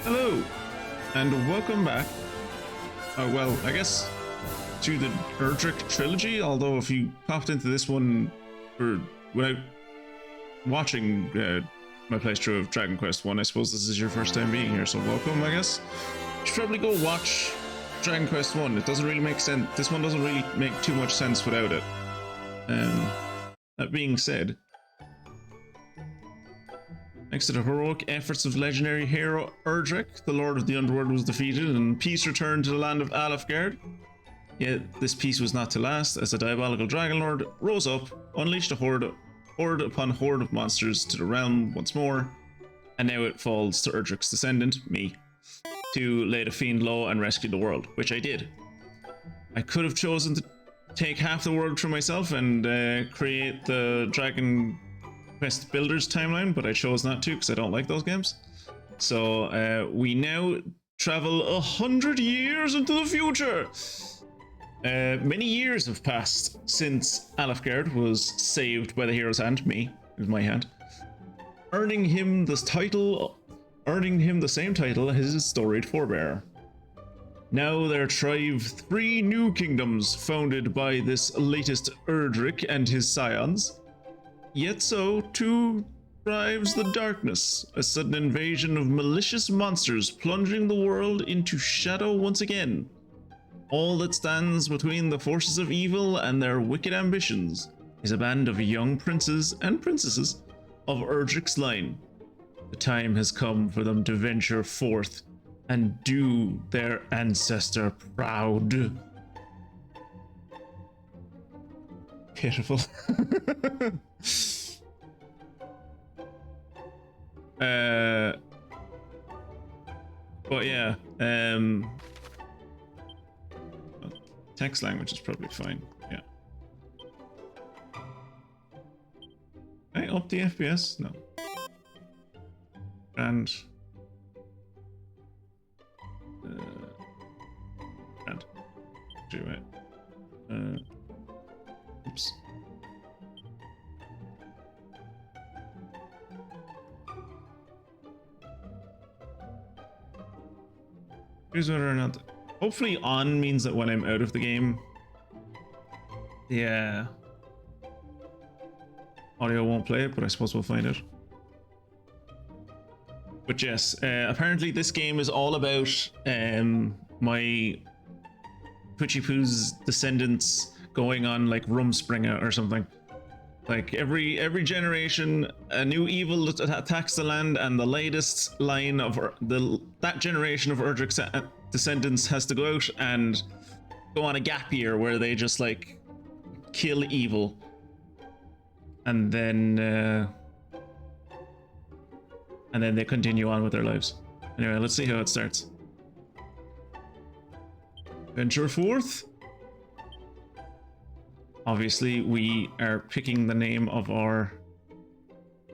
Hello, and welcome back. Well, I guess to the Erdrick trilogy. Although if you popped into this one without watching my playthrough of Dragon Quest 1, I suppose this is your first time being here. So welcome, I guess. You should probably go watch Dragon Quest 1. It doesn't really make sense. This one doesn't really make too much sense without it. That being said, thanks to the heroic efforts of legendary hero Erdrick, the Lord of the Underworld was defeated and peace returned to the land of Alefgard. Yet this peace was not to last, as the diabolical Dragon Lord rose up, unleashed a horde upon horde of monsters to the realm once more, and now it falls to Erdrick's descendant, me, to lay the fiend low and rescue the world, which I did. I could have chosen to take half the world for myself and create the Dragon Quest Builders timeline, but I chose not to because I don't like those games. So we now travel 100 years into the future. Many years have passed since Alefgard was saved by the hero's hand, me, with my hand, earning him the same title as his storied forebear. Now there thrive 3 new kingdoms founded by this latest Erdrick and his scions. Yet so, too, thrives the darkness, a sudden invasion of malicious monsters plunging the world into shadow once again. All that stands between the forces of evil and their wicked ambitions is a band of young princes and princesses of Erdrick's line. The time has come for them to venture forth and do their ancestor proud. Pitiful. But yeah, text language is probably fine. Yeah. Can I up the FPS? No. And do it. Oops. Here's whether or not. Hopefully, on means that when I'm out of the game, yeah, audio won't play it, but I suppose we'll find out. But yes, apparently this game is all about my Twitchy-Poo's descendants going on like Rumspringa or something. Like every generation, a new evil attacks the land, and the latest line of that generation of Erdrick's descendants has to go out and go on a gap year where they just like kill evil, and then they continue on with their lives. Anyway, let's see how it starts. Venture forth. Obviously, we are picking the name of our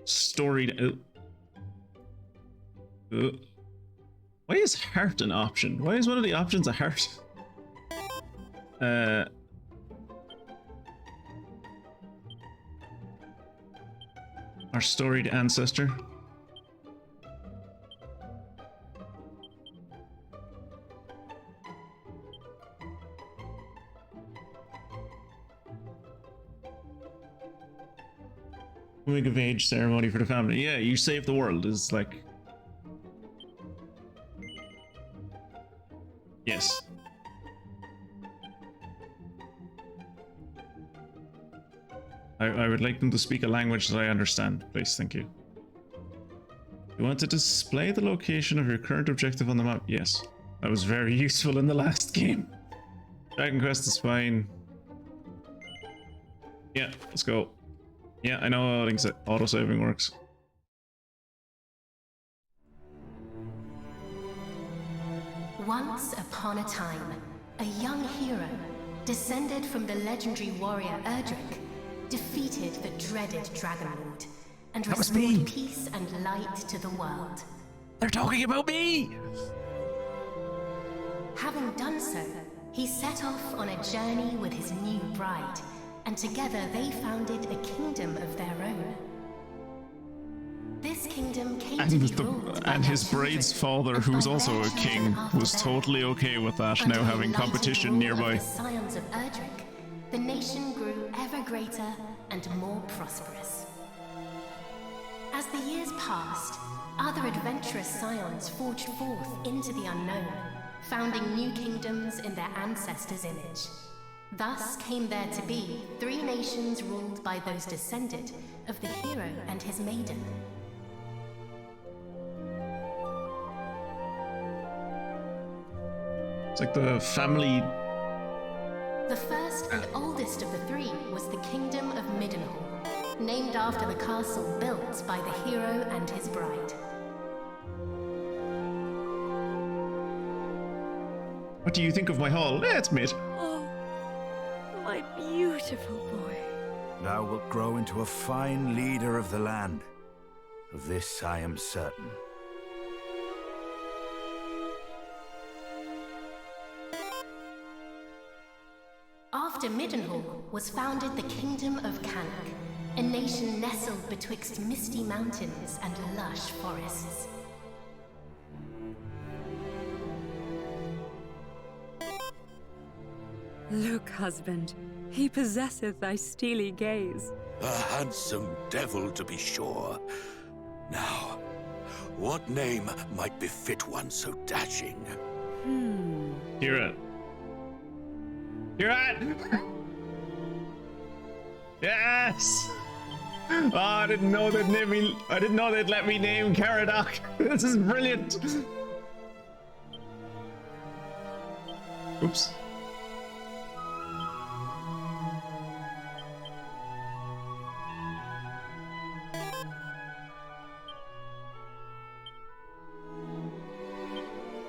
storied. Why is heart an option? Why is one of the options a heart? Our storied ancestor. Coming of age ceremony for the family. Yeah, you save the world is like. Yes. I would like them to speak a language that I understand, please. Thank you. You want to display the location of your current objective on the map? Yes. That was very useful in the last game. Dragon Quest is fine. Yeah, let's go. Yeah, I know how auto-saving works. Once upon a time, a young hero, descended from the legendary warrior Erdrick, defeated the dreaded Dragon Lord and restored peace and light to the world. They're talking about me! Having done so, he set off on a journey with his new bride, and together they founded a kingdom of their own. This kingdom came And, to be with ruled by and his their bride's children, father, and who's by also their a children king, after was them. totally okay with that, Under now the having enlightened competition rule nearby. Of the scions of Erdrick, the nation grew ever greater and more prosperous. As the years passed, other adventurous scions forged forth into the unknown, founding new kingdoms in their ancestors' image. Thus came there to be 3 nations ruled by those descended of the hero and his maiden. It's like the family. The first and oldest of the 3 was the Kingdom of Middenhall, named after the castle built by the hero and his bride. What do you think of my hall? It's mid. Oh, my beautiful boy. Thou wilt grow into a fine leader of the land. Of this I am certain. After Middenhall was founded the Kingdom of Cannock, a nation nestled betwixt misty mountains and lush forests. Look, husband, he possesseth thy steely gaze. A handsome devil, to be sure. Now, what name might befit one so dashing? Hear it. Hear it! Yes! Oh, I didn't know they'd name me. I didn't know they'd let me name Caradoc. This is brilliant. Oops.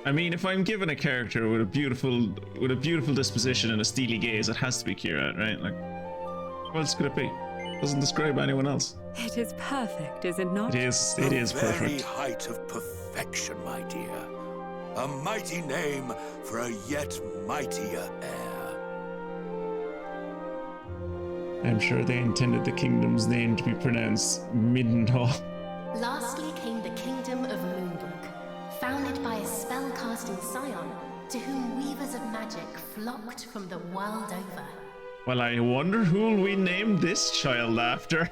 I mean, if I'm given a character with a beautiful disposition and a steely gaze, it has to be Kirat, right? Like, what else could it be? Doesn't describe anyone else. It is perfect, is it not? It is The very perfect. height of perfection, my dear. A mighty name for a yet mightier heir. I'm sure they intended the kingdom's name to be pronounced Middenhall. Lastly came the Kingdom of Moonbrook, founded by a spell-casting scion to whom weavers of magic flocked from the world over. Well, I wonder who'll we name this child after.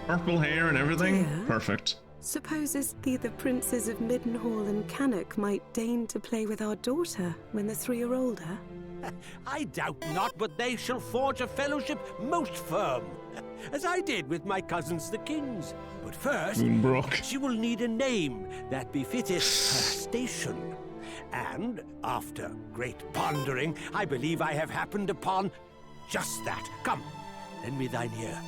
Purple hair and everything? Dear? Perfect. Supposest thee the princes of Middenhall and Cannock might deign to play with our daughter when the 3 are older? I doubt not, but they shall forge a fellowship most firm, as I did with my cousins the kings. But first, Moonbrook. she will need a name that befitteth her station. And, after great pondering, I believe I have happened upon just that. Come, lend me thine ear.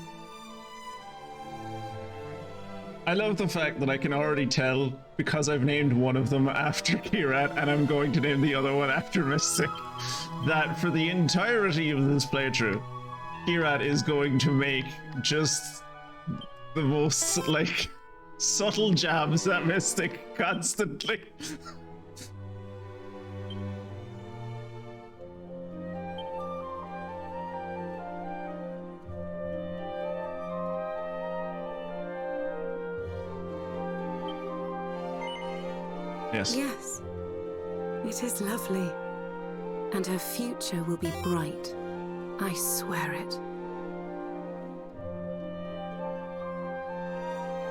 I love the fact that I can already tell, because I've named one of them after Kirat and I'm going to name the other one after Mystic, that for the entirety of this playthrough, Kirat is going to make just the most, like, subtle jabs at Mystic constantly. Yes. Yes. It is lovely. And her future will be bright. I swear it.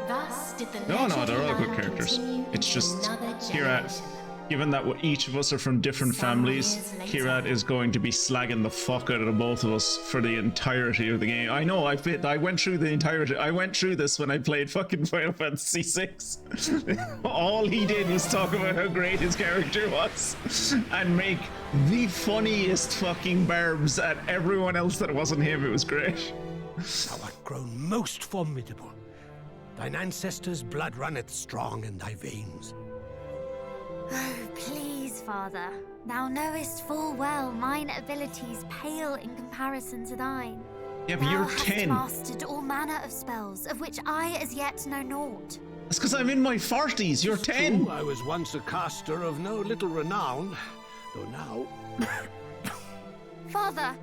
Thus did the No, legendary they're all good land characters. continue It's into just another Kirat. generation. Given that each of us are from different Some families, years later. Kirat is going to be slagging the fuck out of the both of us for the entirety of the game. I know, I went through the entirety. I went through this when I played fucking Final Fantasy VI. All he did was talk about how great his character was and make the funniest fucking barbs at everyone else that wasn't him. It was great. Thou art grown most formidable. Thine ancestors' blood runneth strong in thy veins. Oh, please, Father. Thou knowest full well mine abilities pale in comparison to thine. Yeah, but Thou you're hast 10. mastered all manner of spells, of which I as yet know naught. It's because I'm in my 40s. You're 10. True, I was once a caster of no little renown, though now... Father!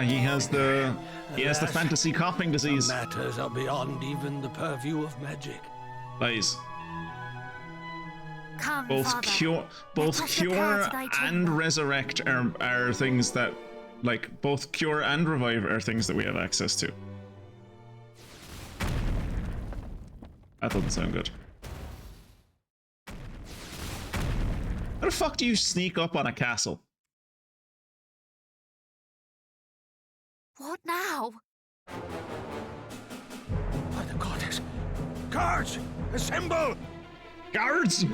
He has the Alas, fantasy coughing disease. Matters are beyond even the purview of magic. Lies. Come, Both Father. cure Let us repair and to thy chamber. resurrect are things that, like, both cure and revive are things that we have access to. That doesn't sound good. How the fuck do you sneak up on a castle? What now? By the goddess! Guards! Assemble! Guards!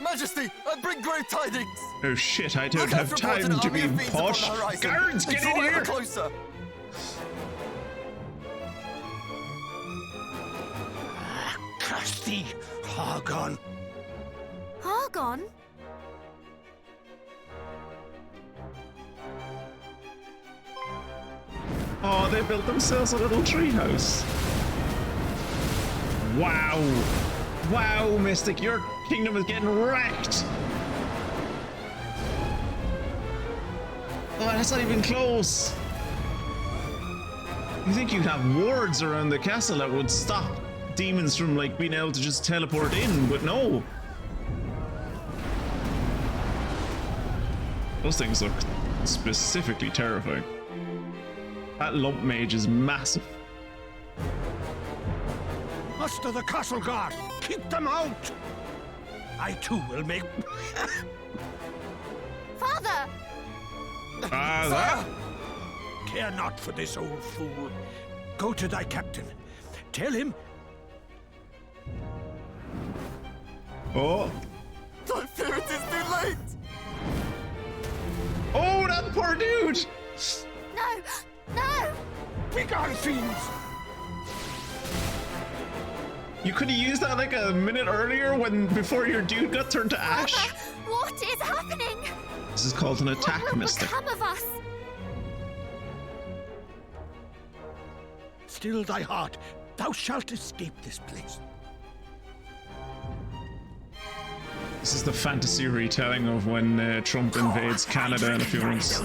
Majesty, I bring great tidings! Oh shit, I don't Look, have I've reported time an to army be of fiends upon posh. the horizon. Guards, They get draw in ever here! closer. Curse thee, Hargon! Argon? Oh, they built themselves a little treehouse. Wow. Wow, Mystic, your kingdom is getting wrecked. Oh, that's not even close. You think you'd have wards around the castle that would stop demons from, like, being able to just teleport in, but no. Those things look specifically terrifying. That lump mage is massive. Muster the castle guard! Keep them out! I too will make... Father! That? Care not for this old fool. Go to thy captain. Tell him... Oh. I fear it is too late! Oh, that poor dude! No! No! Begone, fiends! You could have used that like a minute earlier before your dude got turned to ash. Father, what is happening? This is called an attack, What will Mystic. become of us? Still thy heart. Thou shalt escape this place. This is the fantasy retelling of when Trump invades Canada in a few months.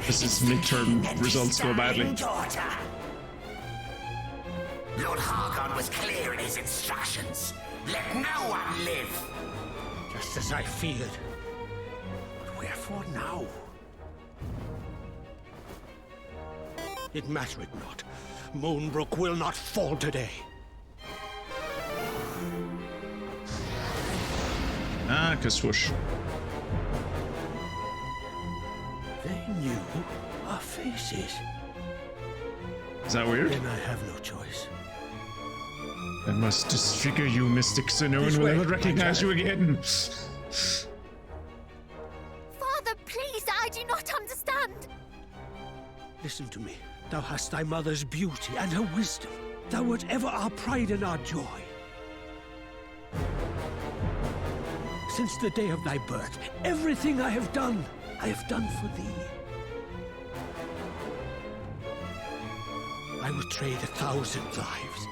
This is midterm results go badly. Lord Hargon was clear in his instructions. Let no one live. Just as I feared. But wherefore now? It mattereth not. Moonbrook will not fall today. Ah, kaswoosh. They knew our faces. Is that weird? Then I have no choice. I must disfigure you, Mystic, so no This one will way, ever recognize you again. Father, please, I do not understand. Listen to me. Thou hast thy mother's beauty and her wisdom. Thou wert ever our pride and our joy. Since the day of thy birth, everything I have done for thee. I would trade 1,000 lives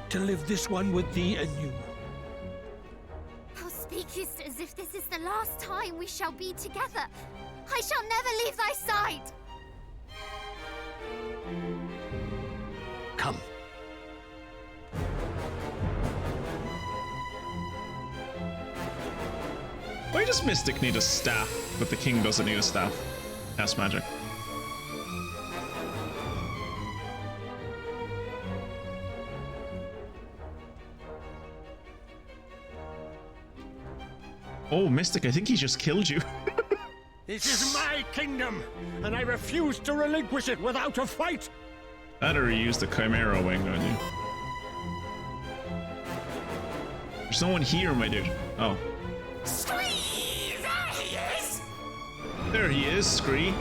to live this one with thee anew. Thou speakest as if this is the last time we shall be together. I shall never leave thy side. Come. Why does Mystic need a staff, but the king doesn't need a staff? That's magic. Oh, Mystic, I think he just killed you. This is my kingdom, and I refuse to relinquish it without a fight. That or he used the Chimera wing on you. There's no one here, my dude. Oh. Scree! There he is! There he is, Scree.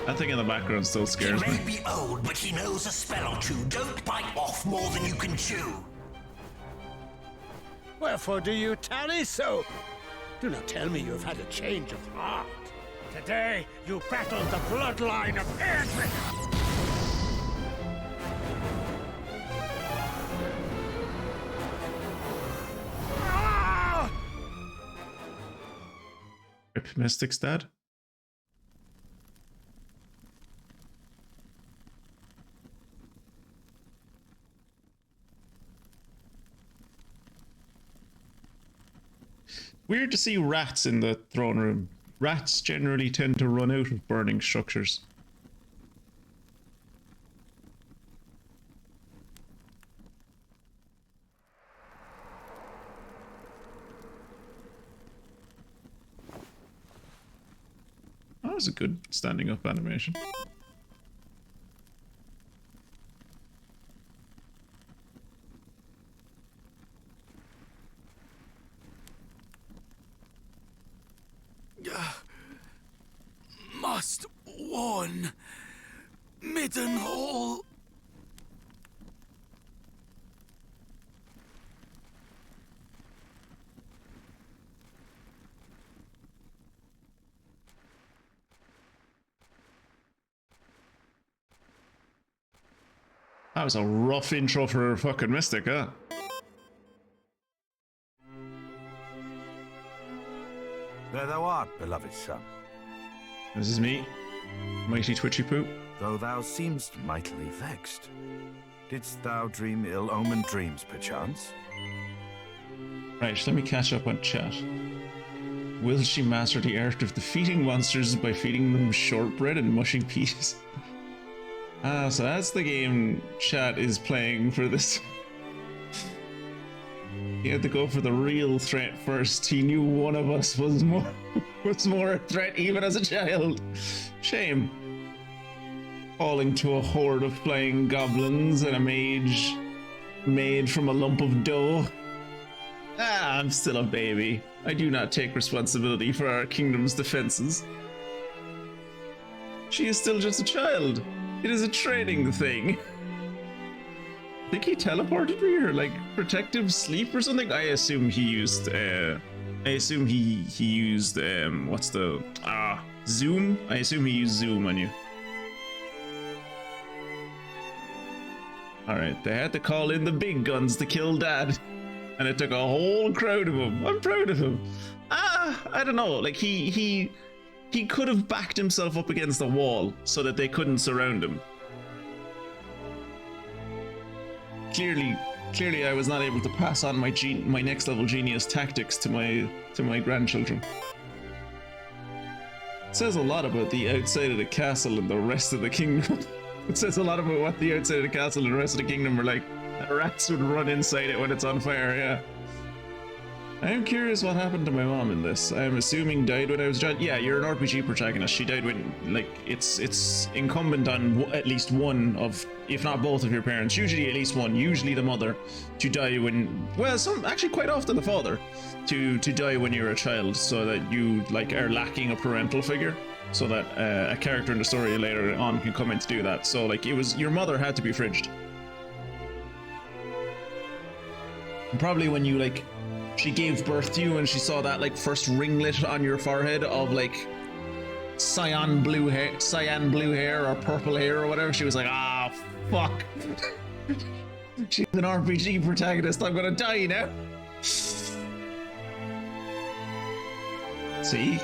That thing in the background still He scares may me. be old, but he knows a spell or two. Don't bite off more than you can chew. Wherefore do you tarry so? Do not tell me you have had a change of heart. Today, you battled the bloodline of Erdrick. Rip Mystic's dad. Weird to see rats in the throne room. Rats generally tend to run out of burning structures. That was a good standing up animation. Must warn Midden Hall. That was a rough intro for a fucking Mystic, huh? There thou art, beloved son. This is me, mighty twitchy poo. Though thou seemst mightily vexed. Didst thou dream ill-omened dreams, perchance? Right, let me catch up on chat. Will she master the art of defeating monsters by feeding them shortbread and mushing peas? Ah, so that's the game chat is playing for this. He had to go for the real threat first. He knew one of us was more a threat even as a child. Shame. Falling to a horde of flying goblins and a mage made from a lump of dough. Ah, I'm still a baby. I do not take responsibility for our kingdom's defenses. She is still just a child. It is a training thing. I think he teleported me or like protective sleep or something. I assume he used what's the zoom? I assume he used zoom on you. Alright, they had to call in the big guns to kill Dad. And it took a whole crowd of them. I'm proud of him. I don't know, like he could have backed himself up against the wall so that they couldn't surround him. Clearly I was not able to pass on my next level genius tactics to my grandchildren. It says a lot about the outside of the castle and the rest of the kingdom. It says a lot about what the outside of the castle and the rest of the kingdom are like. The rats would run inside it when it's on fire, yeah. I am curious what happened to my mom in this. I'm assuming died when I was a child. Yeah, you're an RPG protagonist. She died when, like, it's incumbent on at least one of, if not both of your parents, usually at least one, usually the mother, to die when, well, actually quite often the father, to die when you're a child, so that you, like, are lacking a parental figure, so that a character in the story later on can come in to do that. So, like, your mother had to be fridged. And probably when you, like, she gave birth to you and she saw that, like, first ringlet on your forehead of, like, cyan blue hair or purple hair or whatever, she was like, ah, fuck. She's an RPG protagonist, I'm gonna die now. See?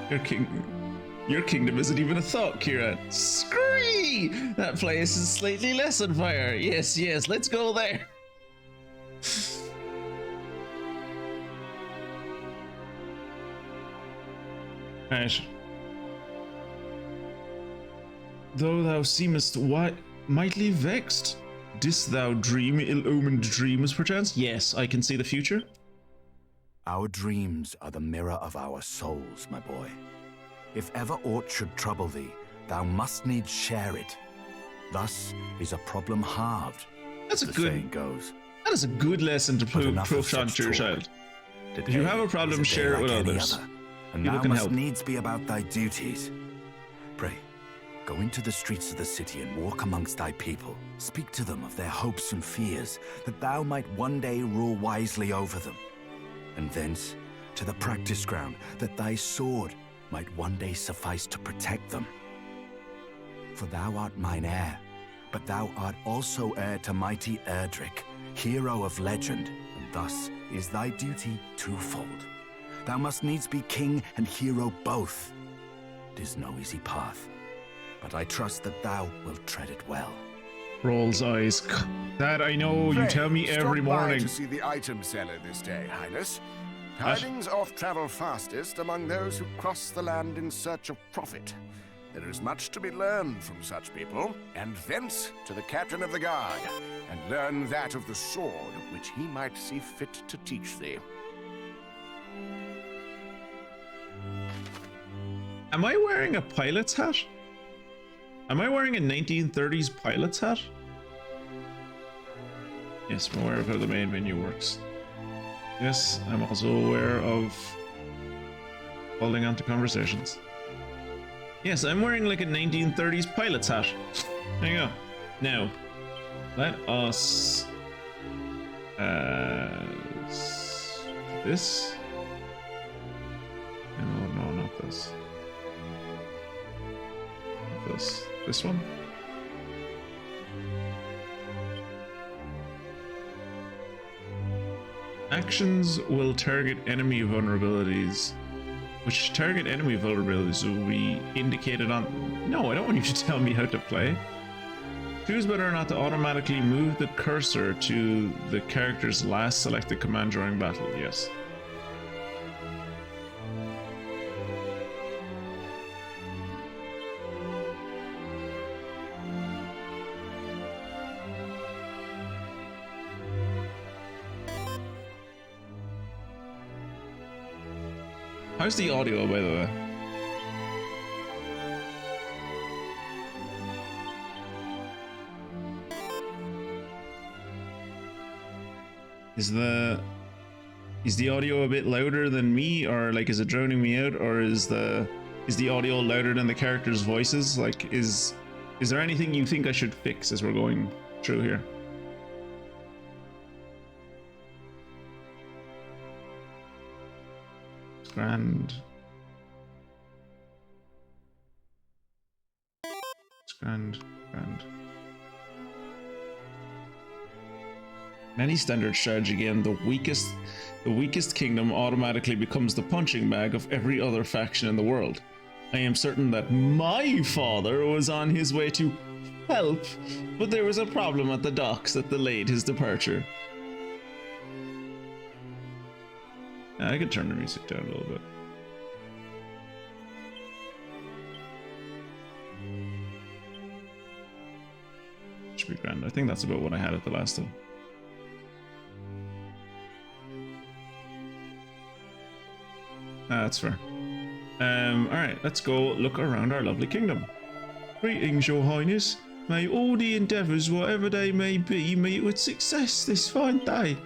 Your kingdom isn't even a thought, Kira. Scree! That place is slightly less on fire. Yes, let's go there. Right. Though thou seemest mightily vexed, didst thou dream ill-omened dreams perchance? Yes, I can see the future. Our dreams are the mirror of our souls, my boy. If ever aught should trouble thee, thou must needs share it. Thus is a problem halved. That's as the saying goes. That is a good lesson to push on to your child. If you have a problem, share it with others. And thou must needs be about thy duties. Pray, go into the streets of the city and walk amongst thy people. Speak to them of their hopes and fears, that thou might one day rule wisely over them. And thence to the practice ground, that thy sword might one day suffice to protect them. For thou art mine heir, but thou art also heir to mighty Erdrick, hero of legend, and thus is thy duty twofold. thou must needs be king and hero both. 'Tis no easy path, but I trust that thou wilt tread it well. Rolls eyes. That I know, you tell me every morning. To see the item seller this day, Highness. Tidings oft travel fastest among those who cross the land in search of profit. There is much to be learned from such people, and thence to the captain of the guard, and learn that of the sword which he might see fit to teach thee. Am I wearing a pilot's hat? Am I wearing a 1930s pilot's hat? Yes, I'm aware of how the main menu works. Yes, I'm also aware of holding on to conversations. Yes, I'm wearing like a 1930s pilot's hat. There you go. Now, let us... this? No, not this. Not this. This one? Actions will target enemy vulnerabilities. Which target enemy vulnerabilities will be indicated on... No, I don't want you to tell me how to play. Choose whether or not to automatically move the cursor to the character's last selected command during battle. Yes. How's the audio, by the way? Is the audio a bit louder than me, or like is it drowning me out, or is the audio louder than the characters' voices? Like is there anything you think I should fix as we're going through here? Grand. It's grand. In any standard strategy game, the weakest kingdom automatically becomes the punching bag of every other faction in the world. I am certain that my father was on his way to help, but there was a problem at the docks that delayed his departure. I could turn the music down a little bit. Should be grand. I think that's about what I had at the last time. That's fair. Alright, let's go look around our lovely kingdom. Greetings, your highness. May all the endeavours, whatever they may be, meet with success this fine day.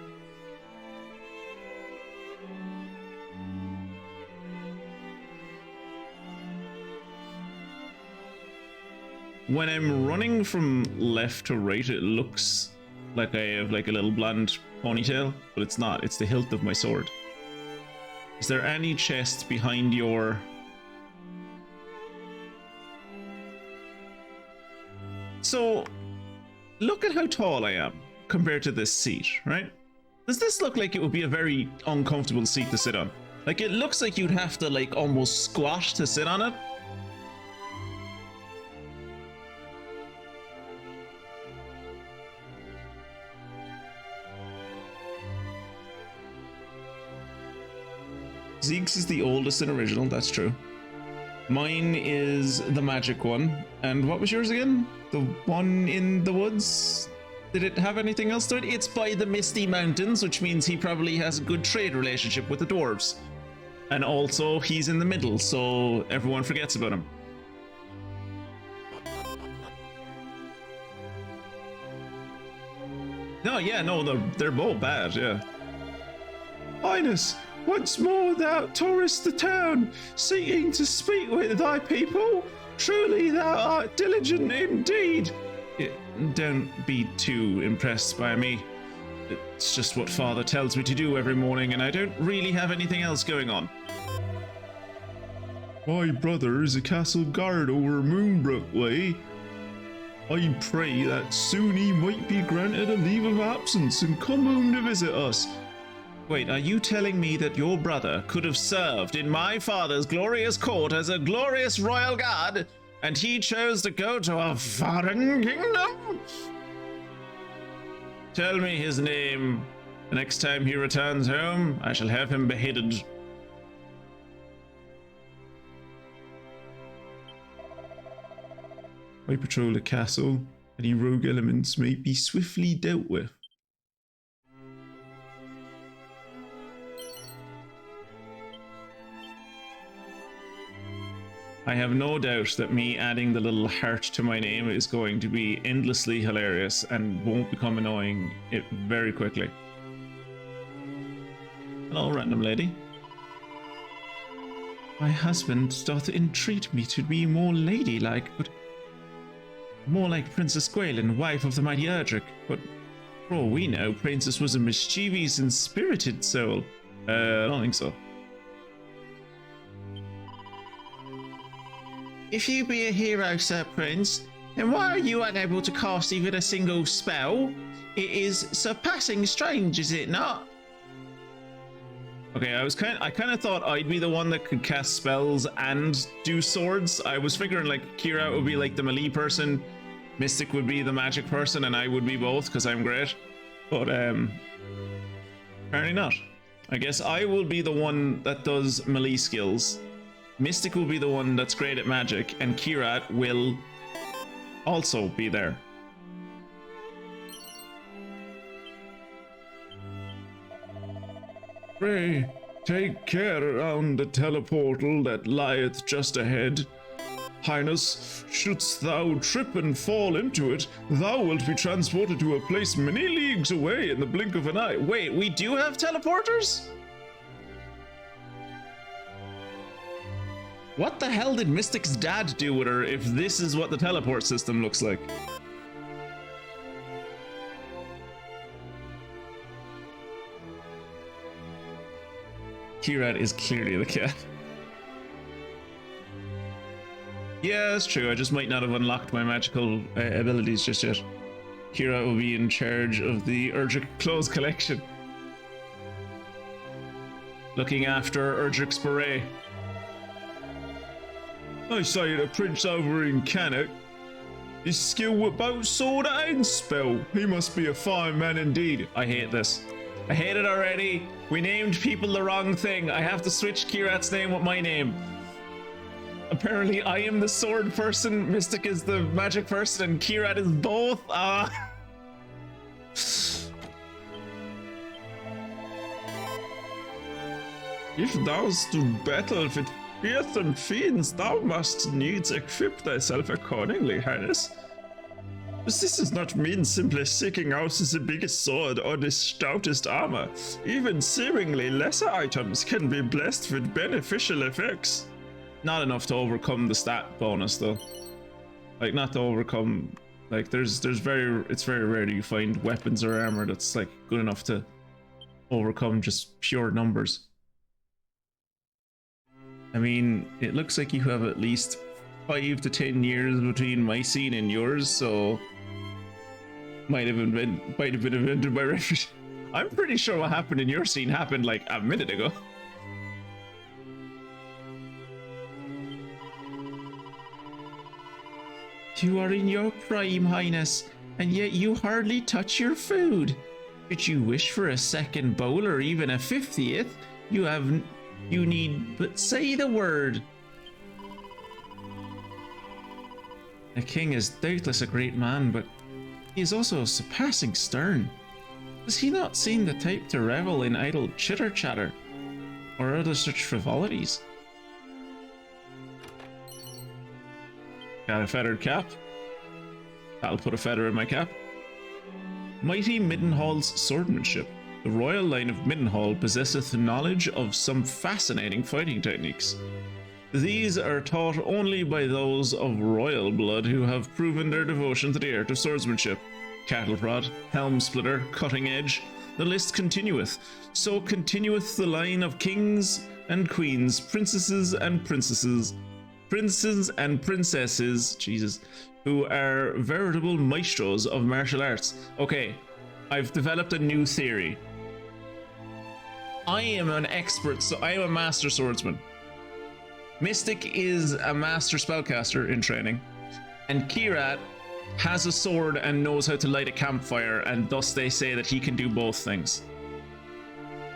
When I'm running from left to right, it looks like I have like a little blonde ponytail, but it's not. It's the hilt of my sword. Is there any chest behind your... So, look at how tall I am compared to this seat, right? Does this look like it would be a very uncomfortable seat to sit on? Like, it looks like you'd have to like almost squat to sit on it. Zeke's is the oldest and original, that's true. Mine is the magic one. And what was yours again? The one in the woods? Did it have anything else to it? It's by the Misty Mountains, which means he probably has a good trade relationship with the dwarves. And also, he's in the middle, so everyone forgets about him. No, yeah, no, they're both bad, yeah. Highness! Once more thou tourest the town, seeking to speak with thy people. Truly thou art diligent indeed. Don't be too impressed by me. It's just what father tells me to do every morning, and I don't really have anything else going on. My brother is a castle guard over Moonbrook Way. I pray that soon he might be granted a leave of absence and come home to visit us. Wait, are you telling me that your brother could have served in my father's glorious court as a glorious royal guard, and he chose to go to a foreign kingdom? Tell me his name. The next time he returns home, I shall have him beheaded. I patrol the castle. Any rogue elements may be swiftly dealt with. I have no doubt that me adding the little heart to my name is going to be endlessly hilarious and won't become annoying very quickly. Hello, random lady. My husband doth entreat me to be more ladylike, but more like Princess Gwaelin, wife of the mighty Erdrick. But for all we know, Princess was a mischievous and spirited soul. I don't think so. If you be a hero, Sir Prince, then why are you unable to cast even a single spell? It is surpassing strange, is it not? Okay, I kind of thought I'd be the one that could cast spells and do swords. I was figuring like Kira would be like the melee person, Mystic would be the magic person, and I would be both because I'm great. But apparently not. I guess I will be the one that does melee skills. Mystic will be the one that's great at magic, and Kirat will also be there. Pray, take care around the teleportal that lieth just ahead. Highness, shouldst thou trip and fall into it, thou wilt be transported to a place many leagues away in the blink of an eye. Wait, we do have teleporters? What the hell did Mystic's dad do with her if this is what the teleport system looks like? Kirat is clearly the cat. Yeah, that's true. I just might not have unlocked my magical abilities just yet. Kirat will be in charge of the Erdrick clothes collection. Looking after Erdrick's beret. I say the prince over in Cannock is skilled with both sword and spell. He must be a fine man indeed. I hate this. I hate it already. We named people the wrong thing. I have to switch Kirat's name with my name. Apparently I am the sword person, Mystic is the magic person, and Kirat is both. If thou do battle with fearsome fiends, thou must needs equip thyself accordingly, Highness. But this does not mean simply seeking out the biggest sword or the stoutest armor. Even seemingly lesser items can be blessed with beneficial effects. Not enough to overcome the stat bonus though. Like not to overcome, like it's very rare that you find weapons or armor that's like good enough to overcome just pure numbers. I mean, it looks like you have at least 5 to 10 years between my scene and yours, so might have been invented by refuge. I'm pretty sure what happened in your scene happened like a minute ago. You are in your prime, Highness, and yet you hardly touch your food. Should you wish for a second bowl or even a 50th, you need but say the word. The king is doubtless a great man, but he is also surpassing stern. Has he not seen the type to revel in idle chitter-chatter, or other such frivolities? Got a feathered cap? I'll put a feather in my cap. Mighty Middenhall's swordsmanship. The royal line of Middenhall possesseth knowledge of some fascinating fighting techniques. These are taught only by those of royal blood who have proven their devotion to the art of swordsmanship. Cattle prod, helm splitter, cutting edge, the list continueth. So continueth the line of kings and queens, princesses and princesses, princes and princesses, Jesus, who are veritable maestros of martial arts. Okay, I've developed a new theory. I am an expert, so I am a master swordsman. Mystic is a master spellcaster in training, and Kirat has a sword and knows how to light a campfire, and thus they say that he can do both things.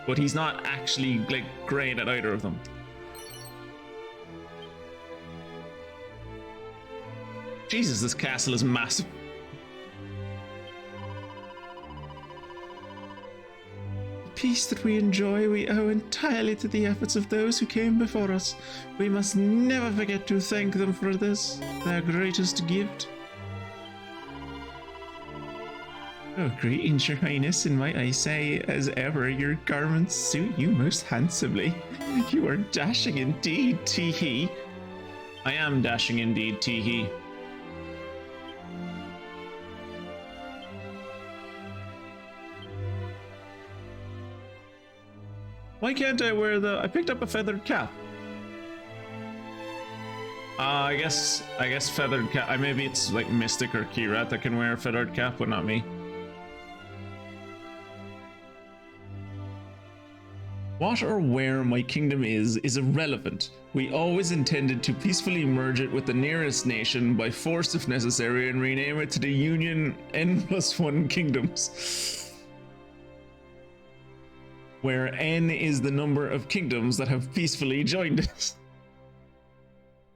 But he's not actually like great at either of them. Jesus, this castle is massive. The peace that we enjoy, we owe entirely to the efforts of those who came before us. We must never forget to thank them for this, their greatest gift. Oh, greetings, your highness, and might I say, as ever, your garments suit you most handsomely. You are dashing indeed, tee-hee. I am dashing indeed, tee-hee. Why can't I wear the... I picked up a feathered cap. I guess feathered cap... maybe it's like Mystic or Kirat that can wear a feathered cap, but not me. What or where my kingdom is irrelevant. We always intended to peacefully merge it with the nearest nation by force if necessary and rename it to the Union N+1 Kingdoms. Where N is the number of kingdoms that have peacefully joined it.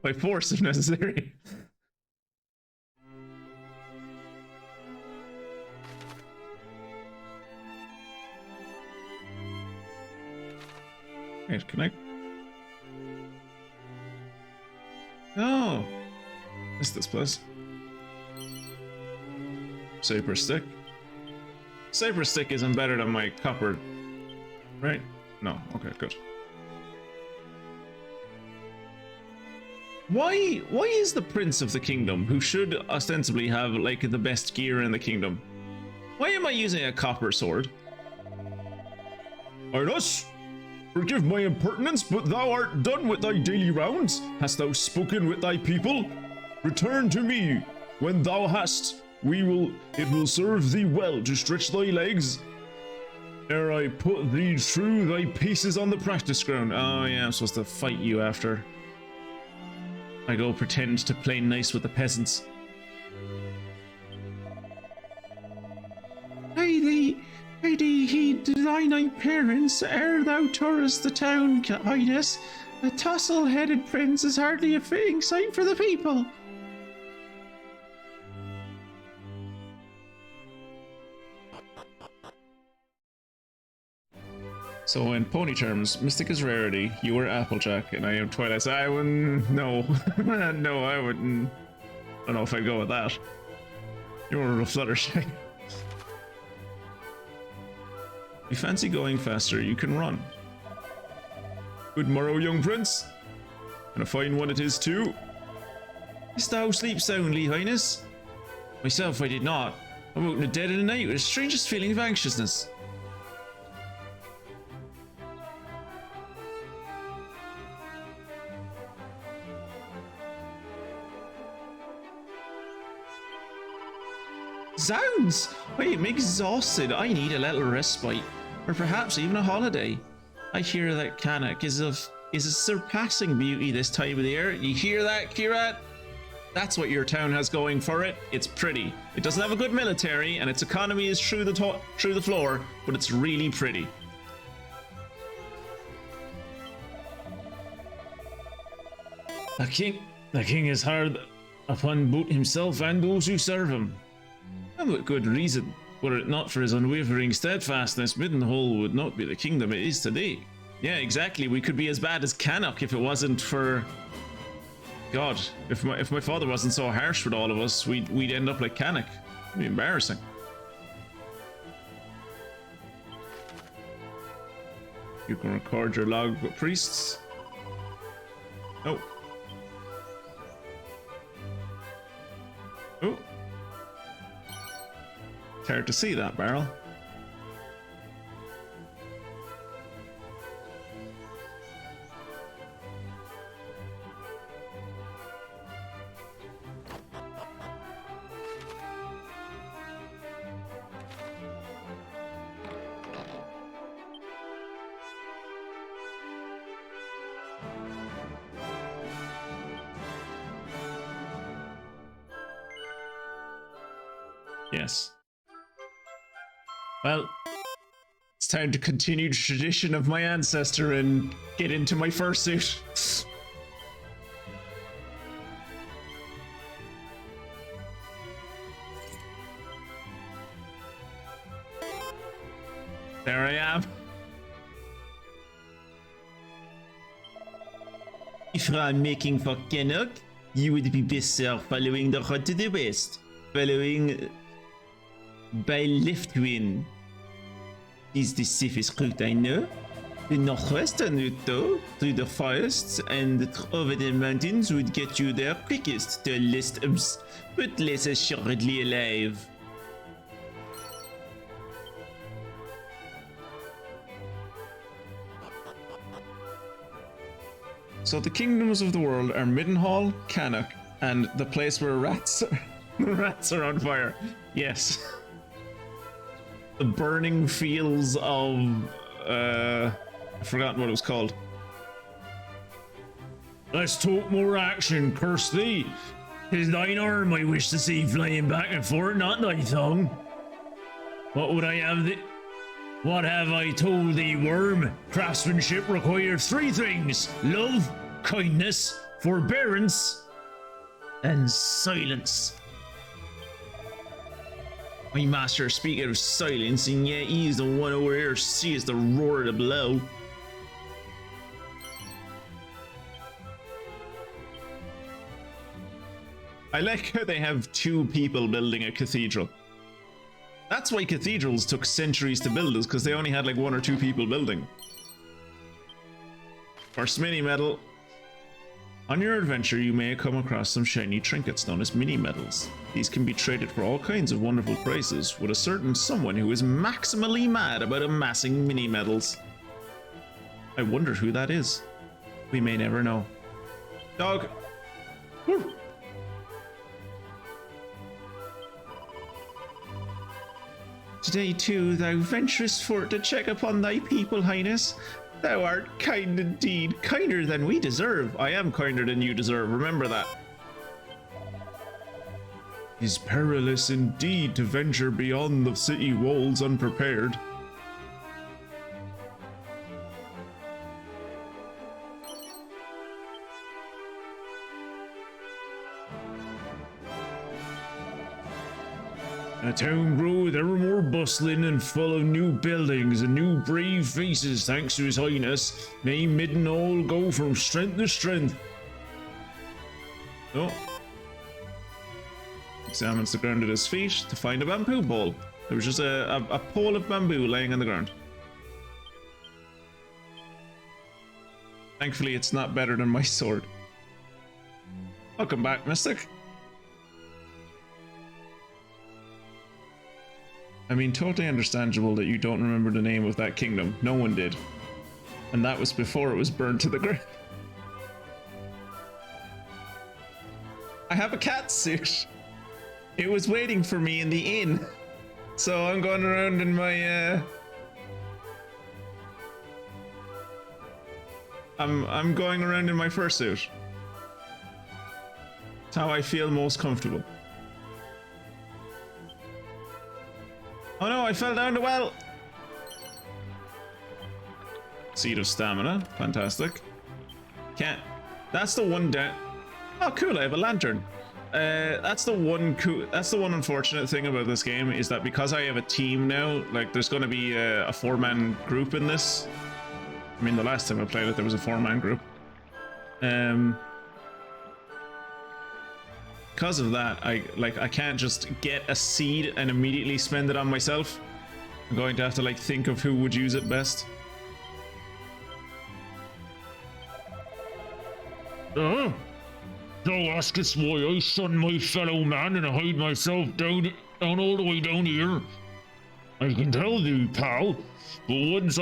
By force if necessary. Wait, can I? Oh, what's this place? Cypress stick. Cypress stick isn't better than my copper, right? No. Okay, good. Why is the prince of the kingdom, who should ostensibly have like the best gear in the kingdom, why am I using a copper sword? Highness, forgive my impertinence, but thou art done with thy daily rounds. Hast thou spoken with thy people? Return to me when thou hast. It will serve thee well to stretch thy legs, ere I put thee through thy paces on the practice ground. Oh yeah, I'm supposed to fight you after I go pretend to play nice with the peasants. I thee heed thy parents, ere thou tourest the town, highness. A tousle-headed prince is hardly a fitting sight for the people. So in pony terms, Mystic is Rarity, you are Applejack, and I am Twilight. So I wouldn't... No. No, I wouldn't... I don't know if I'd go with that. You're a Fluttershy. You fancy going faster, you can run. Good morrow, young prince. And a fine one it is too. Didst thou sleep soundly, highness? Myself I did not. I woke in the dead of the night with the strangest feeling of anxiousness. Zounds! I am exhausted. I need a little respite, or perhaps even a holiday. I hear that Cannock is a surpassing beauty this time of the year. You hear that, Kirat? That's what your town has going for it. It's pretty. It doesn't have a good military, and its economy is through the floor, but it's really pretty. The king is hard upon both himself and those who serve him. And with good reason. Were it not for his unwavering steadfastness, Middenhall would not be the kingdom it is today. Yeah, exactly. We could be as bad as Cannock if it wasn't for... God, if my father wasn't so harsh with all of us, we'd end up like Cannock. It'd be embarrassing. You can record your log with priests. Oh. Oh. It's hard to see that barrel. Yes. Well, it's time to continue the tradition of my ancestor and get into my fursuit. There I am. If I'm making for Kenok, you would be better following the road to the west, following by left wind. Is the safest route I know. The northwestern route, though, through the forests and over the mountains, would get you there quickest, the least but less assuredly alive. So the kingdoms of the world are Middenhall, Cannock, and the place where rats are on fire. Yes. The burning fields of I've forgotten what it was called. Let's talk more action, curse thee. 'Tis thine arm I wish to see flying back and forth, not thy tongue. What would I have thee? What have I told thee, worm? Craftsmanship requires 3 things: love, kindness, forbearance, and silence. My master speak out of silence, and yet he is the one over here sees the roar of the blow. I like how they have 2 people building a cathedral. That's why cathedrals took centuries to build, is because they only had like 1 or 2 people building. First mini medal. On your adventure, you may come across some shiny trinkets known as mini medals. These can be traded for all kinds of wonderful prices with a certain someone who is maximally mad about amassing mini medals. I wonder who that is. We may never know. Dog. Woo. Today too thou venturest forth to check upon thy people, Highness. Thou art kind indeed, kinder than we deserve. I am kinder than you deserve, remember that. 'Tis perilous indeed to venture beyond the city walls unprepared. The town grew ever more bustling and full of new buildings and new brave faces, thanks to His Highness. May Middenhall go from strength to strength. Oh. Examines the ground at his feet to find a bamboo pole. There was just a pole of bamboo laying on the ground. Thankfully, it's not better than my sword. Welcome back, Mystic. I mean, totally understandable that you don't remember the name of that kingdom. No one did. And that was before it was burned to the ground. I have a cat suit. It was waiting for me in the inn. So I'm going around in my, I'm going around in my fursuit. It's how I feel most comfortable. Oh no, I fell down the well! Seed of Stamina, fantastic. Can't... That's the one down... Oh cool, I have a lantern. That's the one unfortunate thing about this game, is that because I have a team now, like there's gonna be a 4-man group in this. I mean, the last time I played it, there was a 4-man group. Because of that, I can't just get a seed and immediately spend it on myself. I'm going to have to like think of who would use it best. Thou askest why I shun my fellow man and hide myself down all the way down here. I can tell thee, pal, but once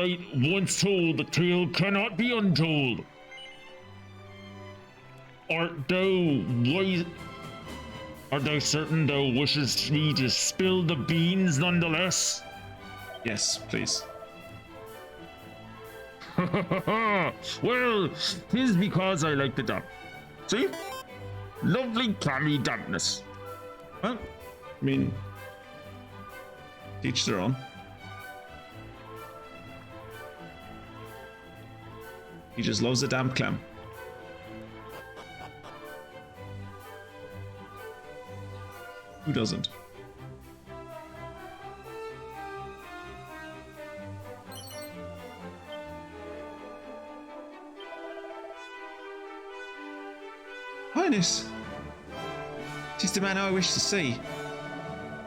told, the tale cannot be untold. Art thou certain thou wishest me to spill the beans nonetheless? Yes, please. Well, 'tis because I like the damp. See? Lovely clammy dampness. Well, I mean, Each their own. He just loves a damn clam. Who doesn't? Highness, 'tis the man I wish to see.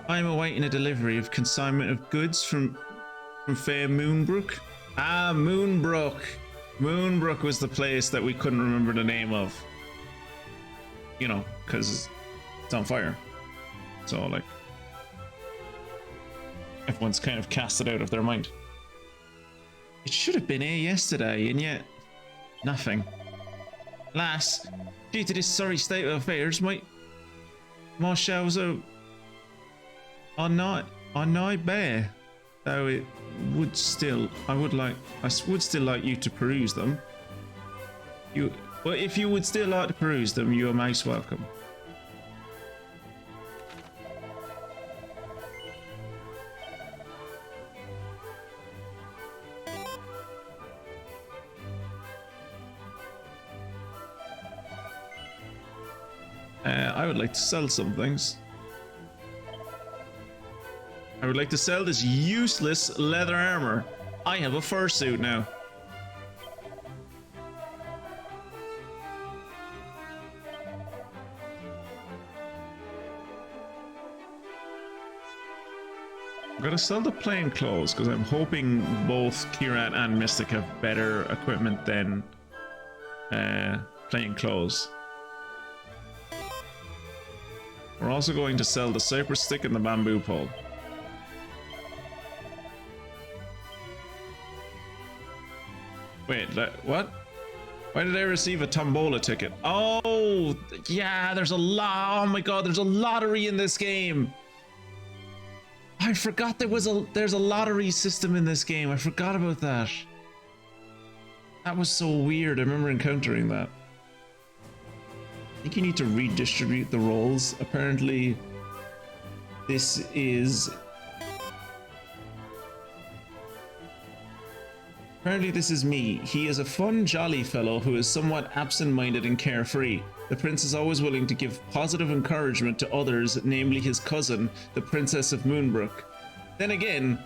I am awaiting a delivery of consignment of goods from fair Moonbrook. Ah, Moonbrook. Moonbrook was the place that we couldn't remember the name of. You know, because it's on fire. So, like, everyone's kind of cast it out of their mind. It should have been here yesterday, and yet nothing. Alas, due to this sorry state of affairs, my shelves are not bare. Though it would still, I would still like you to peruse them. But if you would still like to peruse them, you are most welcome. I would like to sell some things. I would like to sell this useless leather armor. I have a fursuit now. I'm gonna sell the plain clothes because I'm hoping both Kirat and Mystic have better equipment than plain clothes. We're also going to sell the cypress stick and the bamboo pole. Wait, what? Why did I receive a tombola ticket? Oh, yeah, there's a lot. Oh my god, there's a lottery in this game. I forgot there's a lottery system in this game. I forgot about that. That was so weird. I remember encountering that. I think you need to redistribute the roles. Apparently, this is me. He is a fun, jolly fellow who is somewhat absent-minded and carefree. The prince is always willing to give positive encouragement to others, namely his cousin, the Princess of Moonbrook. Then again,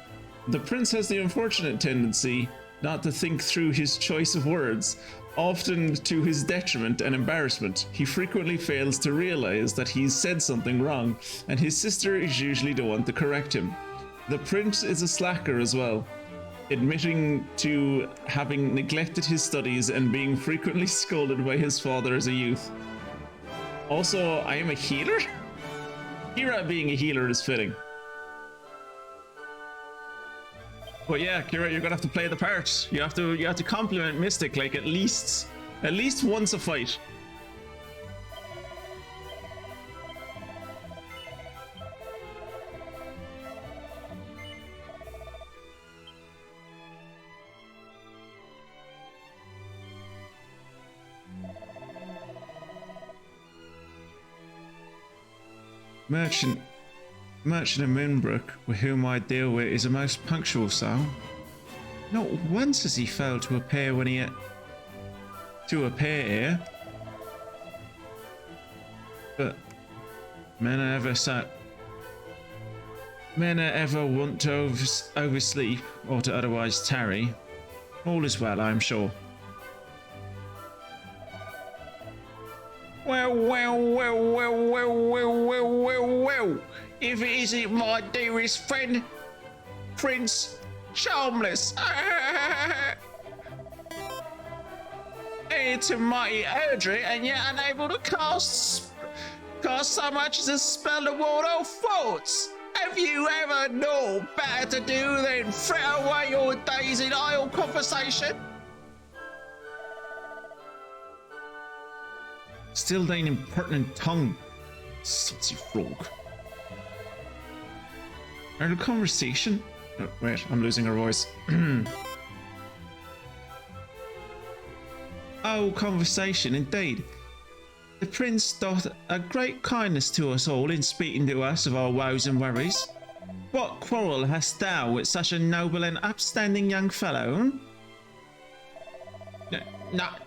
the prince has the unfortunate tendency not to think through his choice of words. Often to his detriment and embarrassment, he frequently fails to realize that he's said something wrong, and his sister is usually the one to correct him. The prince is a slacker as well, admitting to having neglected his studies and being frequently scolded by his father as a youth. Also, I am a healer? Kira being a healer is fitting. But yeah, Kira, you're gonna have to play the part. You have to compliment Mystic like at least once a fight. Merchant of Moonbrook, with whom I deal with, is a most punctual soul. Not once has he failed to appear here. But men are ever want to oversleep or to otherwise tarry. All is well, I am sure. Well. If it isn't my dearest friend, Prince Charmless. Heir to mighty Erdrick, and yet unable to cast so much as a spell of ward off thoughts. Have you ever known better to do than throw away your days in idle conversation? Still thine impertinent tongue, sutsy frog. Our conversation? Oh, wait, I'm losing her voice. Oh, conversation, indeed. The prince doth a great kindness to us all in speaking to us of our woes and worries. What quarrel hast thou with such a noble and upstanding young fellow?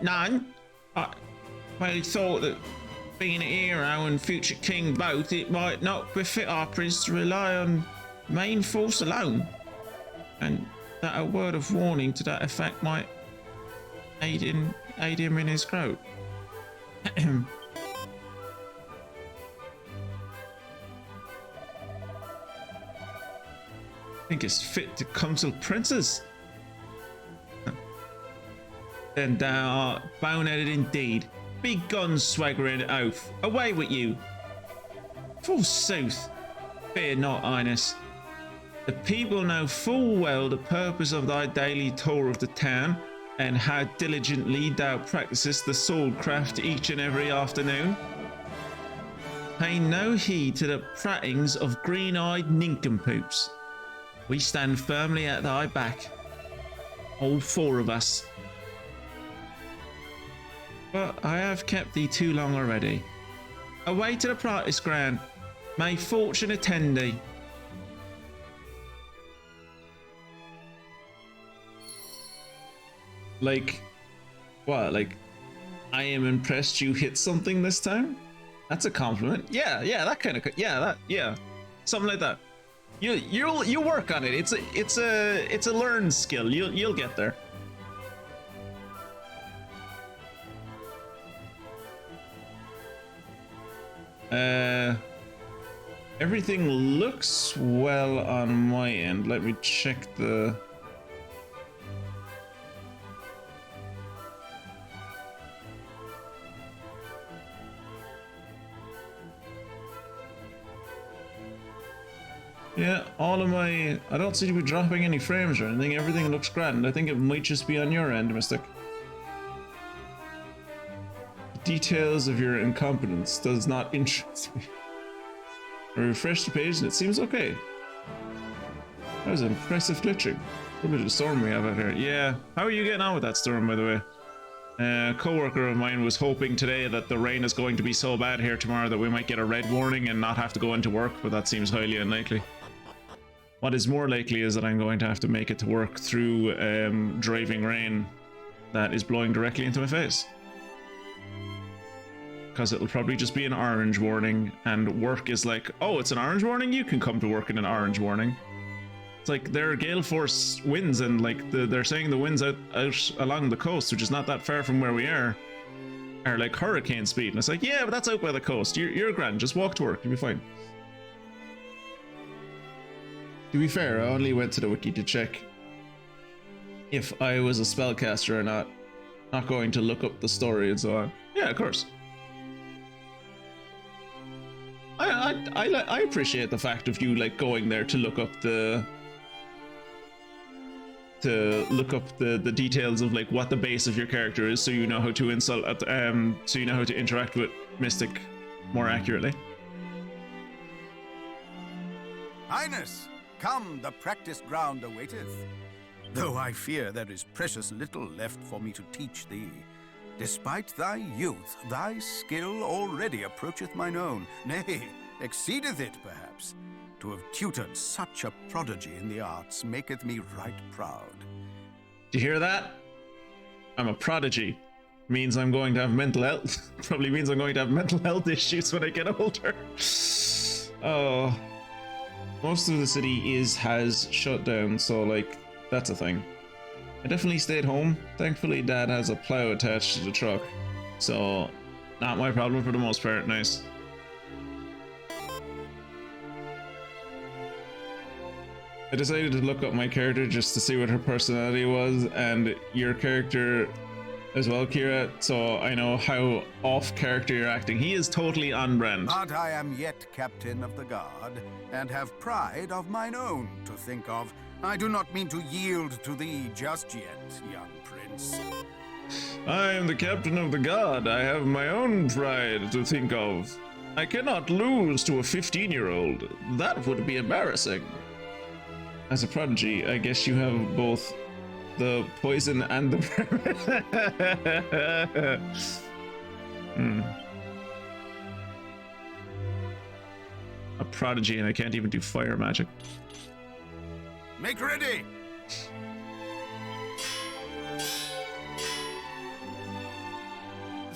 None. I thought that being a hero and future king both, it might not befit our prince to rely on main force alone. And that a word of warning to that effect might aid him in his growth. Think it's fit to counsel princes? Then thou art boneheaded indeed. Be gone, swaggering oaf. Away with you. Forsooth, fear not, Highness. The people know full well the purpose of thy daily tour of the town, and how diligently thou practicest the sword craft each and every afternoon. Pay no heed to the prattings of green-eyed nincompoops. We stand firmly at thy back, all four of us. But I have kept thee too long already. Away to the practice ground. May fortune attend thee. Like, what? Like, I am impressed you hit something this time? That's a compliment. Yeah, that kind of, yeah, something like that. You'll work on it. It's a learned skill. You'll get there. Everything looks well on my end. Let me check the... Yeah, all of my... I don't seem to be dropping any frames or anything. Everything looks grand. I think it might just be on your end, Mystic. The details of your incompetence does not interest me. I refreshed the page and it seems okay. That was impressive glitching. What bit of storm we have out here? Yeah, how are you getting on with that storm, by the way? A co-worker of mine was hoping today that the rain is going to be so bad here tomorrow that we might get a red warning and not have to go into work, but that seems highly unlikely. What is more likely is that I'm going to have to make it to work through driving rain that is blowing directly into my face. Because it'll probably just be an orange warning, and work is like, oh, it's an orange warning? You can come to work in an orange warning. It's like there are gale force winds, and like they're saying the winds out along the coast, which is not that far from where we are like hurricane speed. And it's like, yeah, but that's out by the coast. You're grand. Just walk to work. You'll be fine. To be fair, I only went to the wiki to check if I was a spellcaster or not. Not going to look up the story and so on. Yeah, of course. I appreciate the fact of you like going there to look up the details of like what the base of your character is, so you know how to so you know how to interact with Mystic more accurately. Highness, come, the practice ground awaiteth. Though I fear there is precious little left for me to teach thee. Despite thy youth, thy skill already approacheth mine own, nay, exceedeth it perhaps. To have tutored such a prodigy in the arts maketh me right proud. Do you hear that? I'm a prodigy. Means I'm going to have mental health. Probably means I'm going to have mental health issues when I get older. Oh. Most of the city has shut down, so like, that's a thing. I definitely stayed home. Thankfully, Dad has a plow attached to the truck, so not my problem for the most part. Nice. I decided to look up my character just to see what her personality was, and your character as well, Kira, so I know how off character you're acting. He is totally on brand. But I am yet captain of the guard, and have pride of mine own to think of. I do not mean to yield to thee just yet, young prince. I am the captain of the guard. I have my own pride to think of. I cannot lose to a 15-year-old. That would be embarrassing. As a prodigy, I guess you have both the poison and the... a prodigy and I can't even do fire magic. Make ready!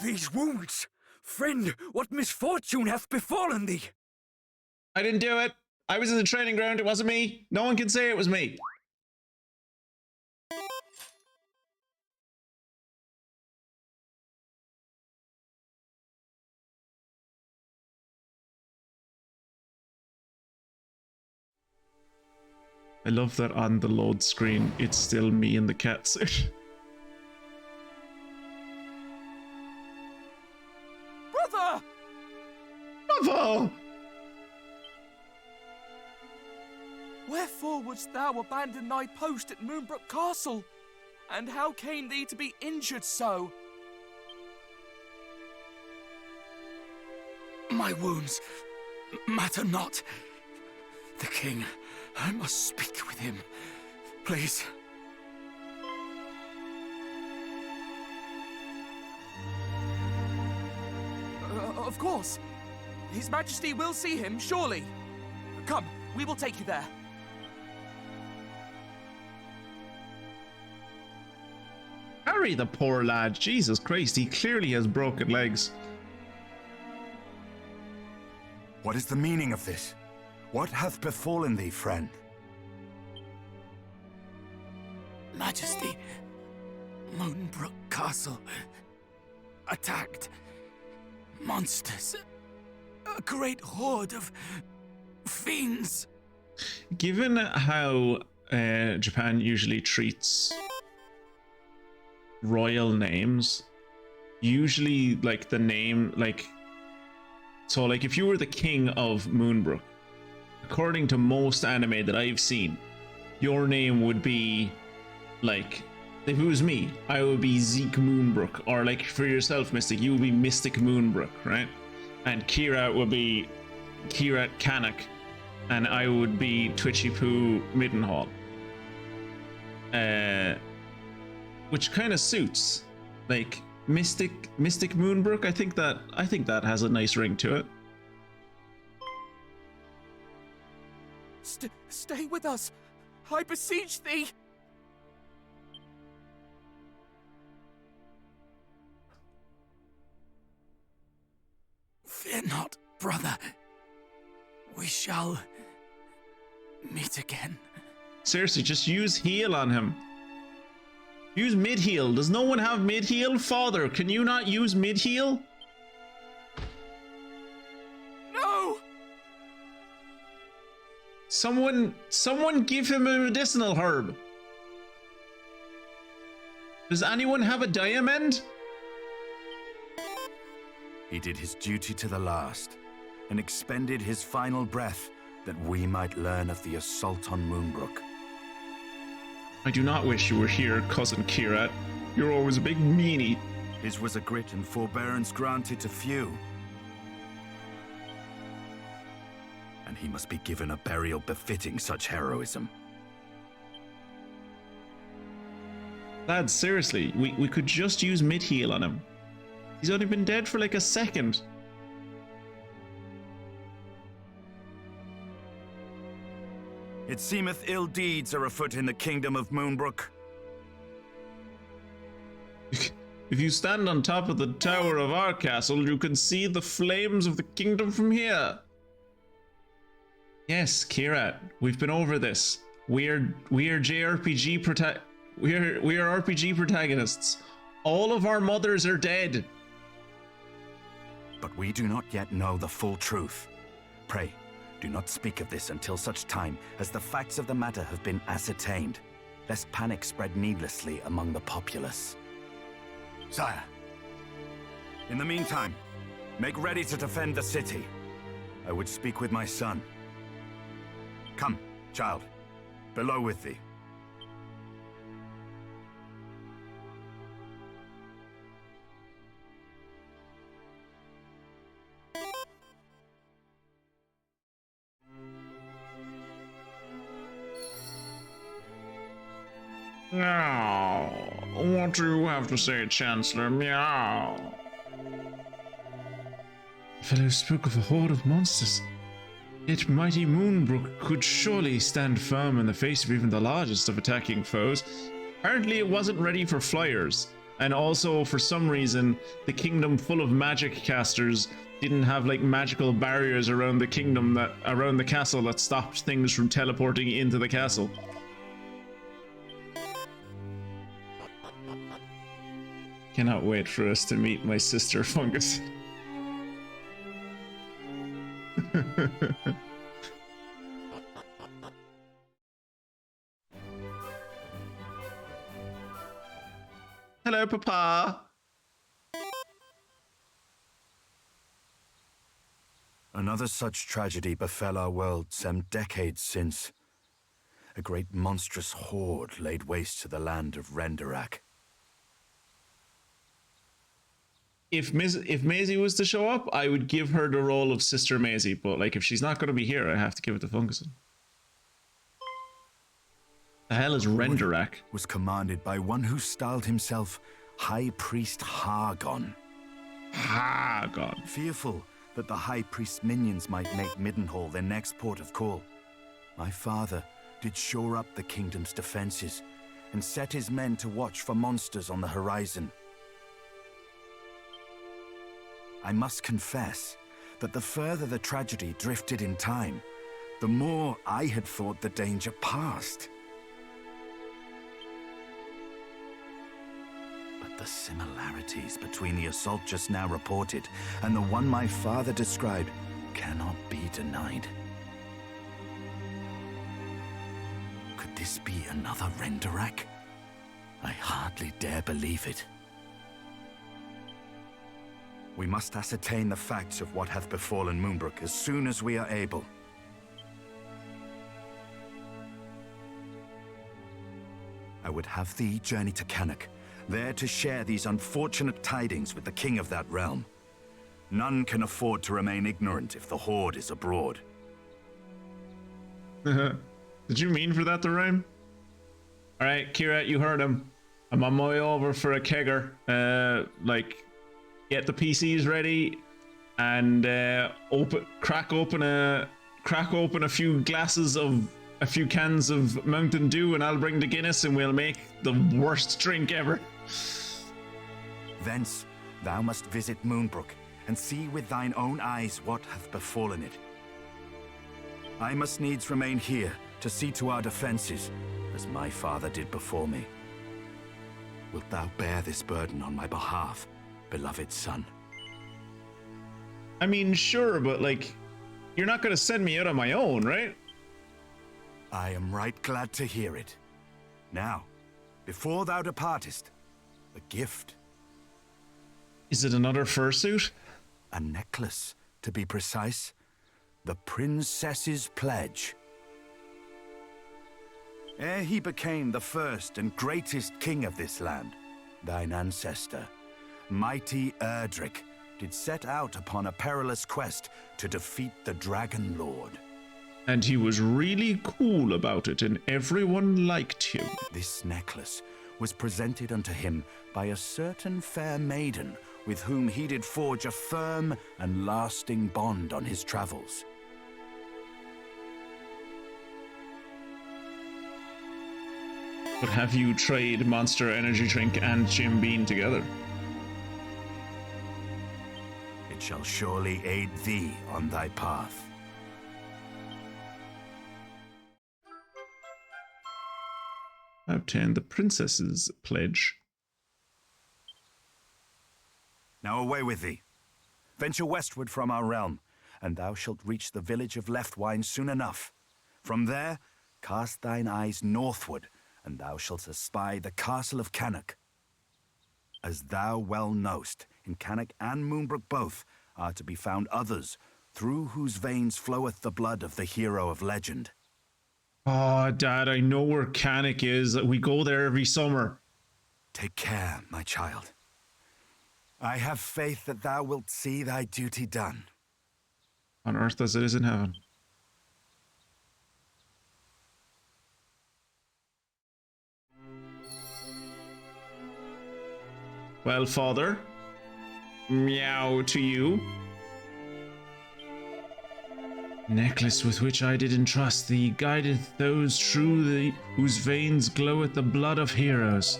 These wounds! Friend, what misfortune hath befallen thee? I didn't do it. I was in the training ground. It wasn't me. No one can say it was me. I love that on the load screen, it's still me in the cat suit. Brother! Brother! Wherefore wouldst thou abandon thy post at Moonbrook Castle? And how came thee to be injured so? My wounds matter not. The king, I must speak with him. Please. Of course. His Majesty will see him, surely. Come, we will take you there. Harry, the poor lad. Jesus Christ, he clearly has broken legs. What is the meaning of this? What hath befallen thee, friend? Majesty, Moonbrook Castle. Attacked. Monsters. A great horde of fiends. Given how Japan usually treats royal names, usually like the name, like, so like if you were the king of Moonbrook, according to most anime that I've seen, your name would be like, if it was me, I would be Zeke Moonbrook, or like for yourself, Mystic, you would be Mystic Moonbrook, right? And Kira would be Kira Kanak, and I would be Twitchy Poo Middenhall. Which kind of suits, like Mystic Moonbrook. I think that has a nice ring to it. Stay with us, I beseech thee. Fear not, brother. We shall meet again. Seriously, just use heal on him. Use mid heal. Does no one have mid heal? Father, can you not use mid heal? No! Someone give him a medicinal herb. Does anyone have a diamond? He did his duty to the last, and expended his final breath that we might learn of the assault on Moonbrook. I do not wish you were here, cousin Kirat. You're always a big meanie. His was a grit and forbearance granted to few. And he must be given a burial befitting such heroism. Lads, seriously, we could just use mid heal on him. He's only been dead for like a second. It seemeth ill deeds are afoot in the kingdom of Moonbrook. If you stand on top of the tower of our castle, you can see the flames of the kingdom from here. Yes, Kirat, we've been over this. We are JRPG we are RPG protagonists. All of our mothers are dead. But we do not yet know the full truth. Pray, do not speak of this until such time as the facts of the matter have been ascertained, lest panic spread needlessly among the populace. Sire, in the meantime, make ready to defend the city. I would speak with my son. Come, child, below with thee. Meow. What do you have to say, Chancellor? Meow. The fellow spoke of a horde of monsters. Yet mighty Moonbrook could surely stand firm in the face of even the largest of attacking foes. Apparently it wasn't ready for flyers, and also for some reason the kingdom full of magic casters didn't have like magical barriers around the kingdom around the castle that stopped things from teleporting into the castle. Cannot wait for us to meet my sister Fungus. Hello, Papa. Another such tragedy befell our world some decades since. A great monstrous horde laid waste to the land of Renderak. If Maisie was to show up, I would give her the role of Sister Maisie, but like if she's not going to be here, I have to give it to Funguson. The hell is Renderak? Was commanded by one who styled himself High Priest Hargon. Hargon. Fearful that the High Priest's minions might make Middenhall their next port of call, my father did shore up the kingdom's defenses and set his men to watch for monsters on the horizon. I must confess that the further the tragedy drifted in time, the more I had thought the danger past. But the similarities between the assault just now reported and the one my father described cannot be denied. Could this be another Renderak? I hardly dare believe it. We must ascertain the facts of what hath befallen Moonbrook as soon as we are able. I would have thee journey to Cannock, there to share these unfortunate tidings with the king of that realm. None can afford to remain ignorant if the horde is abroad. Did you mean for that to rhyme? Alright, Kira, you heard him. I'm on my way over for a kegger. Get the PCs ready and crack open a few glasses of a few cans of Mountain Dew, and I'll bring the Guinness and we'll make the worst drink ever. Thence thou must visit Moonbrook and see with thine own eyes what hath befallen it. I must needs remain here to see to our defenses, as my father did before me. Wilt thou bear this burden on my behalf, beloved son? I mean, sure, but like, you're not gonna send me out on my own, right? I am right glad to hear it. Now, before thou departest, a gift. Is it another fursuit? A necklace, to be precise. The Princess's Pledge. Ere he became the first and greatest king of this land, thine ancestor, mighty Erdrick, did set out upon a perilous quest to defeat the Dragon Lord. And he was really cool about it, and everyone liked him. This necklace was presented unto him by a certain fair maiden with whom he did forge a firm and lasting bond on his travels. But have you tried Monster Energy Drink and Jim Beam together? It shall surely aid thee on thy path. Obtain the Princess's Pledge. Now away with thee. Venture westward from our realm, and thou shalt reach the village of Leftwine soon enough. From there, cast thine eyes northward, and thou shalt espy the castle of Cannock. As thou well knowst, in Cannock and Moonbrook both are to be found others, through whose veins floweth the blood of the hero of legend. Oh, Dad, I know where Cannock is. We go there every summer. Take care, my child. I have faith that thou wilt see thy duty done. On earth as it is in heaven. Well, Father, meow to you. Necklace with which I did entrust thee guideth those through thee whose veins gloweth the blood of heroes.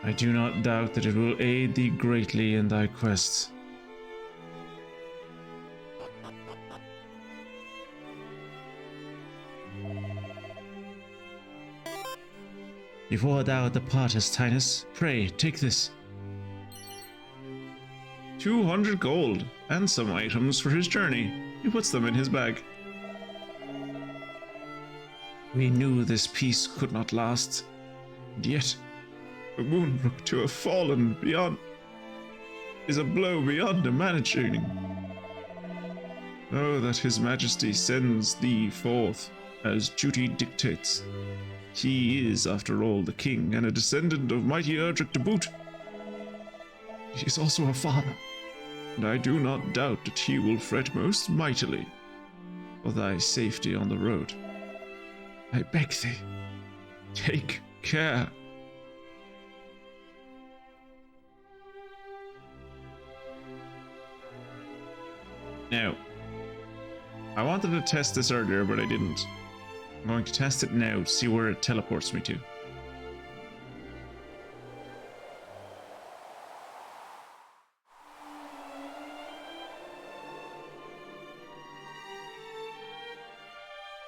I do not doubt that it will aid thee greatly in thy quest. Before thou departest, Highness, pray take this. 200 gold and some items for his journey. He puts them in his bag. We knew this peace could not last, and yet the Moonbrook to have fallen beyond is a blow beyond imagining. Oh, that his majesty sends thee forth as duty dictates. He is, after all, the king and a descendant of mighty Erdrick to boot. He is also a father, and I do not doubt that he will fret most mightily for thy safety on the road. I beg thee, take care. Now, I wanted to test this earlier, but I didn't. I'm going to test it now to see where it teleports me to.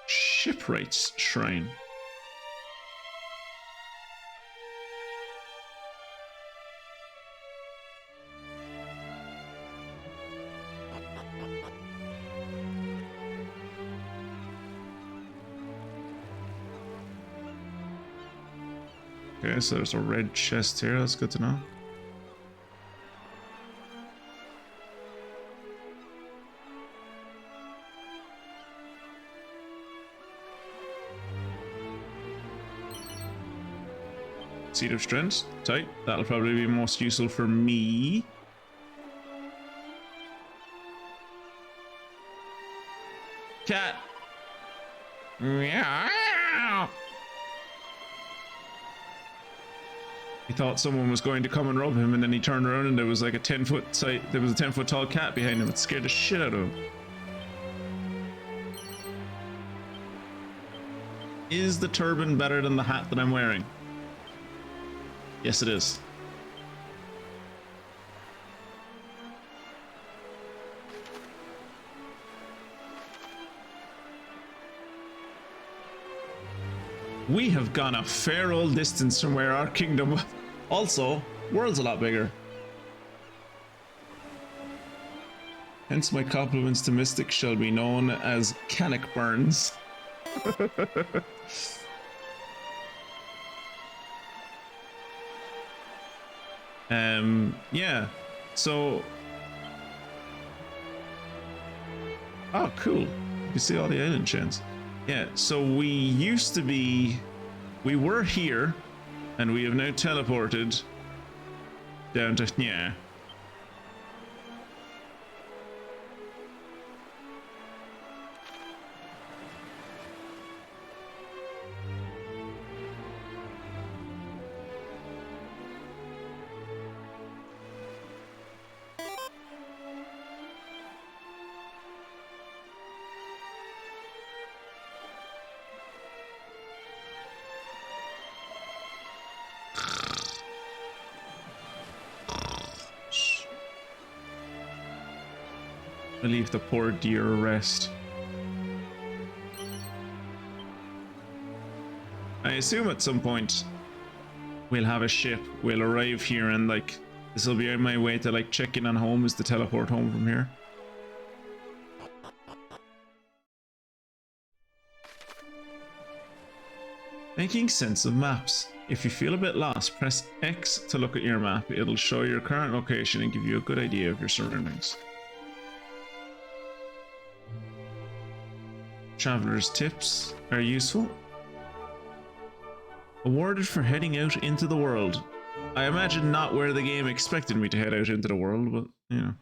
Shipwright's Shrine. Okay, so there's a red chest here, that's good to know. Seed of Strength, tight. That'll probably be most useful for me. Cat! Meow! He thought someone was going to come and rub him, and then he turned around and there was like a 10-foot tall cat behind him. It scared the shit out of him. Is the turban better than the hat that I'm wearing? Yes, it is. We have gone a fair old distance from where our kingdom was. Also, world's a lot bigger. Hence my compliments to Mystic shall be known as Canic Burns. Yeah, so... Oh, cool. You can see all the island chains. Yeah, so we were here, and we have now teleported down to, yeah. I leave the poor deer rest. I assume at some point we'll have a ship, we'll arrive here, and like this will be my way to like check in on home, is to teleport home from here. Making sense of maps. If you feel a bit lost, press X to look at your map. It'll show your current location and give you a good idea of your surroundings. Traveler's tips are useful. Awarded for heading out into the world. I imagine not where the game expected me to head out into the world, but you know.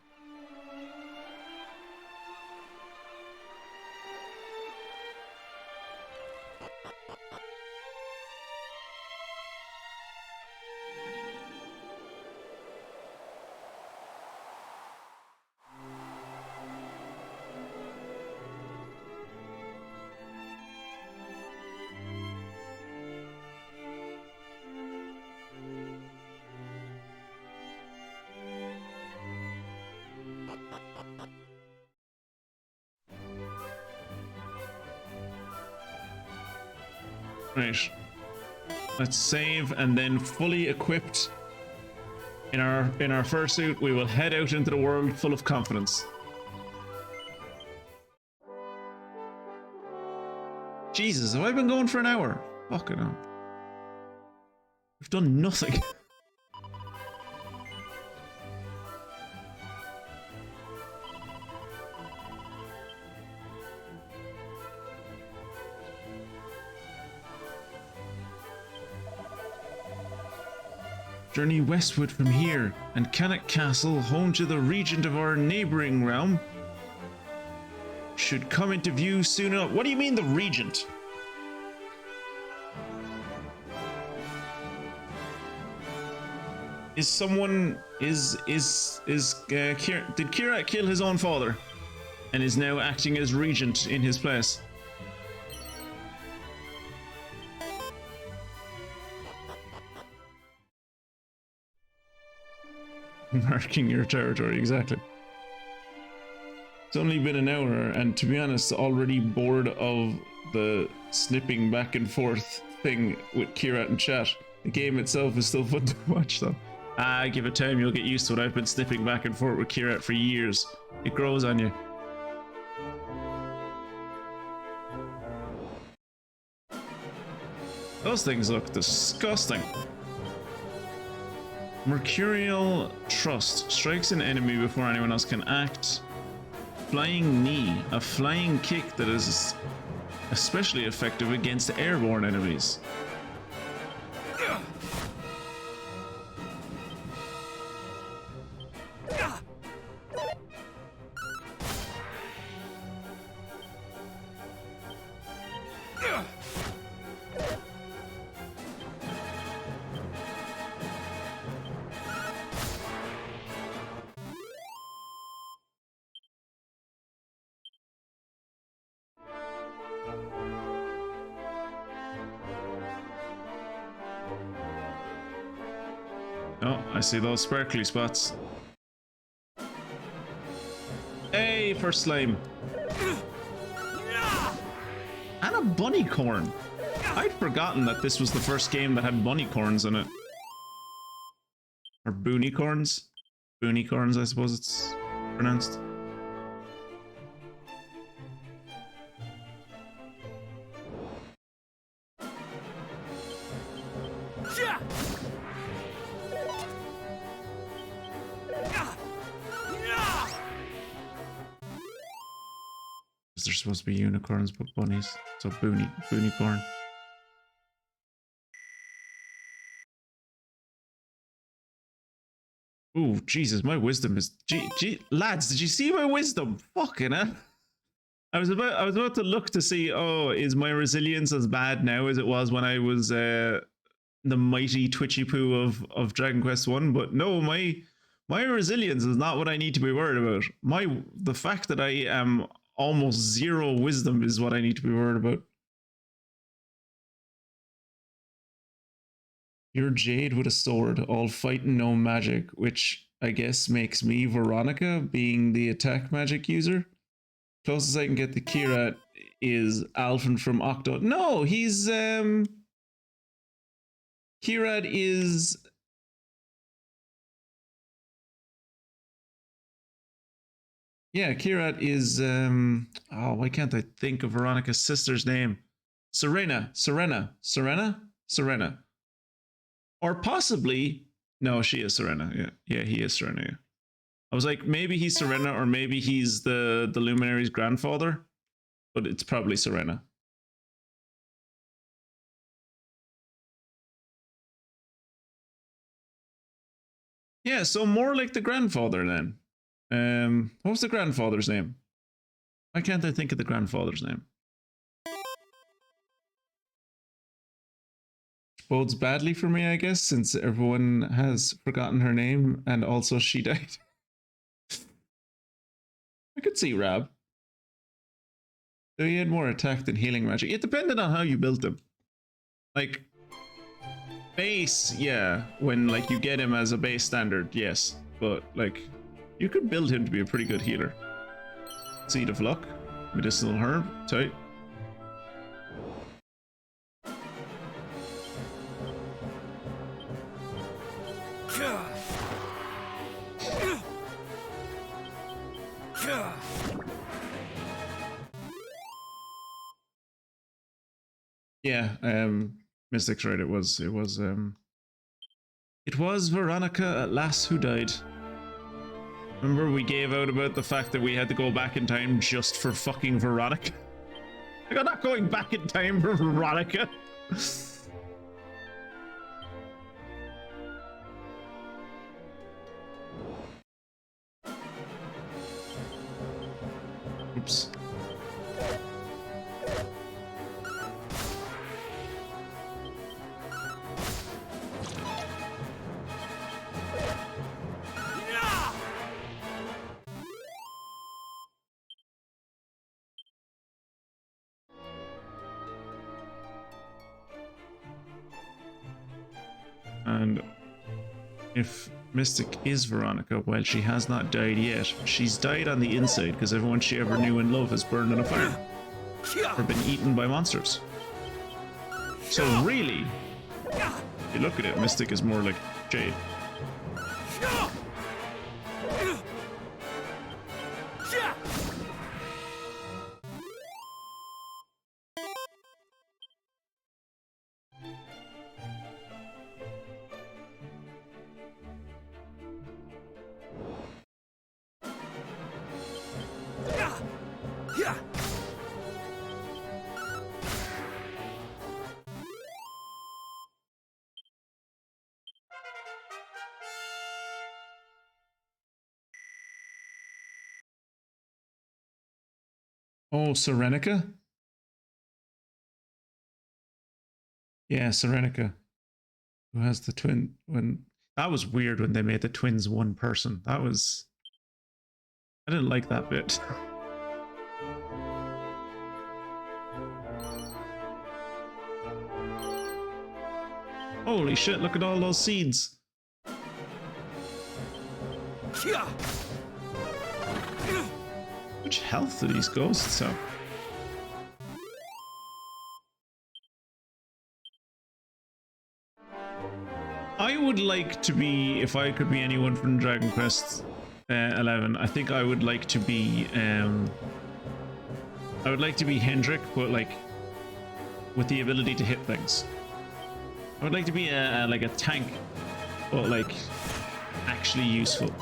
Right. Let's save, and then fully equipped in our fursuit, we will head out into the world full of confidence. Jesus, have I been going for an hour? Fucking hell. We've done nothing. Journey westward from here, and Cannock Castle, home to the regent of our neighboring realm, should come into view soon enough. What do you mean the regent? Is someone did Kirat kill his own father and is now acting as regent in his place? Marking your territory, exactly. It's only been an hour, and to be honest, already bored of the snipping back and forth thing with Kirat and chat. The game itself is still fun to watch, though. Give it time, you'll get used to it. I've been snipping back and forth with Kirat for years. It grows on you. Those things look disgusting. Mercurial Trust strikes an enemy before anyone else can act. Flying Knee, a flying kick that is especially effective against airborne enemies. Oh, I see those sparkly spots. Hey, for slime. And a bunny corn. I'd forgotten that this was the first game that had bunny corns in it. Or boonicorns? Boonicorns, I suppose it's pronounced. They're supposed to be unicorns, but bunnies. So boonicorn. Ooh, Jesus, my wisdom is... lads, did you see my wisdom? Fucking hell. I was about to look to see, oh, is my resilience as bad now as it was when I was the mighty twitchy poo of Dragon Quest 1, but no, my resilience is not what I need to be worried about. The fact that I am almost zero wisdom is what I need to be worried about. You're Jade with a sword, all fight and no magic, which I guess makes me Veronica, being the attack magic user. Closest I can get to Kirat is Alphen from Octo. No, he's Kirat is... Yeah, Kirat is, oh, why can't I think of Veronica's sister's name? Serena. Or possibly, no, she is Serena. Yeah, he is Serena. Yeah. I was like, maybe he's Serena, or maybe he's the Luminary's grandfather, but it's probably Serena. Yeah, so more like the grandfather then. What was the grandfather's name? Why can't I think of the grandfather's name? Bodes badly for me, I guess, since everyone has forgotten her name, and also she died. I could see Rab. So he had more attack than healing magic. It depended on how you built him. Like, base, yeah, when like you get him as a base standard, yes. But like, you could build him to be a pretty good healer. Seed of Luck, medicinal herb, tight. Yeah, Mystic's right. It was Veronica at last who died. Remember we gave out about the fact that we had to go back in time just for fucking Veronica? Like, I'm not going back in time for Veronica. Oops. And if Mystic is Veronica, while she has not died yet, she's died on the inside because everyone she ever knew and loved has burned in a fire or been eaten by monsters. So really, if you look at it, Mystic is more like Jade. Oh, Serenica? Yeah, Serenica. Who has the twin when that was weird when they made the twins one person. That was I didn't like that bit. Holy shit, look at all those seeds. Which health do these ghosts have? I would like to be, if I could be anyone from Dragon Quest 11, I think I would like to be Hendrik, but like with the ability to hit things. I would like to be like a tank, but like actually useful.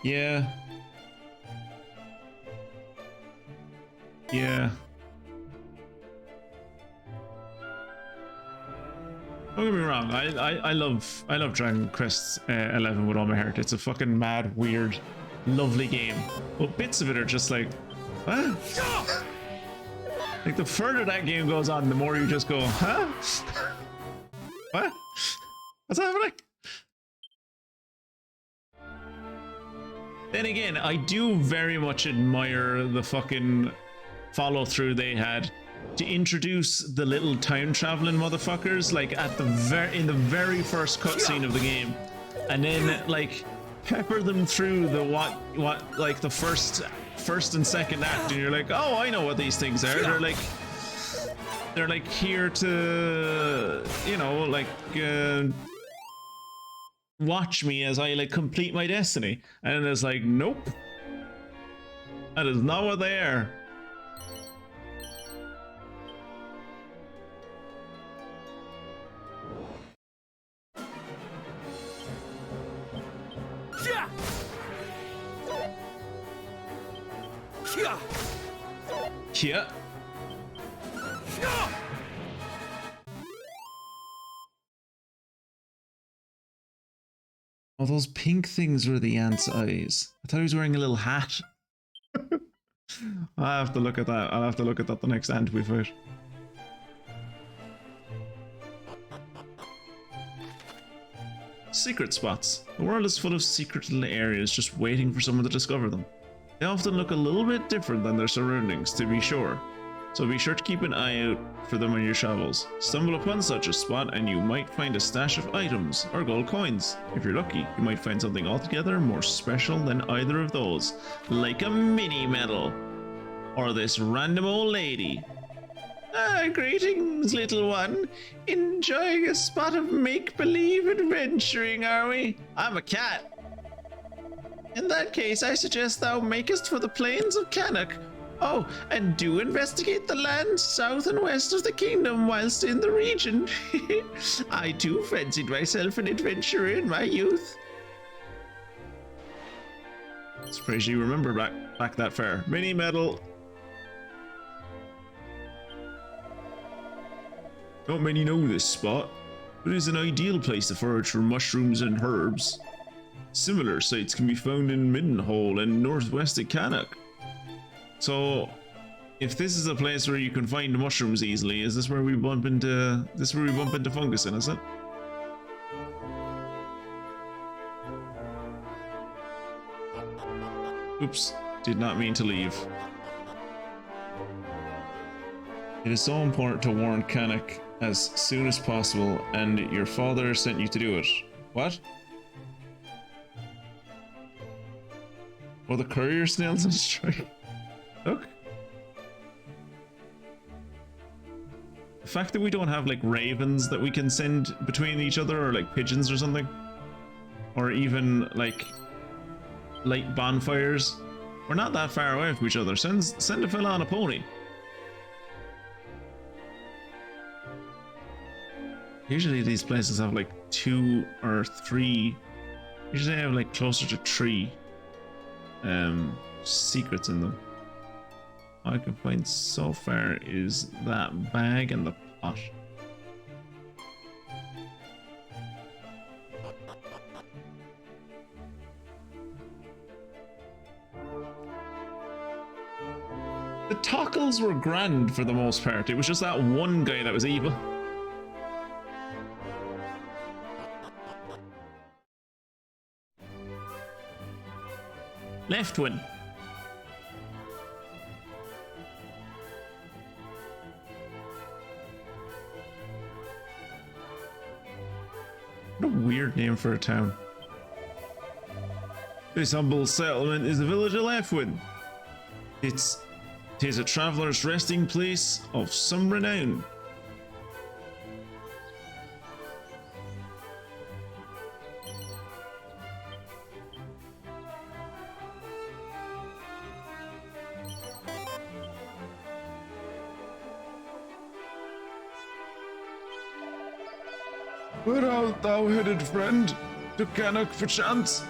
Yeah. Yeah. Don't get me wrong, I love Dragon Quest 11 with all my heart. It's a fucking mad, weird, lovely game. But bits of it are just like, huh? Like the further that game goes on, the more you just go, huh? What? What's happening? Then again, I do very much admire the fucking follow through they had to introduce the little time traveling motherfuckers like at the in the very first cutscene of the game, and then like pepper them through the what like the first and second act, and you're like, oh, I know what these things are. They're like here to, you know, like watch me as I like complete my destiny. And it's like, nope, that is not what they are. Yeah. Oh, those pink things were the ant's eyes. I thought he was wearing a little hat. I'll have to look at that. I'll have to look at that the next ant we fight. Secret spots. The world is full of secret little areas just waiting for someone to discover them. They often look a little bit different than their surroundings, to be sure, so be sure to keep an eye out for them on your travels. Stumble upon such a spot and you might find a stash of items or gold coins. If you're lucky, you might find something altogether more special than either of those, like a mini medal or this random old lady. Greetings, little one. Enjoying a spot of make-believe adventuring, are we? I'm a cat. In that case, I suggest thou makest for the plains of Cannock. Oh, and do investigate the land south and west of the kingdom whilst in the region. I too fancied myself an adventurer in my youth. Suppose you remember back that far. Mini medal. Not many know this spot, but it is an ideal place to forage for mushrooms and herbs. Similar sites can be found in Middenhall and northwest of Cannock. So, if this is a place where you can find mushrooms easily, is this where we bump into fungus in, is it? Oops, did not mean to leave. It is so important to warn Cannock as soon as possible, and your father sent you to do it. What? Oh, the courier snails on strike. Look. The fact that we don't have like ravens that we can send between each other, or like pigeons or something, or even like light bonfires. We're not that far away from each other. Send a fella on a pony. Usually these places have like 2 or 3. Usually they have like closer to 3 secrets in them. All I can find so far is that bag and the pot. The Tockles were grand for the most part. It was just that one guy that was evil. Left one. What a weird name for a town. This humble settlement is the village of Leftwood. It is a traveller's resting place of some renown. Where art thou headed, friend? To Cannock, perchance?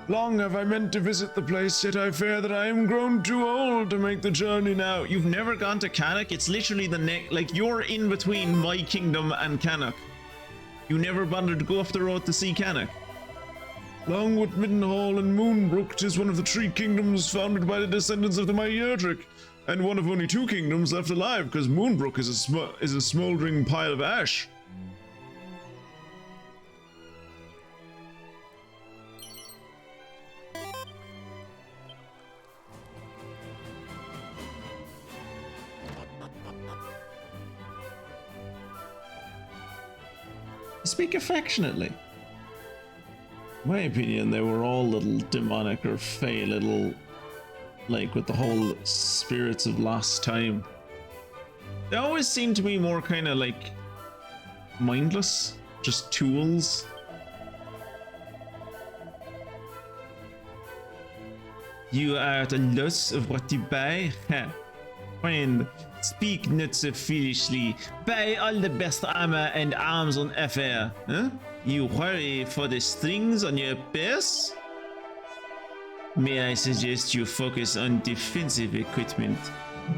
Long have I meant to visit the place, yet I fear that I am grown too old to make the journey now. You've never gone to Cannock? It's literally the like you're in between my kingdom and Cannock. You never bothered to go up the road to see Cannock. Longwood, Middenhall, and Moonbrook 'tis one of the 3 kingdoms founded by the descendants of the mighty Erdrick, and one of only 2 kingdoms left alive, because Moonbrook is a smouldering pile of ash. Speak affectionately. In my opinion, they were all little demonic or fey, little, like with the whole spirits of lost time. They always seem to be more kind of like mindless, just tools. You are at a loss of what to buy? Friend, speak not so foolishly. Buy all the best armor and arms on offer. Huh? You worry for the strings on your purse? May I suggest you focus on defensive equipment?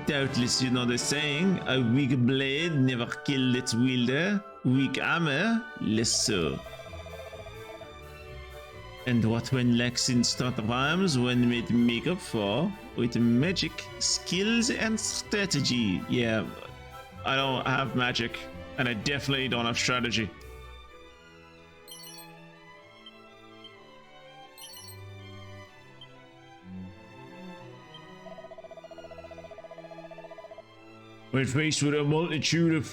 Doubtless you know the saying, a weak blade never killed its wielder, weak armor, less so. And what one lacks in strength of arms, one made make up for with magic, skills, and strategy. Yeah, I don't have magic, and I definitely don't have strategy. When faced with a multitude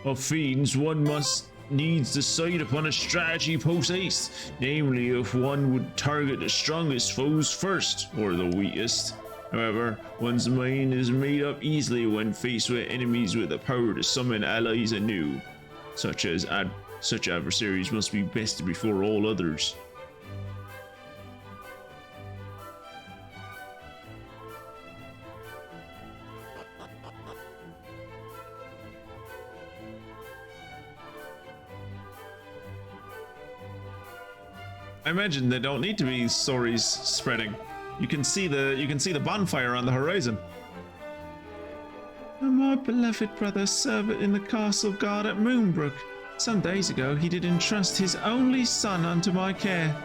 of fiends, one must needs decide upon a strategy post-haste, namely if one would target the strongest foes first, or the weakest. However, one's mind is made up easily when faced with enemies with the power to summon allies anew. Such adversaries must be bested before all others. I imagine there don't need to be stories spreading. You can see the bonfire on the horizon. My beloved brother served in the castle guard at Moonbrook. Some days ago he did entrust his only son unto my care.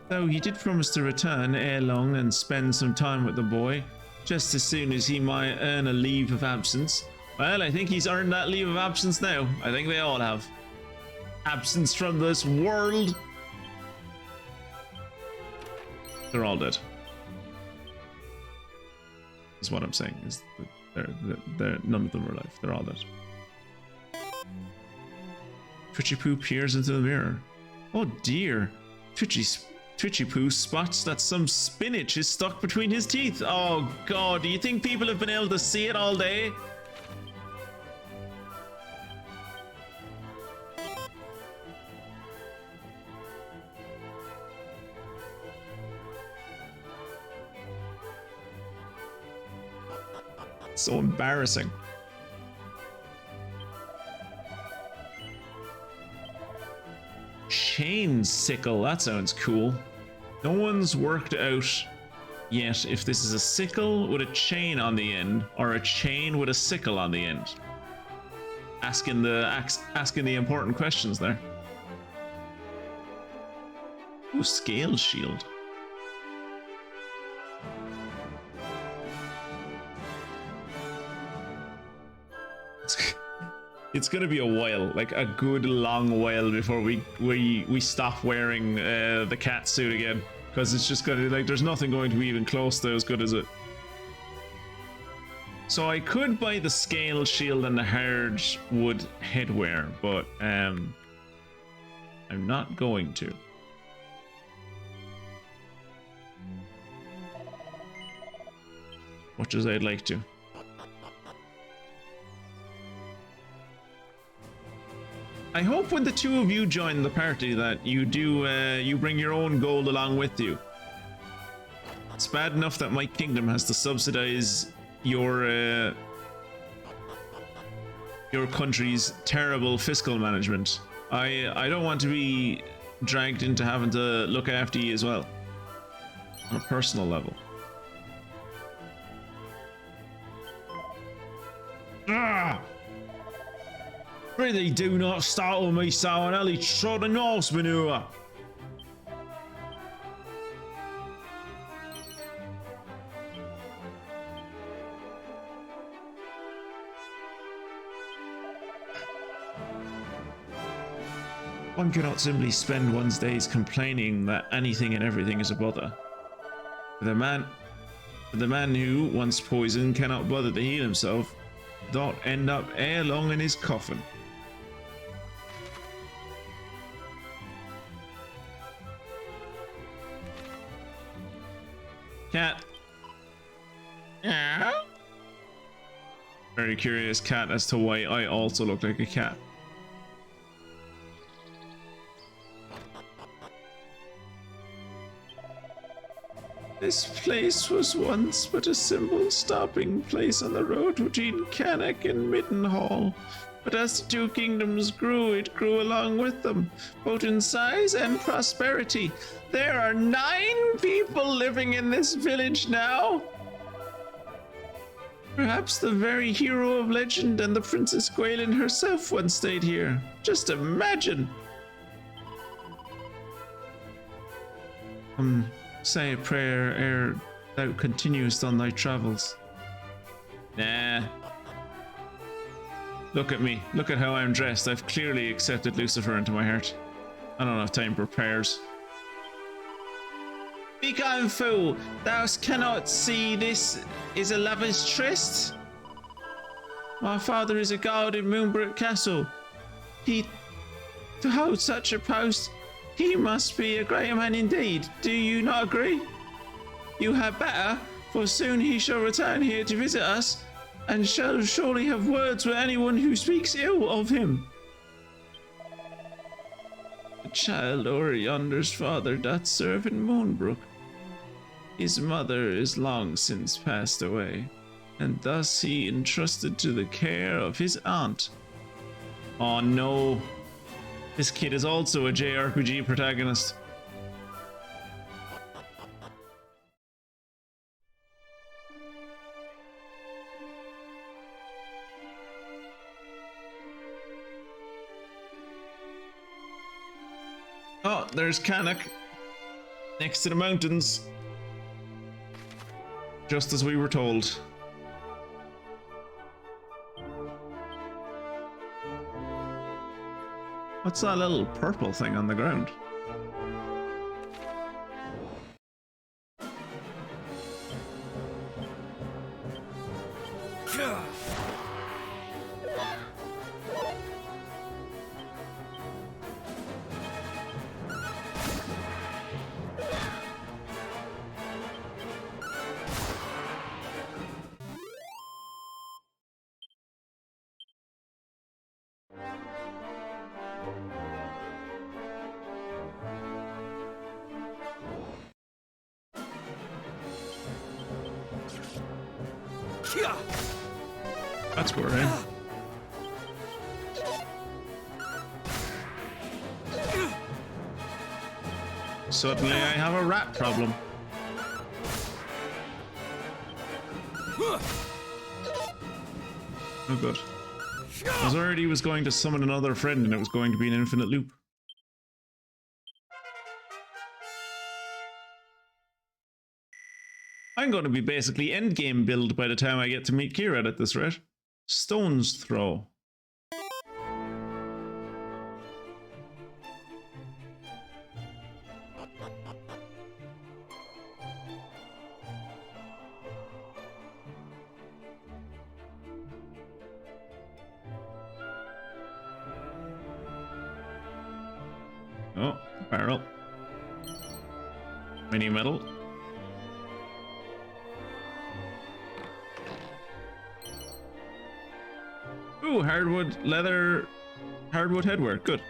Though he did promise to return ere long and spend some time with the boy, just as soon as he might earn a leave of absence. Well, I think he's earned that leave of absence now. I think they all have. Absence from this world. They're all dead. Is what I'm saying. Is they're none of them are alive. They're all dead. Twitchy Poo peers into the mirror. Oh dear. Twitchy Poo spots that some spinach is stuck between his teeth. Oh god, do you think people have been able to see it all day? So embarrassing. Chain sickle, that sounds cool. No one's worked out yet if this is a sickle with a chain on the end or a chain with a sickle on the end. Asking the important questions there. Ooh, scaled shield. It's gonna be a while, like a good long while before we stop wearing the cat suit again, because it's just gonna like there's nothing going to be even close to as good as it. So I could buy the scale shield and the hardwood headwear, but I'm not going to. Much as I'd like to. I hope when the two of you join the party that you do you bring your own gold along with you. It's bad enough that my kingdom has to subsidize your country's terrible fiscal management. I don't want to be dragged into having to look after you as well on a personal level. Ah! Really do not startle me, so Ellie trod a horse manure. One cannot simply spend one's days complaining that anything and everything is a bother. The man who, once poisoned, cannot bother to heal himself, doth end up ere long in his coffin. Cat. Yeah. Very curious cat as to why I also look like a cat. This place was once but a simple stopping place on the road between Cannock and Middenhall. But as the two kingdoms grew, it grew along with them, both in size and prosperity. There are 9 people living in this village now. Perhaps the very hero of legend and the Princess Gwaelin herself once stayed here. Just imagine! Say a prayer ere thou continuest on thy travels. Nah. Look at me. Look at how I'm dressed. I've clearly accepted Lucifer into my heart. I don't have time for prayers. Begone, fool! Thou cannot see this is a lover's tryst? My father is a guard in Moonbrook Castle. To hold such a post, he must be a great man indeed. Do you not agree? You had better, for soon he shall return here to visit us, and shall surely have words with anyone who speaks ill of him. The child o'er yonder's father doth serve in Moonbrook. His mother is long since passed away, and thus he entrusted to the care of his aunt. Oh no, this kid is also a JRPG protagonist. Oh, there's Canuck, next to the mountains, just as we were told. What's that little purple thing on the ground? That's worrying. Suddenly I have a rat problem. Oh good. I was worried he was going to summon another friend and it was going to be an infinite loop. I'm going to be basically endgame build by the time I get to meet Kira at this rate. Stone's Throw. Oh, barrel. Mini metal. Ooh, hardwood leather, hardwood headwear. Good.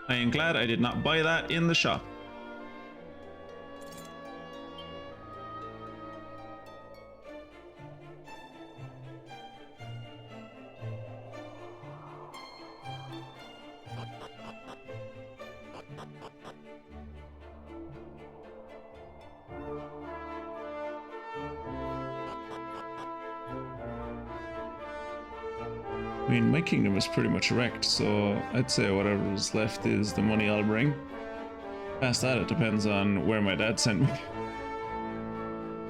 I am glad I did not buy that in the shop. I mean, my kingdom is pretty much wrecked, so I'd say whatever is left is the money I'll bring. Past that, it depends on where my dad sent me.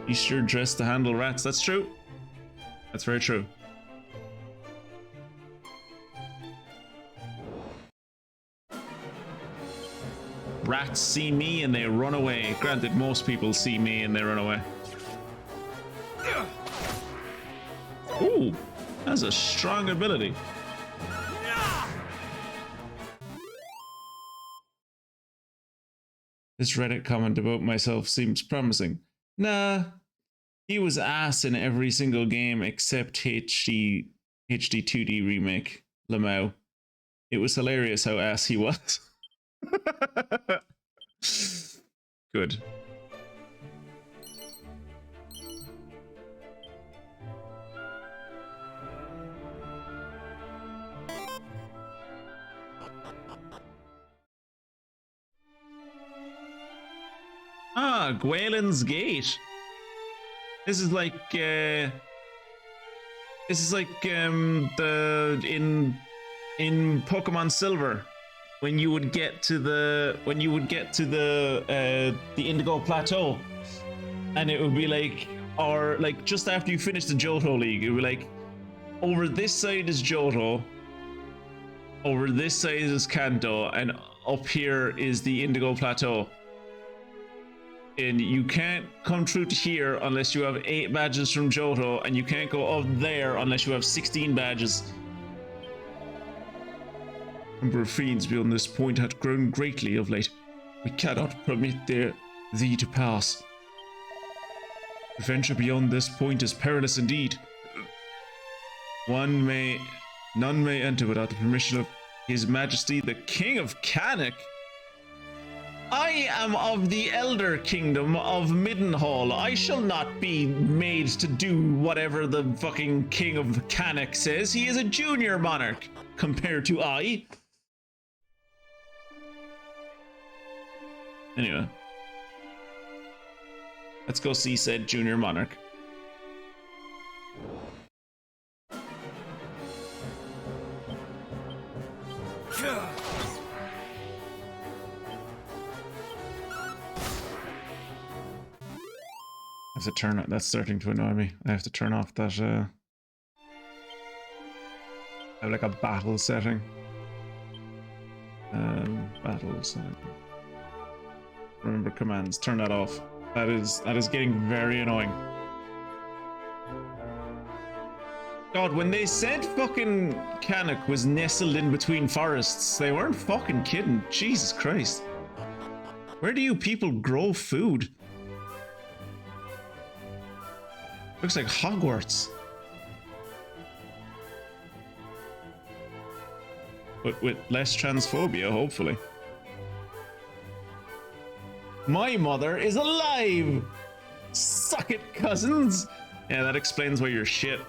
He's sure dressed to handle rats. That's true. That's very true. Rats see me and they run away. Granted, most people see me and they run away. Ooh! That's a strong ability. This Reddit comment about myself seems promising. Nah, he was ass in every single game except HD-2D Remake, Lamau. It was hilarious how ass he was. Good. Ah, Gwaelin's Gate. This is like the in Pokemon Silver when you would get to the Indigo Plateau, and it would be like, or like just after you finish the Johto League, it would be like, over this side is Johto, over this side is Kanto, and up here is the Indigo Plateau. And you can't come through to here unless you have 8 badges from Johto, and you can't go up there unless you have 16 badges. The number of fiends beyond this point had grown greatly of late. We cannot permit thee to pass. To venture beyond this point is perilous indeed. None may enter without the permission of His Majesty the King of Kanak. I am of the Elder Kingdom of Middenhall. I shall not be made to do whatever the fucking King of Kanak says. He is a junior monarch compared to I. Anyway. Let's go see said junior monarch. I have to turn it. That's starting to annoy me. I have to turn off that I have like a battle setting. Battle setting. Remember commands. Turn that off. That is getting very annoying. God, when they said fucking Kanak was nestled in between forests, they weren't fucking kidding. Jesus Christ. Where do you people grow food? Looks like Hogwarts. But with less transphobia, hopefully. My mother is alive! Suck it, cousins! Yeah, that explains why you're shit.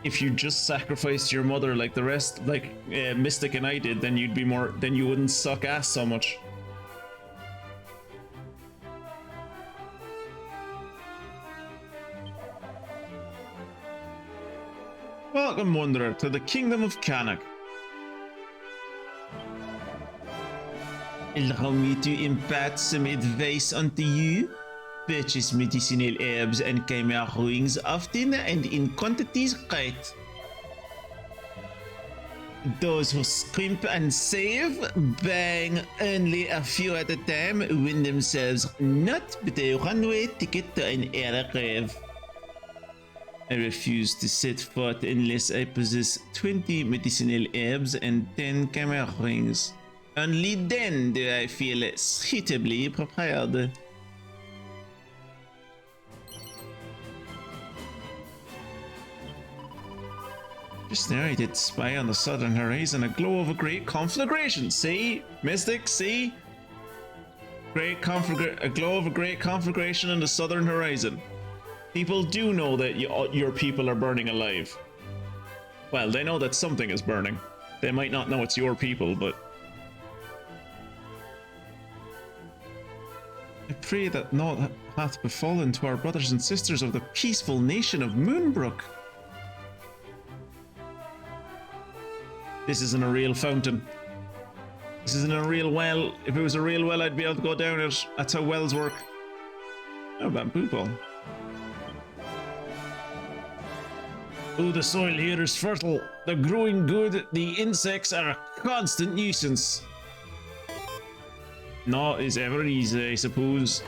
If you just sacrificed your mother like the rest, like Mystic and I did, then you'd be more, then you wouldn't suck ass so much. Welcome, Wanderer, to the Kingdom of Kanak. Allow me to impart some advice unto you. Purchase medicinal herbs and chimera wings often and in quantities right. Those who scrimp and save, buying only a few at a time, win themselves not but a runway ticket to an aircraft. I refuse to set forth unless I possess 20 medicinal herbs and 10 chimera rings. Only then do I feel suitably prepared. Just now I did spy on the southern horizon a glow of a great conflagration. See? Mystic, see? A glow of a great conflagration on the southern horizon. People do know that your people are burning alive. Well, they know that something is burning. They might not know it's your people, but... I pray that naught hath befallen to our brothers and sisters of the peaceful nation of Moonbrook. This isn't a real fountain. This isn't a real well. If it was a real well, I'd be able to go down it. That's how wells work. Oh, bamboo ball. Oh, the soil here is fertile. They're growing good. The insects are a constant nuisance. Not is ever easy, I suppose.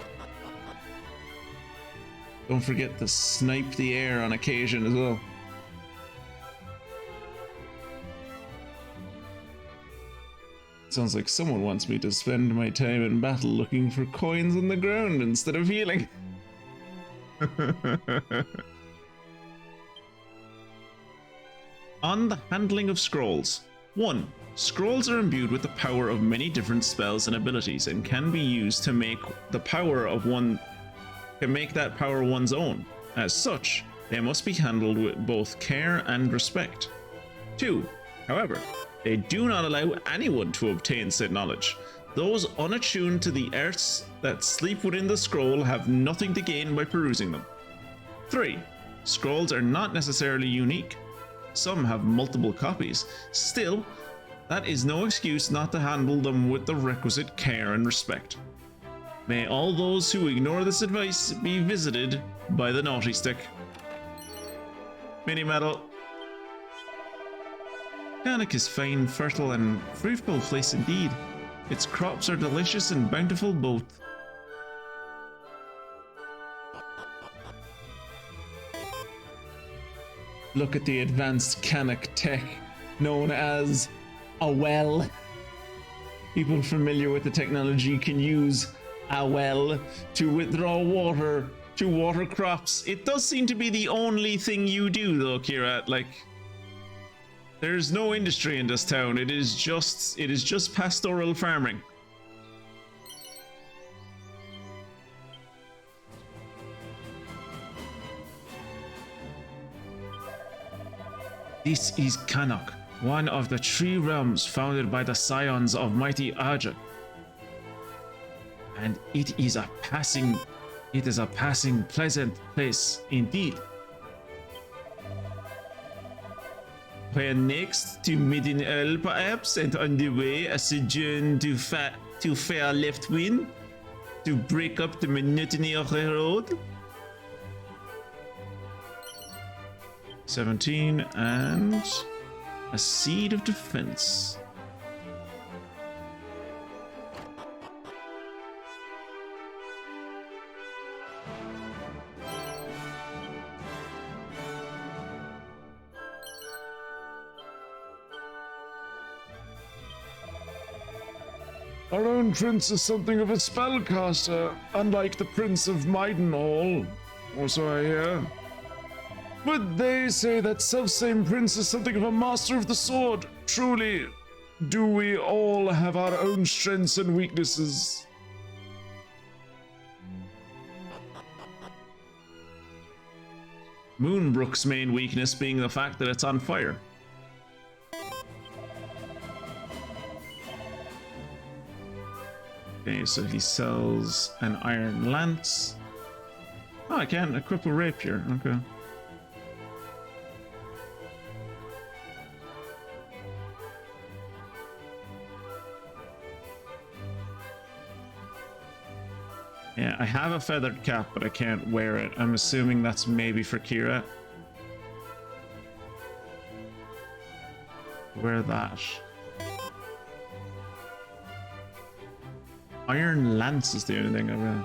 Don't forget to snipe the air on occasion as well. Sounds like someone wants me to spend my time in battle looking for coins on the ground instead of healing. On the handling of scrolls. 1. Scrolls are imbued with the power of many different spells and abilities and can be used to make that power one's own. As such, they must be handled with both care and respect. 2. However, they do not allow anyone to obtain said knowledge. Those unattuned to the arts that sleep within the scroll have nothing to gain by perusing them. 3. Scrolls are not necessarily unique. Some have multiple copies. Still, that is no excuse not to handle them with the requisite care and respect. May all those who ignore this advice be visited by the naughty stick. Mini medal. Kanak is fine, fertile, and fruitful place indeed. Its crops are delicious and bountiful both. Look at the advanced Canuck tech known as a well. People familiar with the technology can use a well to withdraw water to water crops. It does seem to be the only thing you do though, Kira. Like, there's no industry in this town. It is just pastoral farming. This is Canuck, one of the 3 realms founded by the scions of mighty Ardra. And it is a passing pleasant place indeed. When next to Midden perhaps, and on the way a sojourn to fair left wind to break up the monotony of the road. 17 and a seed of defense. Our own prince is something of a spellcaster, unlike the Prince of Maidenhall, or so I hear. But they say that selfsame prince is something of a master of the sword. Truly, do we all have our own strengths and weaknesses? Moonbrook's main weakness being the fact that it's on fire. Okay, so he sells an iron lance. Oh, I can equip a rapier. Okay. Yeah, I have a feathered cap, but I can't wear it. I'm assuming that's maybe for Kira. Wear that. Iron lance is the only thing I read.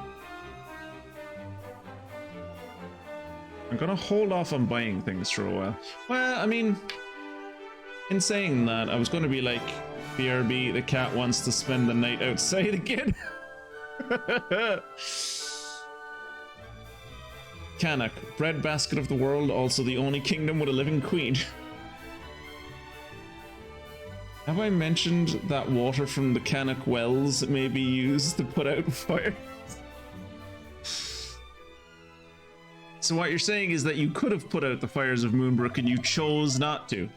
I'm gonna hold off on buying things for a while. Well, I mean, in saying that, I was gonna be like, BRB, the cat wants to spend the night outside again. Canuck, breadbasket of the world, also the only kingdom with a living queen. Have I mentioned that water from the Canuck wells may be used to put out fire? So what you're saying is that you could have put out the fires of Moonbrook and you chose not to.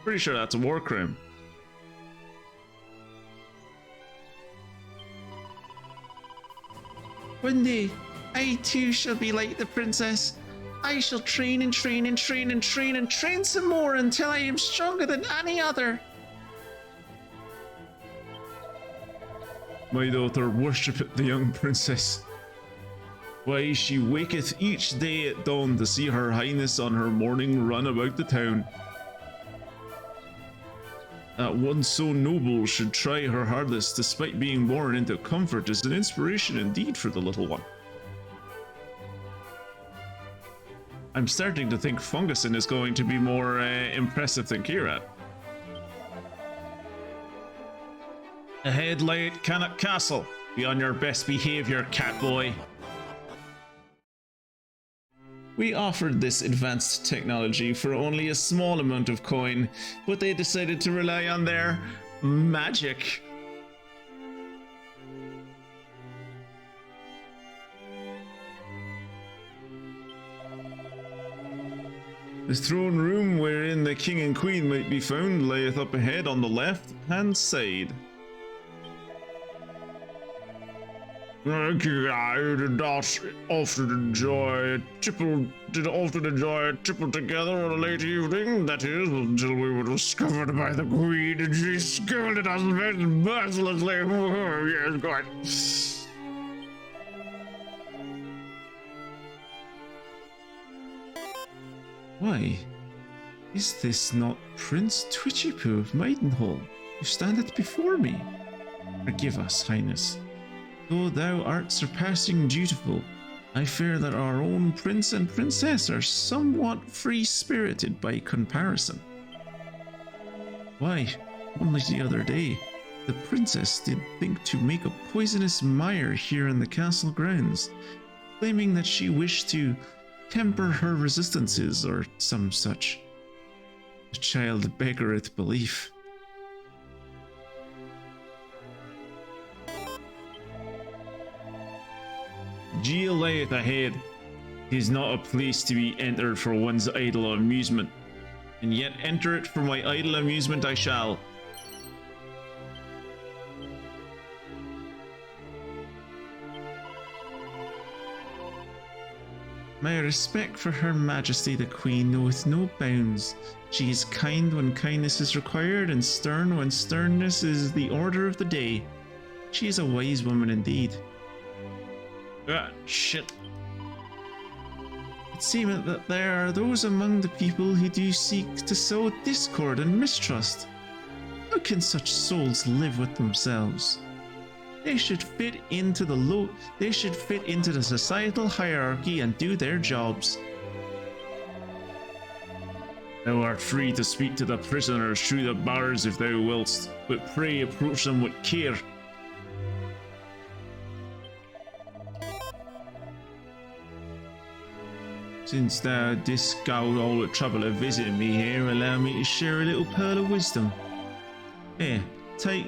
Pretty sure that's a war crime. One day, I too shall be like the princess. I shall train and train and train and train and train some more until I am stronger than any other. My daughter worshipeth the young princess. Why, she waketh each day at dawn to see her highness on her morning run about the town. That one so noble should try her hardest despite being born into comfort is an inspiration indeed for the little one. I'm starting to think Fungusin is going to be more impressive than Kira. Ahead light Canuck Castle. Be on your best behavior, catboy. We offered this advanced technology for only a small amount of coin, but they decided to rely on their magic. The throne room wherein the king and queen might be found lieth up ahead on the left-hand side. I did not often enjoy a tipple together on a late evening, that is, until we were discovered by the queen and she scolded us mercilessly. Yes, go ahead. Why, is this not Prince Twitchypoo of Maidenhall? You standeth before me. Forgive us, Highness. Though thou art surpassing dutiful, I fear that our own prince and princess are somewhat free-spirited by comparison. Why, only the other day, the princess did think to make a poisonous mire here in the castle grounds, claiming that she wished to temper her resistances or some such. The child beggareth belief. Jail layeth ahead. 'Tis not a place to be entered for one's idle amusement, and yet enter it for my idle amusement I shall. My respect for Her Majesty the Queen knoweth no bounds. She is kind when kindness is required, and stern when sternness is the order of the day. She is a wise woman indeed. Ah, shit. It seemeth that there are those among the people who do seek to sow discord and mistrust. How can such souls live with themselves? They should fit into the societal hierarchy and do their jobs. Thou art free to speak to the prisoners through the bars if thou willst, but pray approach them with care. Since thou didst go all the trouble of visiting me here, allow me to share a little pearl of wisdom. Here, take.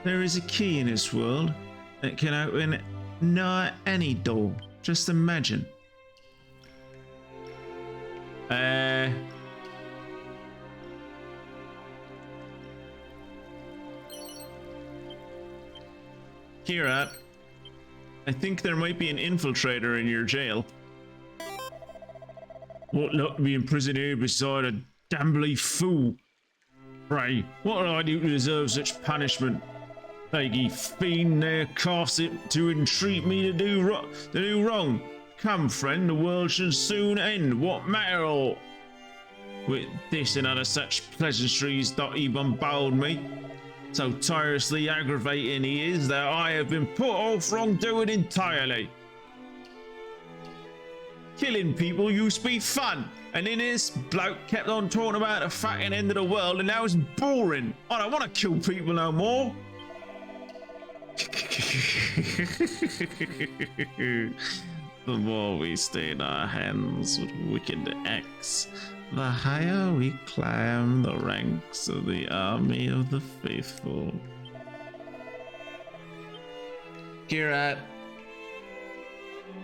There is a key in this world that can open not any door. Just imagine. Kira, I think there might be an infiltrator in your jail. What luck to be imprisoned here beside a dambly fool? Pray, what did I do to deserve such punishment? Plaguey fiend there casts it to entreat me to do wrong. Come, friend, the world should soon end. What matter all? With this and other such pleasantries doth he bombard me. So tirelessly aggravating he is that I have been put off wrongdoing entirely. Killing people used to be fun, and then this bloke kept on talking about the fucking end of the world, and now it's boring. I don't want to kill people no more. The more we stain our hands with wicked acts, the higher we climb the ranks of the army of the faithful. Kirat,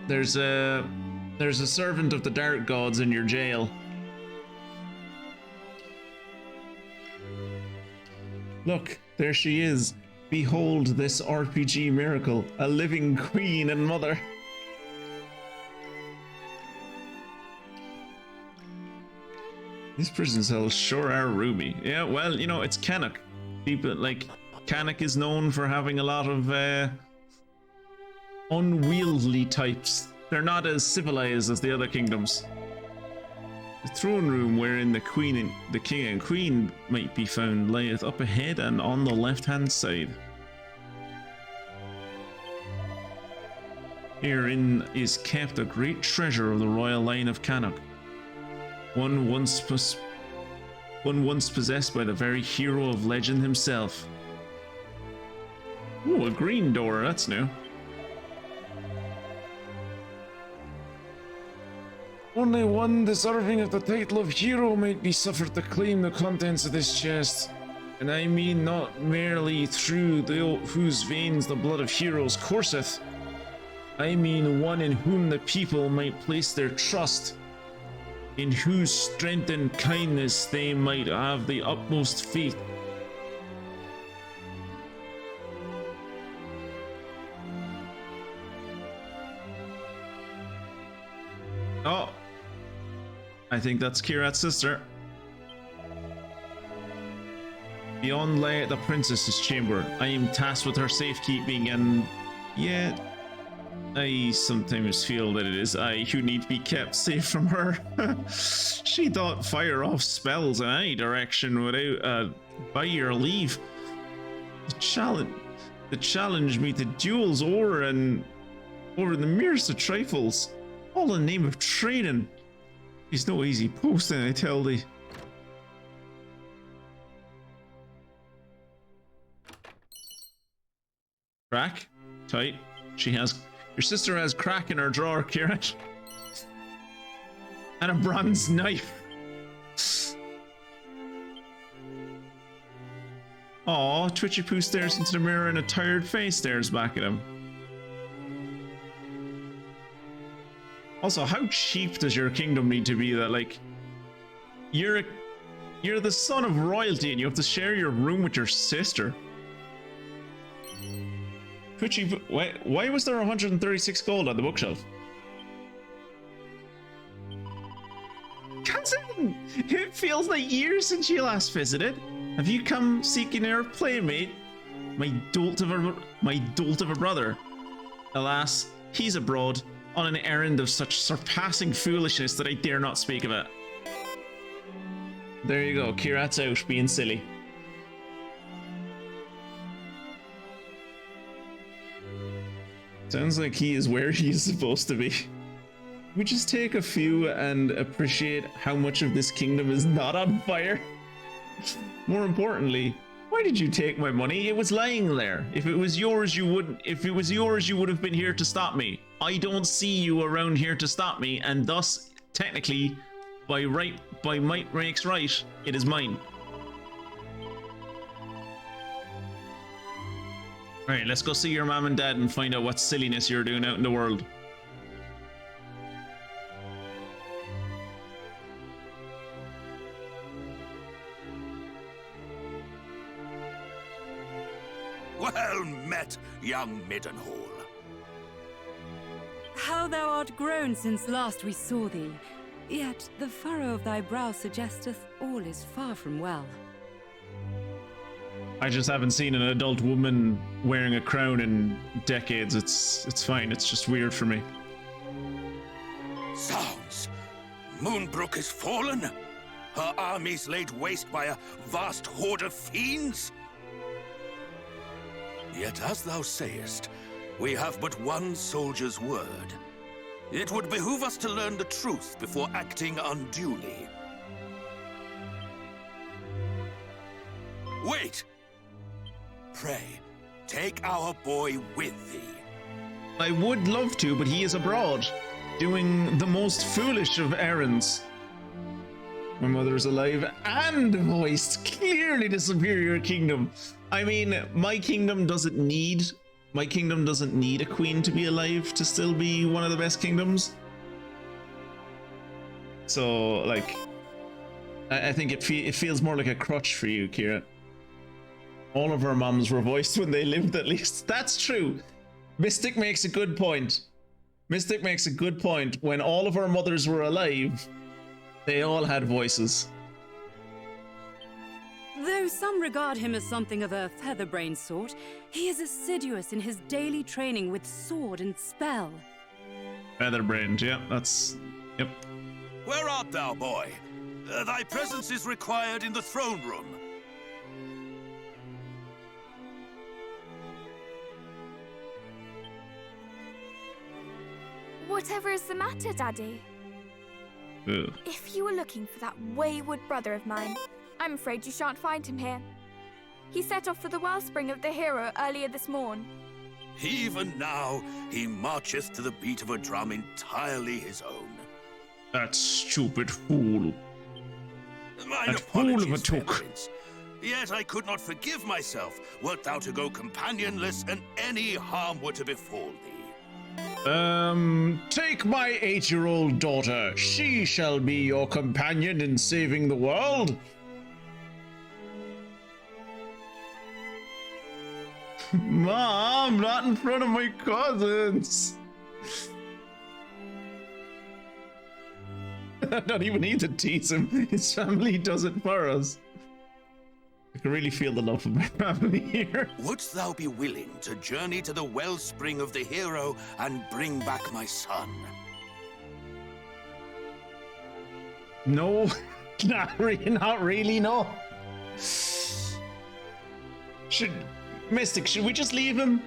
there's a servant of the dark gods in your jail. Look, there she is. Behold this RPG miracle, a living queen and mother. These prison cells sure are roomy. Yeah, well, you know, it's Canuck. People like Canuck is known for having a lot of unwieldy types. They're not as civilized as the other kingdoms. The throne room wherein the king and queen might be found lieth up ahead and on the left-hand side. Herein is kept a great treasure of the royal line of Canuck. One once possessed by the very hero of legend himself. Ooh, a green door, that's new. Only one deserving of the title of hero might be suffered to claim the contents of this chest. And I mean not merely through whose veins the blood of heroes courseth. I mean one in whom the people might place their trust, in whose strength and kindness they might have the utmost faith. Oh, I think that's Kirat's sister. Beyond lay the princess's chamber. I am tasked with her safekeeping, and yet I sometimes feel that it is I who need to be kept safe from her. She thought fire off spells in any direction without by your leave. challenge meet the duels over the merest of trifles, all in the name of training. He's no easy posting, I tell thee. Crack? Tight. Your sister has crack in her drawer, Kieran. And a bronze knife. Aw, Twitchy Poo stares into the mirror and a tired face stares back at him. Also, how cheap does your kingdom need to be that, like, you're the son of royalty and you have to share your room with your sister? Twitchy Poo, why was there 136 gold on the bookshelf? Cousin! It feels like years since you last visited. Have you come seeking our playmate? My dolt of a brother. Alas, he's abroad on an errand of such surpassing foolishness that I dare not speak of it. There you go, Kirat's out being silly. Sounds like he is where he's supposed to be. We just take a few and appreciate how much of this kingdom is not on fire. More importantly, why did you take my money? It was lying there. If it was yours, you wouldn't. If it was yours, you would have been here to stop me. I don't see you around here to stop me, and thus, technically, by might makes right, it is mine. Alright, let's go see your mom and dad and find out what silliness you're doing out in the world. Well met, young Middenhall. How thou art grown since last we saw thee. Yet the furrow of thy brow suggesteth all is far from well. I just haven't seen an adult woman wearing a crown in decades. It's fine. It's just weird for me. Zounds! Moonbrook is fallen? Her armies laid waste by a vast horde of fiends? Yet as thou sayest, we have but one soldier's word. It would behoove us to learn the truth before acting unduly. Wait! Pray, take our boy with thee. I would love to, but he is abroad, doing the most foolish of errands. My mother is alive and voiced, clearly the superior kingdom. I mean, my kingdom doesn't need a queen to be alive to still be one of the best kingdoms. So, like, I think it feels more like a crutch for you, Kira. All of our moms were voiced when they lived, at least. That's true. Mystic makes a good point. Mystic makes a good point. When all of our mothers were alive, they all had voices. Though some regard him as something of a featherbrained sort, he is assiduous in his daily training with sword and spell. Featherbrained, yeah, that's... yep. Where art thou, boy? Thy presence is required in the throne room. Whatever is the matter, Daddy? Ugh. If you were looking for that wayward brother of mine, I'm afraid you shan't find him here. He set off for the wellspring of the hero earlier this morn. Even now, he marcheth to the beat of a drum entirely his own. That stupid fool. Mine that fool of a took. Prince. Yet I could not forgive myself, wert thou to go companionless and any harm were to befall thee. Take my 8-year-old daughter. She shall be your companion in saving the world. Mom, not in front of my cousins. I don't even need to tease him. His family does it for us. I can really feel the love of my family here. Wouldst thou be willing to journey to the wellspring of the hero and bring back my son? No, not really, no. Mystic, should we just leave him?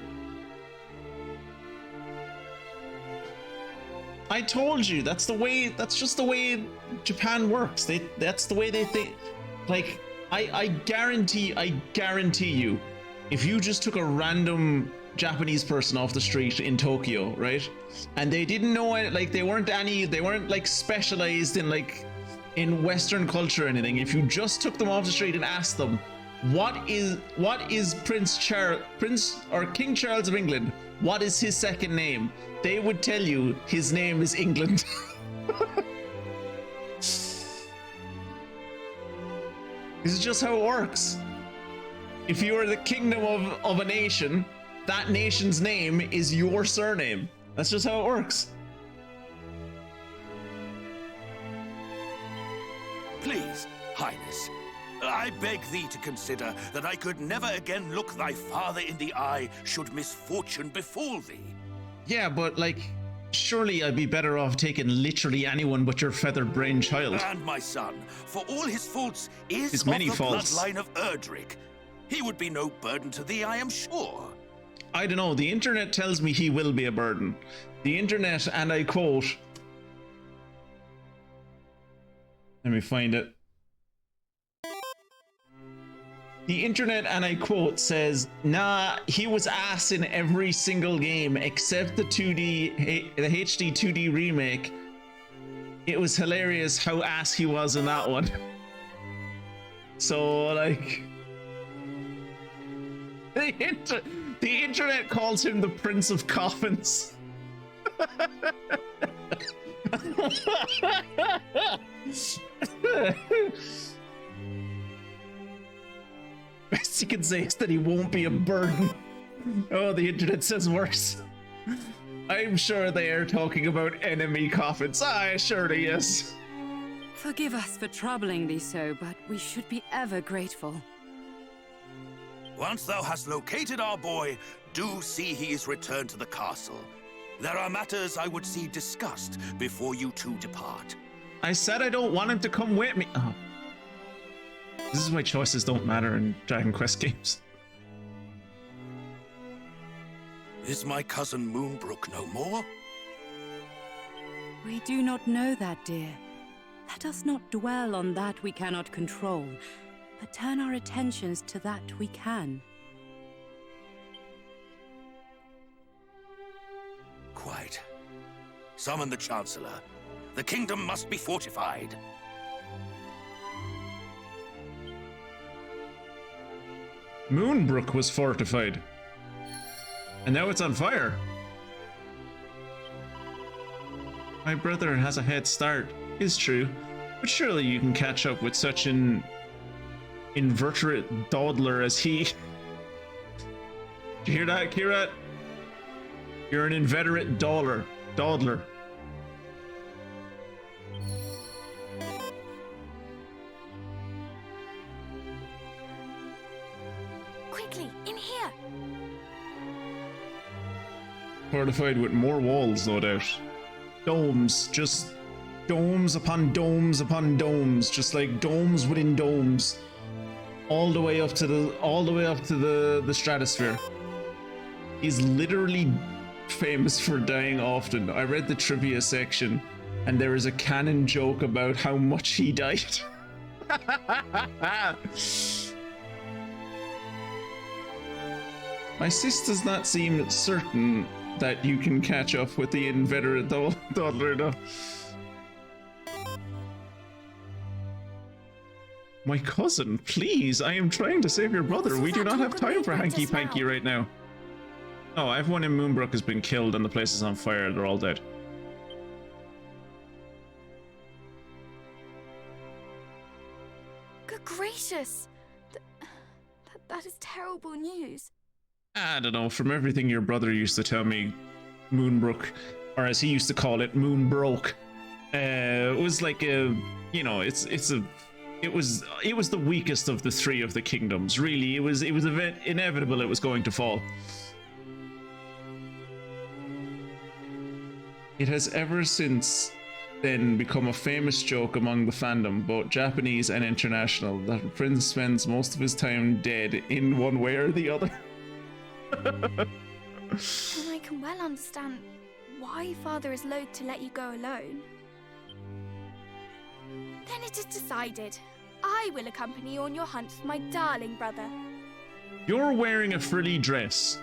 I told you, that's just the way Japan works. That's the way they think. Like, I guarantee you, if you just took a random Japanese person off the street in Tokyo, right? And they didn't know it, like they weren't like specialized in like in Western culture or anything. If you just took them off the street and asked them, what is Prince or King Charles of England, what is his second name? They would tell you his name is England. This is just how it works. If you are the kingdom of a nation, that nation's name is your surname. That's just how it works. Please, Highness, I beg thee to consider that I could never again look thy father in the eye should misfortune befall thee. Yeah, but like, surely I'd be better off taking literally anyone but your feathered brain child. And my son, for all his faults, is his of many the faults. bloodline of Erdrick. He would be no burden to thee, I am sure. I don't know, the internet tells me he will be a burden. The internet, and I quote, let me find it. The internet, and I quote, says, nah, he was ass in every single game except the HD-2D remake. It was hilarious how ass he was in that one. So, like, the internet calls him the Prince of Coffins. Best you can say is that he won't be a burden. Oh, the internet says worse. I'm sure they are talking about enemy coffins. I surely yes. Forgive us for troubling thee so, but we should be ever grateful. Once thou hast located our boy, do see he is returned to the castle. There are matters I would see discussed before you two depart. I said I don't want him to come with me. Oh. This is why choices don't matter in Dragon Quest games. Is my cousin Moonbrook no more? We do not know that, dear. Let us not dwell on that we cannot control, but turn our attentions to that we can. Quite. Summon the Chancellor. The kingdom must be fortified. Moonbrook was fortified. And now it's on fire. My brother has a head start, is true. But surely you can catch up with such an invertebrate dawdler as he. Did you hear that, Kirat? You're an inveterate dawdler. Quickly, in here! Fortified with more walls, no doubt. Domes, just domes upon domes upon domes, just like domes within domes, all the way up to the stratosphere. He's literally famous for dying often. I read the trivia section, and there is a canon joke about how much he died. My sis does not seem certain that you can catch up with the inveterate dawdler though. My cousin, please, I am trying to save your brother. We do not have time for hanky-panky right now. Oh, everyone in Moonbrook has been killed and the place is on fire. They're all dead. Good gracious! That is terrible news. I don't know, from everything your brother used to tell me, Moonbrook, or as he used to call it, Moonbroke, it was like a, you know, it was the weakest of the three of the kingdoms. Really, it was inevitable it was going to fall. It has ever since then become a famous joke among the fandom, both Japanese and international, that Prince spends most of his time dead in one way or the other. And I can well understand why Father is loath to let you go alone. Then it is decided. I will accompany you on your hunt for my darling brother. You're wearing a frilly dress.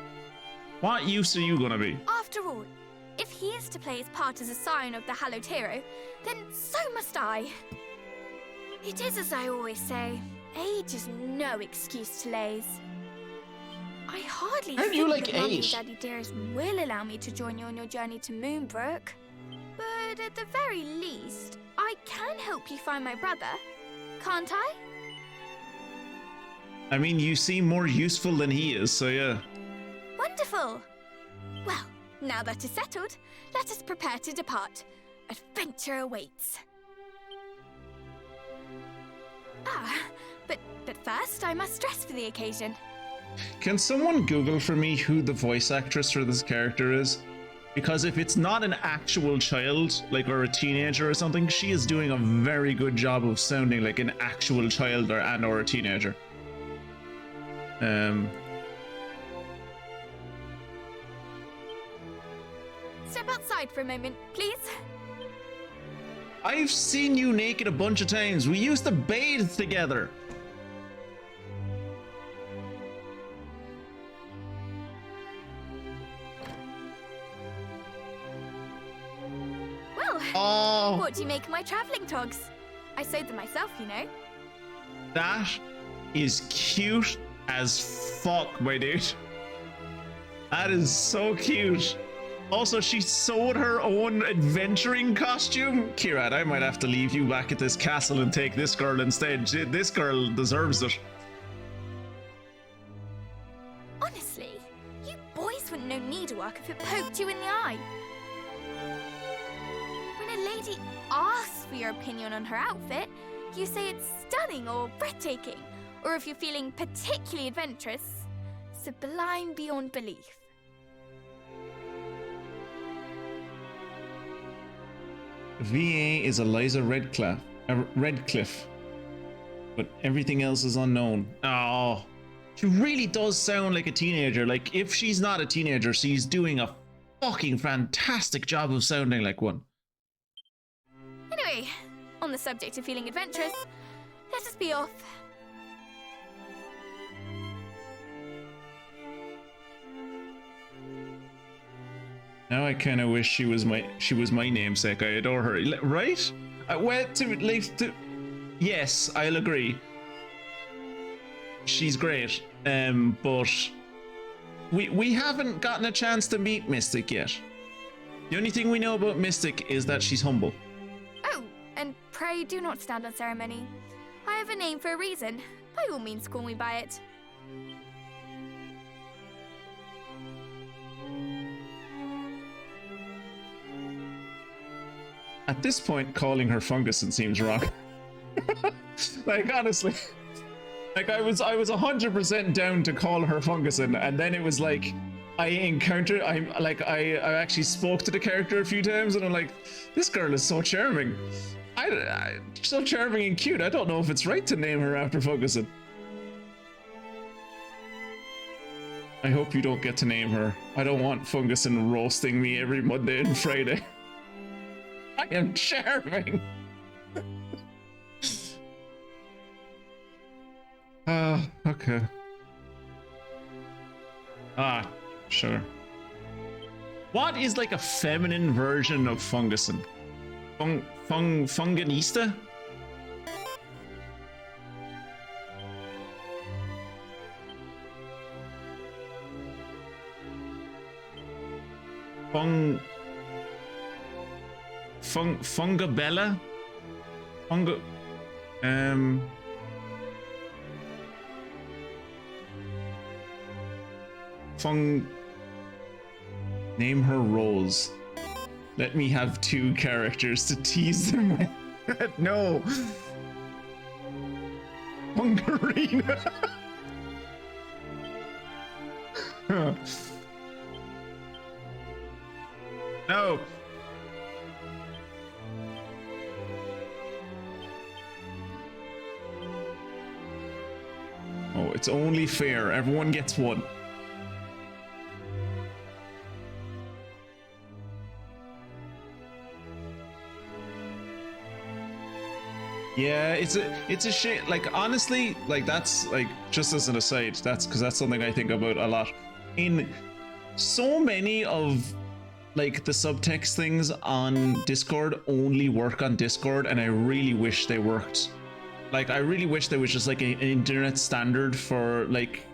What use are you gonna be? After all, if he is to play his part as a scion of the hallowed hero, then so must I. It is as I always say, age is no excuse to laze. I hardly Aren't think you like that Mummy 8? and Daddy Dearest will allow me to join you on your journey to Moonbrook. But at the very least, I can help you find my brother, can't I? I mean, you seem more useful than he is, so yeah. Wonderful! Well, now that is settled, let us prepare to depart. Adventure awaits. But first I must dress for the occasion. Can someone Google for me who the voice actress for this character is? Because if it's not an actual child, like, or a teenager or something, she is doing a very good job of sounding like an actual child or a teenager. Step outside for a moment, please. I've seen you naked a bunch of times. We used to bathe together. Well, what do you make of my travelling togs? I sewed them myself, you know. That is cute as fuck, my dude. That is so cute. Also, she sewed her own adventuring costume. Kirat, I might have to leave you back at this castle and take this girl instead. This girl deserves it. Honestly, you boys wouldn't know needlework if it poked you in the eye. When a lady asks for your opinion on her outfit, you say it's stunning or breathtaking, or if you're feeling particularly adventurous, sublime beyond belief. VA is Eliza Redcliffe, but everything else is unknown. Oh, she really does sound like a teenager. Like, if she's not a teenager, she's doing a fucking fantastic job of sounding like one. Anyway, on the subject of feeling adventurous, let us be off. Now I kind of wish she was my namesake. I adore her, right? Yes, I'll agree. She's great, but we haven't gotten a chance to meet Mystic yet. The only thing we know about Mystic is that she's humble. Oh, and pray do not stand on ceremony. I have a name for a reason. By all means, call me by it. At this point, calling her Funguson seems wrong. Like, honestly, like I was 100% down to call her Funguson, and then it was like I actually spoke to the character a few times, and I'm like, this girl is so charming. So charming and cute. I don't know if it's right to name her after Funguson. I hope you don't get to name her. I don't want Funguson roasting me every Monday and Friday. I am charming. Okay. Sure. What is like a feminine version of Funguson? Funganista? Fungabella? Name her Rose. Let me have 2 characters to tease them with. No. Fungarina. No. Oh, it's only fair. Everyone gets one. Yeah, it's a shit. Like honestly, like that's like just as an aside, that's because that's something I think about a lot. In so many of like the subtext things on Discord only work on Discord, and I really wish they worked. Like I really wish there was just like an internet standard for like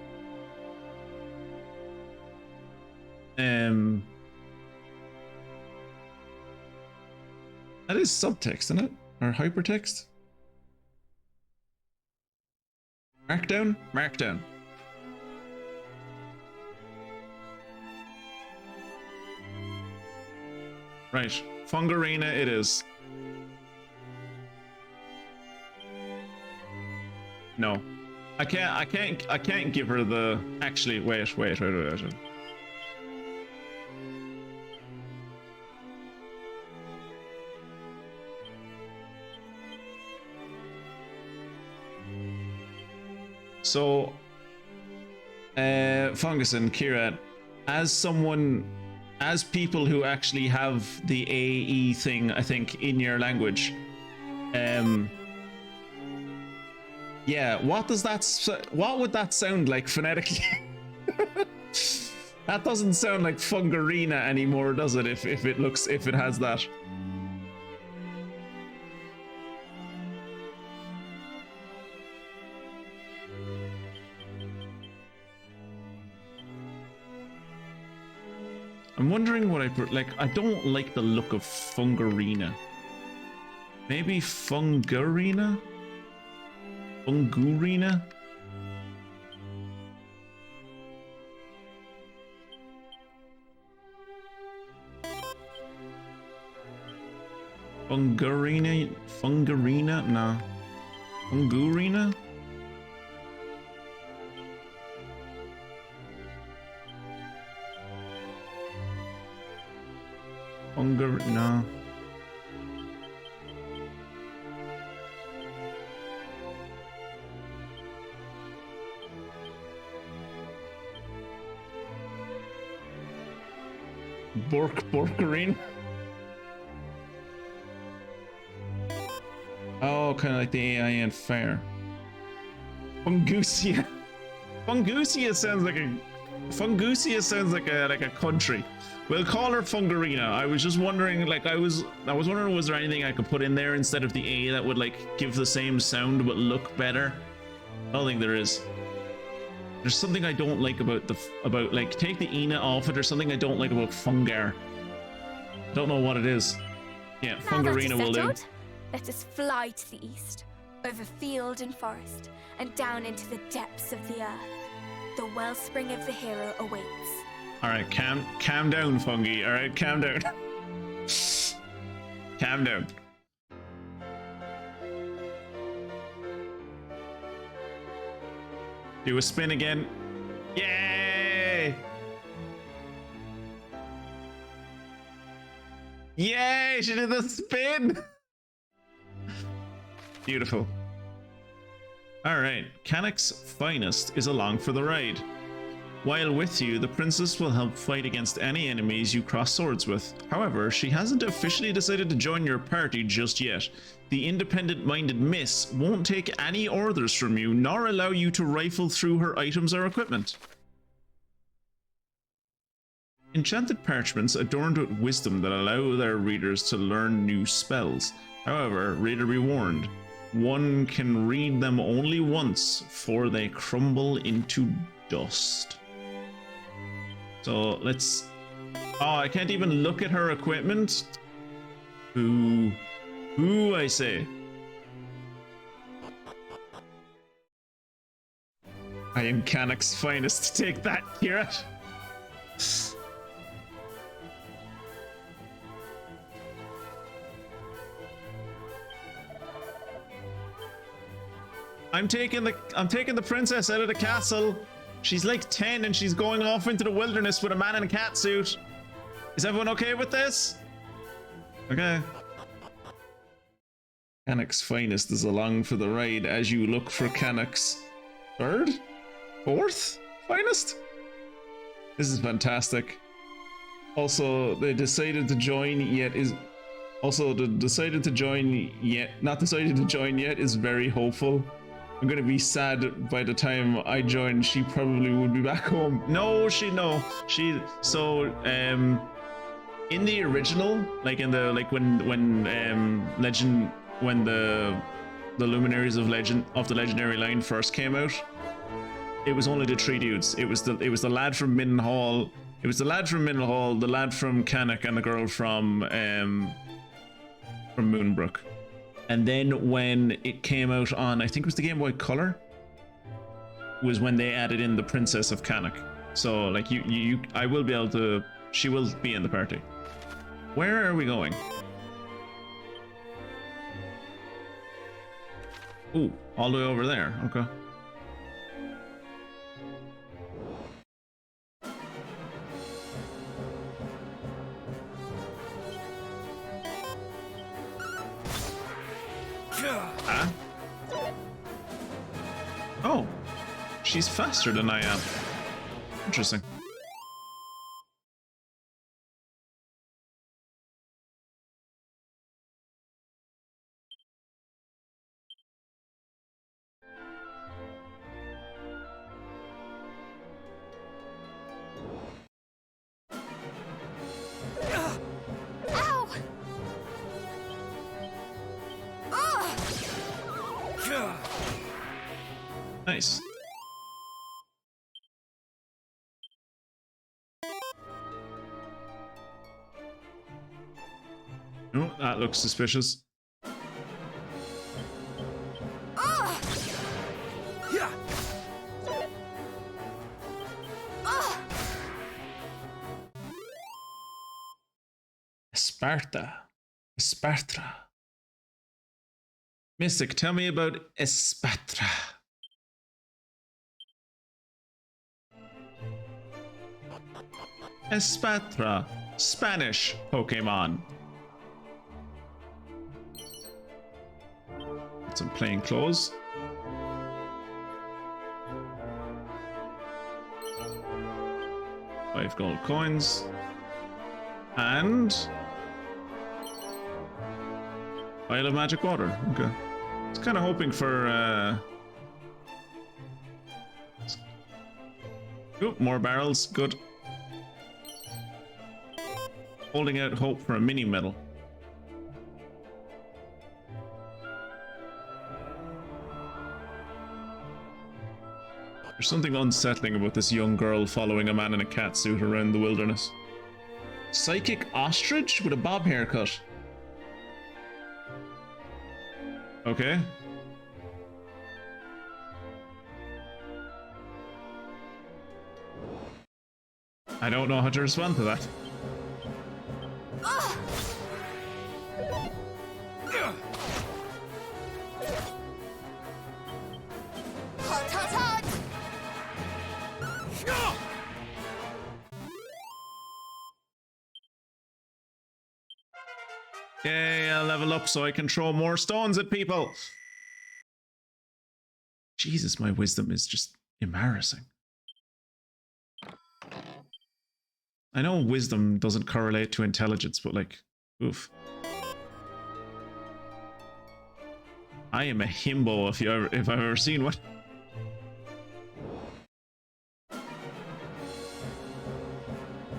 that is subtext, isn't it? Or hypertext? Markdown? Markdown. Right. Fungarina it is. No. I can't give her the actually wait. So, Fungus and Kira, as people who actually have the AE thing, I think, in your language, yeah, what would that sound like phonetically? That doesn't sound like Fungarina anymore, does it? If it has that. I'm wondering what I don't like the look of Fungarina. Maybe Fungurina? Fungurina? Fungarina? No. Fungurina? No. Borkarine? Oh, kind of like the AI and Fair. Fungusia. Fungusia sounds like a country. We'll call her Fungarina. I was just wondering, like, I was wondering, was there anything I could put in there instead of the A that would like give the same sound but look better? I don't think there is. There's something I don't like about like take the Ina off it. There's something I don't like about Fungar. I don't know what it is. Yeah, Fungarina will do. Let us fly to the east, over field and forest, and down into the depths of the earth. The wellspring of the hero awaits. All right, calm down, Fungi. All right, calm down. Calm down. Do a spin again. Yay! Yay! She did the spin. Beautiful. All right, Canuck's finest is along for the ride. While with you, the princess will help fight against any enemies you cross swords with. However, she hasn't officially decided to join your party just yet. The independent-minded miss won't take any orders from you, nor allow you to rifle through her items or equipment. Enchanted parchments adorned with wisdom that allow their readers to learn new spells. However, reader be warned, one can read them only once, for they crumble into dust. So let's... Oh, I can't even look at her equipment. Ooh, I say. I am Canuck's finest. Take that, Kira. I'm taking the princess out of the castle. She's like 10 and she's going off into the wilderness with a man in a cat suit. Is everyone okay with this? Okay. Canuck's finest is along for the ride as you look for Canuck's third? Fourth finest? This is fantastic. Also, they decided to join, yet is Also, the decided to join yet, not decided to join yet is very hopeful. I'm gonna be sad by the time I join. She probably would be back home. No, so in the original, like in the when Legend, when the Luminaries of the Legendary line first came out, it was only the 3 dudes. It was the lad from Mindenhall. It was the lad from Mindenhall, the lad from Cannock, and the girl from Moonbrook. And then when it came out on, I think it was the Game Boy Color, was when they added in the Princess of Cannock. So like I will be able to. She will be in the party. Where are we going? Ooh, all the way over there. Okay. Ah. Oh, she's faster than I am. Interesting. Nice. Oh, that looks suspicious. Esparta. Mystic, tell me about Esparta. Esparta, Spanish Pokemon. Got some plain clothes. Five gold coins. And Vial of Magic Water. Okay. I was kind of hoping for oh, more barrels. Good. Holding out hope for a mini medal. There's something unsettling about this young girl following a man in a cat suit around the wilderness. Psychic ostrich with a bob haircut. Okay. I don't know how to respond to that. Yay, I'll level up so I can throw more stones at people. Jesus, my wisdom is just embarrassing. I know wisdom doesn't correlate to intelligence, but like, oof. I am a himbo if I've ever seen one.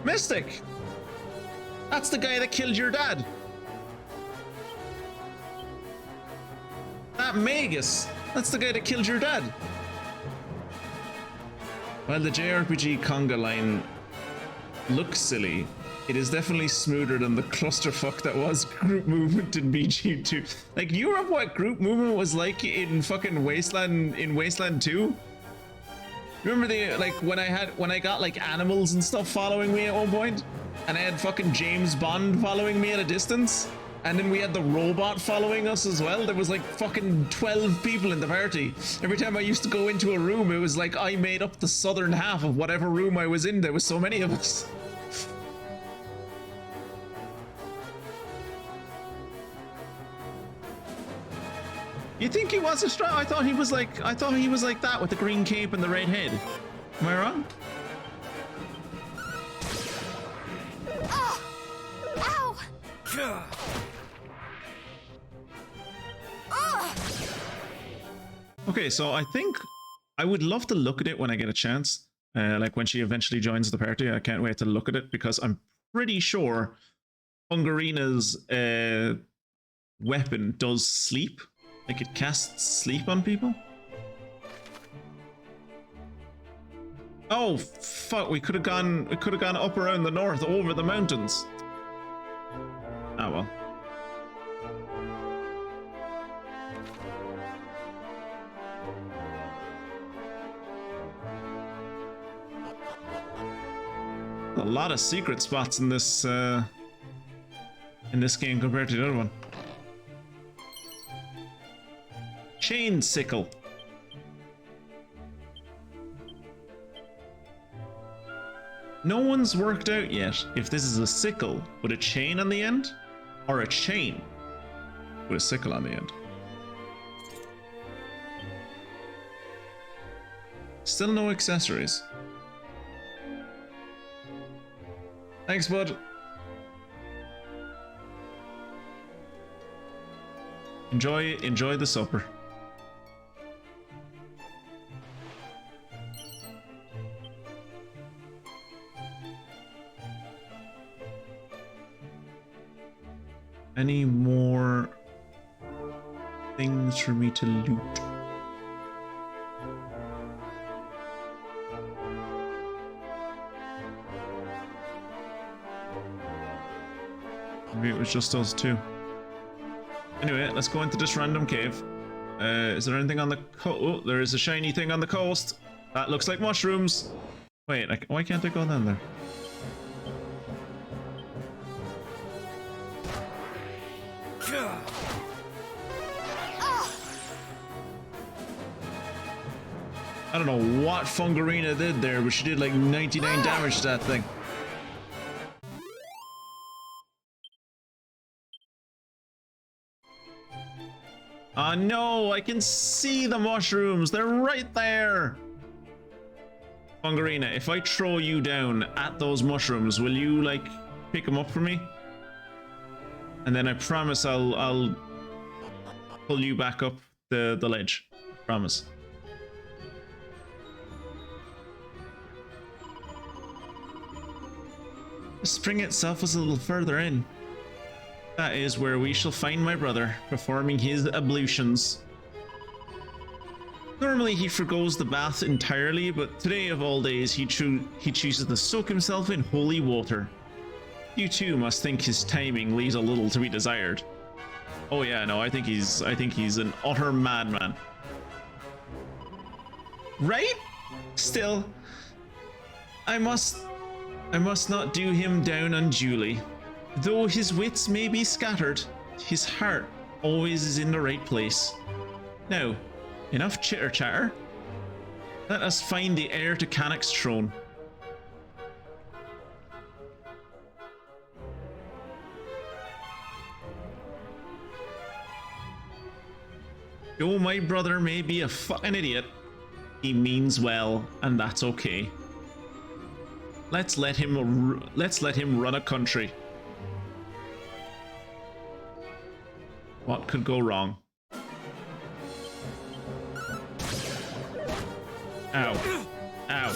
Mystic! That's the guy that killed your dad. That Magus, that's the guy that killed your dad. While the JRPG conga line looks silly, it is definitely smoother than the clusterfuck that was group movement in BG2. Like, you remember what group movement was like in fucking Wasteland, in Wasteland 2? Remember when I got like animals and stuff following me at one point? And I had fucking James Bond following me at a distance? And then we had the robot following us as well. There was like fucking 12 people in the party. Every time I used to go into a room, it was like I made up the southern half of whatever room I was in. There was so many of us. You think he was a strong? I thought he was like that with the green cape and the red head. Am I wrong? Ow! Okay, so I think I would love to look at it when I get a chance. Like when she eventually joins the party, I can't wait to look at it because I'm pretty sure Hungarina's weapon does sleep. Like it casts sleep on people. Oh fuck! We could have gone up around the north, over the mountains. Ah well. A lot of secret spots in this game compared to the other one. Chain sickle. No one's worked out yet if this is a sickle with a chain on the end, or a chain with a sickle on the end. Still no accessories. Thanks, bud. Enjoy the supper. Any more things for me to loot? Maybe it was just us two. Anyway, let's go into this random cave. Is there anything on the coast? Oh, there is a shiny thing on the coast. That looks like mushrooms. Wait, why can't I go down there? I don't know what Fungarina did there, but she did like 99 damage to that thing. Ah no, I can see the mushrooms. They're right there. Fungarina, if I throw you down at those mushrooms, will you like pick them up for me? And then I promise I'll pull you back up the ledge. Promise. The spring itself was a little further in. That is where we shall find my brother, performing his ablutions. Normally he forgoes the bath entirely, but today of all days he chooses to soak himself in holy water. You too must think his timing leaves a little to be desired. Oh yeah, no, I think he's an utter madman. Right? Still, I must not do him down unduly. Though his wits may be scattered, his heart always is in the right place. Now, enough chitter-chatter. Let us find the heir to Cannock's throne. Though my brother may be a fucking idiot, he means well, and that's okay. Let's let him run a country. What could go wrong? Ow. Ow.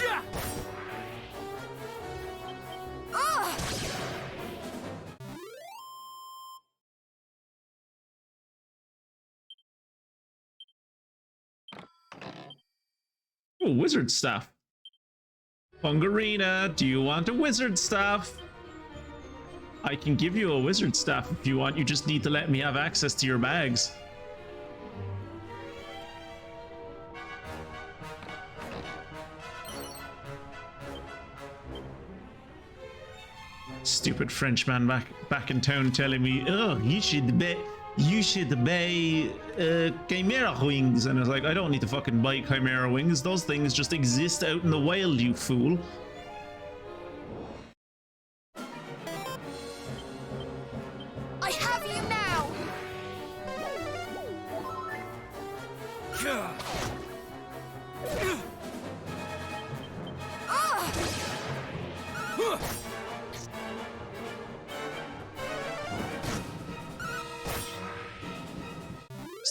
Oh, wizard staff. Fungarina, do you want a wizard staff? I can give you a wizard staff if you want. You just need to let me have access to your bags. Stupid Frenchman back in town telling me, oh, you should buy chimera wings. And I was like, I don't need to fucking buy chimera wings. Those things just exist out in the wild, you fool. I have you now.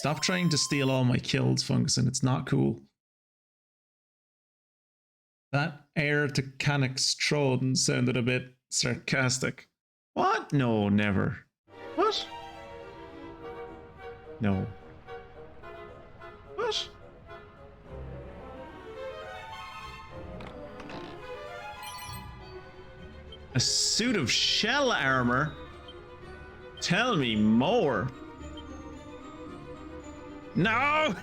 Stop trying to steal all my kills, Fungus, and it's not cool. That air to Canucks Troden sounded a bit sarcastic. What? No, never. What? No. What? A suit of shell armor? Tell me more. No!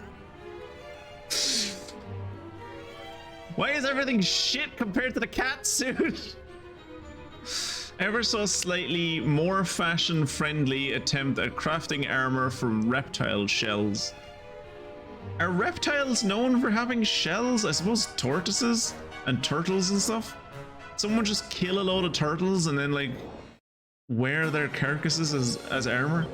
Why is everything shit compared to the cat suit? Ever so slightly more fashion-friendly attempt at crafting armor from reptile shells. Are reptiles known for having shells? I suppose tortoises and turtles and stuff? Someone just kill a load of turtles and then like wear their carcasses as armor?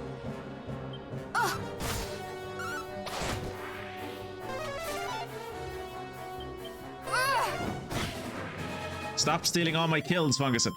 Stop stealing all my kills, Funguson.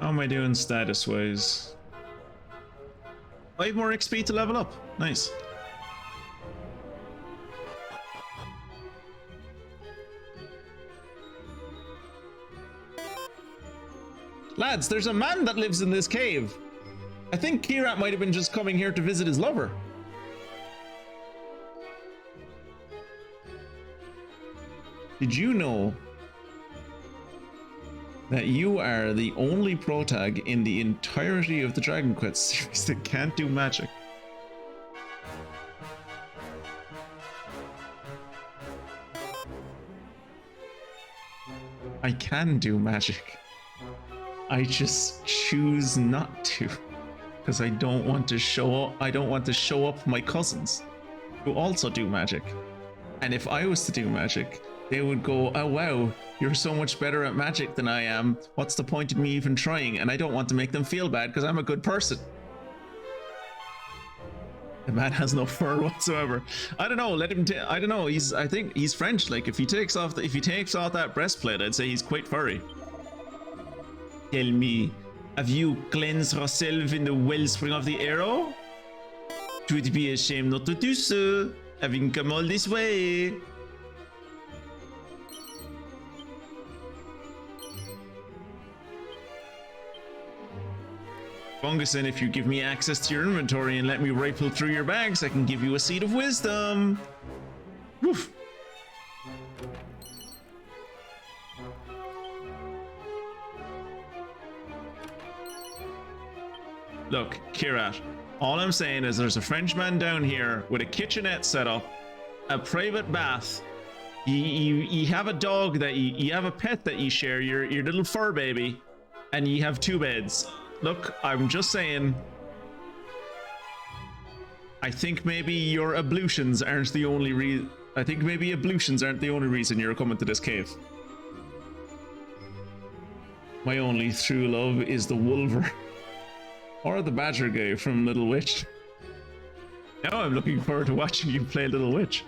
How am I doing status-wise? 5 more XP to level up. Nice. Lads, there's a man that lives in this cave. I think Kirat might have been just coming here to visit his lover. Did you know that you are the only protag in the entirety of the Dragon Quest series that can't do magic? I can do magic. I just choose not to, because I don't want to show up my cousins who also do magic. And if I was to do magic, they would go, oh wow, you're so much better at magic than I am. What's the point of me even trying? And I don't want to make them feel bad because I'm a good person. The man has no fur whatsoever. I don't know, let him I don't know, I think he's French. Like if he takes off that breastplate, I'd say he's quite furry. Tell me, have you cleansed yourself in the wellspring of the arrow? Twould be a shame not to do so, having come all this way. Funguson, if you give me access to your inventory and let me rifle through your bags, I can give you a seed of wisdom. Woof. Look, Kirat, all I'm saying is there's a Frenchman down here with a kitchenette set up, a private bath. You have a dog that you have a pet that you share, your little fur baby, and you have 2 beds. Look, I'm just saying, I think maybe your ablutions aren't the only reason. I think maybe ablutions aren't the only reason you're coming to this cave. My only true love is the Wolver. Or the Badger guy from Little Witch. Now I'm looking forward to watching you play Little Witch.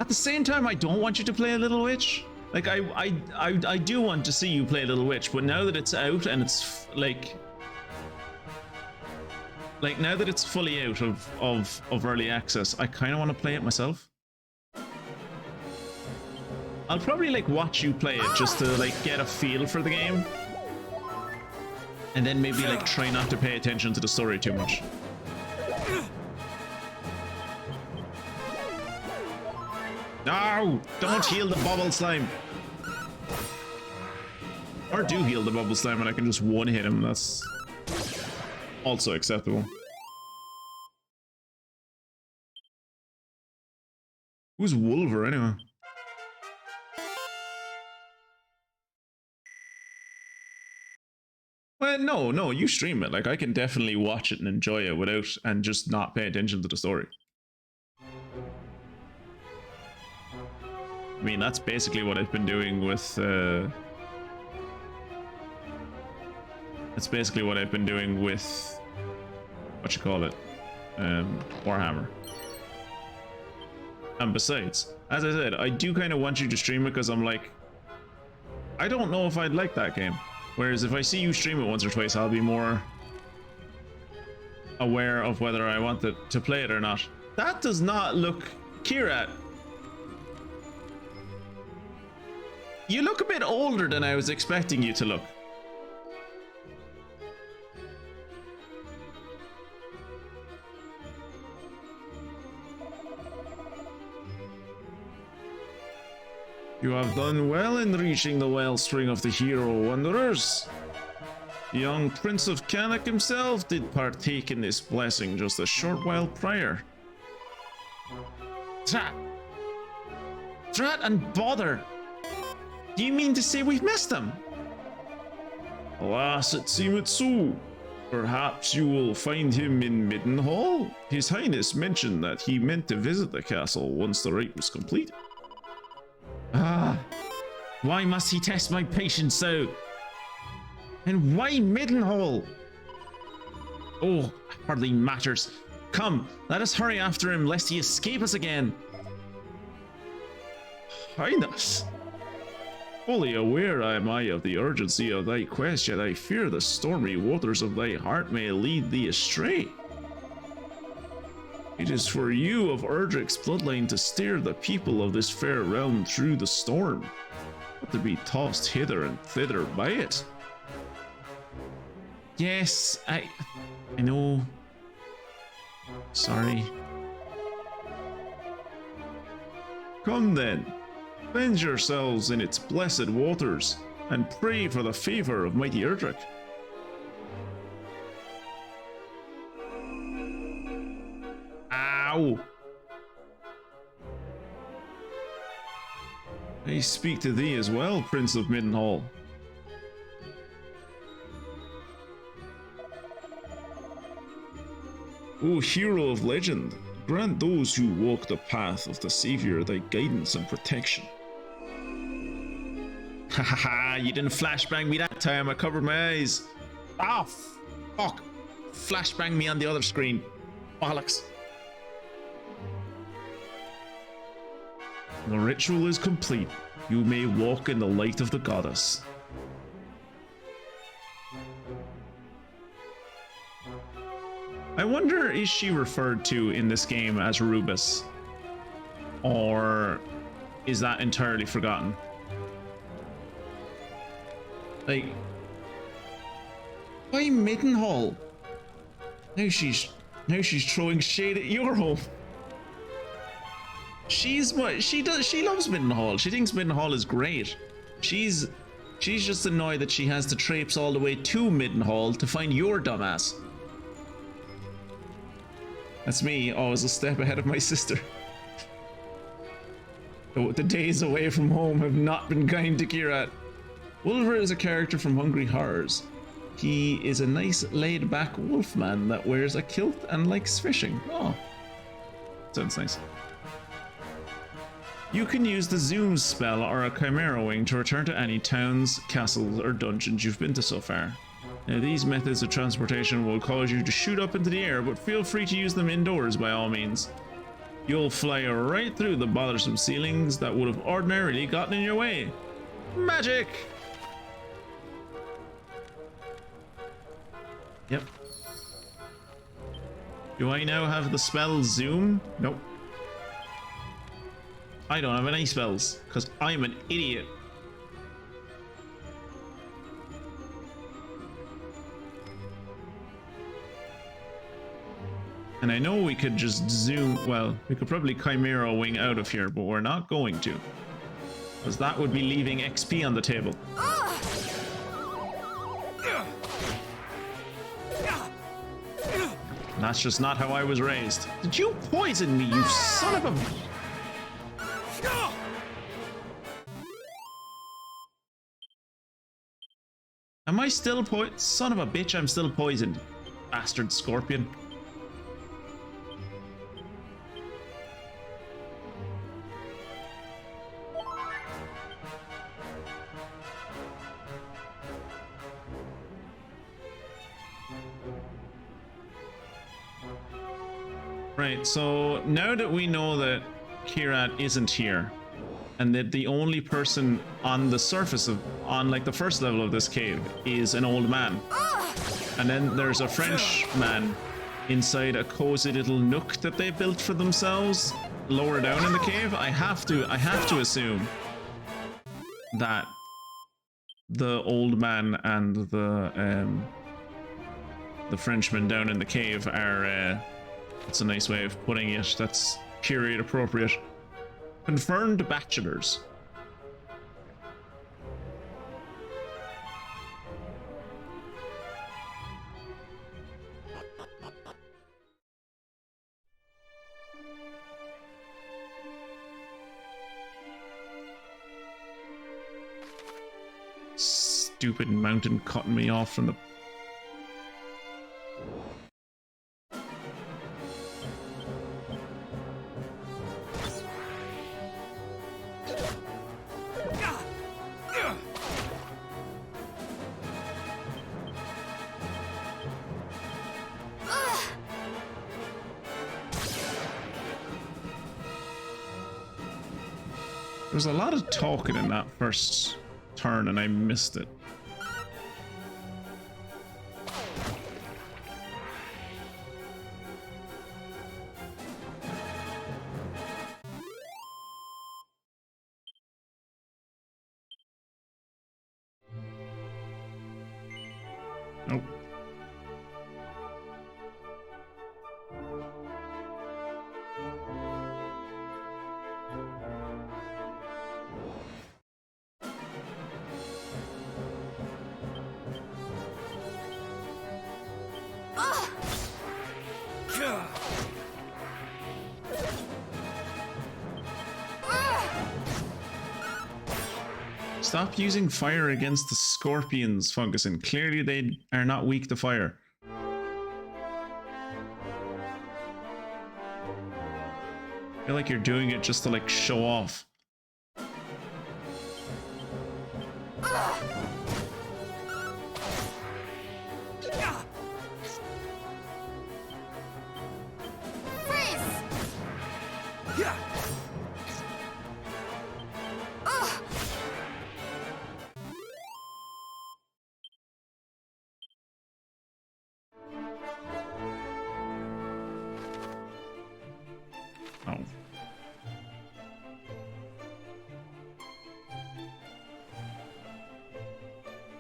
At the same time, I don't want you to play a Little Witch. Like, I do want to see you play Little Witch, but now that it's out and it's like now that it's fully out of early access, I kind of want to play it myself. I'll probably like watch you play it just to like get a feel for the game. And then maybe like try not to pay attention to the story too much. No! Don't heal the bubble slime! Or do heal the bubble slime and I can just one-hit him, that's also acceptable. Who's Wolver anyway? Well, no, you stream it. Like, I can definitely watch it and enjoy it without and just not pay attention to the story. I mean, that's basically what I've been doing with, that's basically what I've been doing with, what you call it, Warhammer. And besides, as I said, I do kind of want you to stream it because I'm like, I don't know if I'd like that game. Whereas if I see you stream it once or twice, I'll be more aware of whether I want to play it or not. That does not look... Kirat, you look a bit older than I was expecting you to look. You have done well in reaching the wellspring of the hero wanderers. The young Prince of Canuck himself did partake in this blessing just a short while prior. Drat and bother! Do you mean to say we've missed him? Alas, it seemeth so. Perhaps you will find him in Middenhall. His Highness mentioned that he meant to visit the castle once the rite was complete. Ah, why must he test my patience so? And why Middenhall? Oh, hardly matters. Come, let us hurry after him lest he escape us again. Highness, fully aware am I of the urgency of thy quest, yet I fear the stormy waters of thy heart may lead thee astray. It is for you of Erdrick's bloodline to steer the people of this fair realm through the storm, not to be tossed hither and thither by it. Yes, I know. Sorry. Come then, cleanse yourselves in its blessed waters, and pray for the favor of mighty Erdrick. Ow! I speak to thee as well, Prince of Middenhall. O hero of legend, grant those who walk the path of the Savior thy guidance and protection. Ha ha ha, you didn't flashbang me that time, I covered my eyes. Ah, fuck. Flashbang me on the other screen. Bollocks. The ritual is complete. You may walk in the light of the goddess. I wonder, is she referred to in this game as Rubus? Or is that entirely forgotten? Like, why Middenhall? Now she's throwing shade at your home. She loves Middenhall. She thinks Middenhall is great. She's just annoyed that she has to traipse all the way to Middenhall to find your dumbass. That's me, always a step ahead of my sister. The days away from home have not been kind to Kirat. Wolver is a character from Hungry Horrors. He is a nice laid-back wolfman that wears a kilt and likes fishing. Oh, sounds nice. You can use the Zoom spell or a Chimera Wing to return to any towns, castles, or dungeons you've been to so far. Now, these methods of transportation will cause you to shoot up into the air, but feel free to use them indoors by all means. You'll fly right through the bothersome ceilings that would have ordinarily gotten in your way. Magic! Yep. Do I now have the spell Zoom? Nope. I don't have any spells, because I'm an idiot. And I know we could just zoom, well, we could probably Chimera Wing out of here, but we're not going to. Because that would be leaving XP on the table. And that's just not how I was raised. Did you poison me, you son of a... Am I still son of a bitch, I'm still poisoned. Bastard scorpion. Right, so now that we know that Kirat isn't here, and that the only person on the surface of, on like the first level of this cave is an old man. And then there's a French man inside a cozy little nook that they built for themselves lower down in the cave. I have to assume that the old man and the Frenchman down in the cave are that's a nice way of putting it. That's period appropriate. Confirmed bachelors. Stupid mountain cutting me off from the... There's a lot of talking in that first turn and I missed it. Nope. Stop using fire against the scorpions, Fungus, and clearly they are not weak to fire. I feel like you're doing it just to like show off.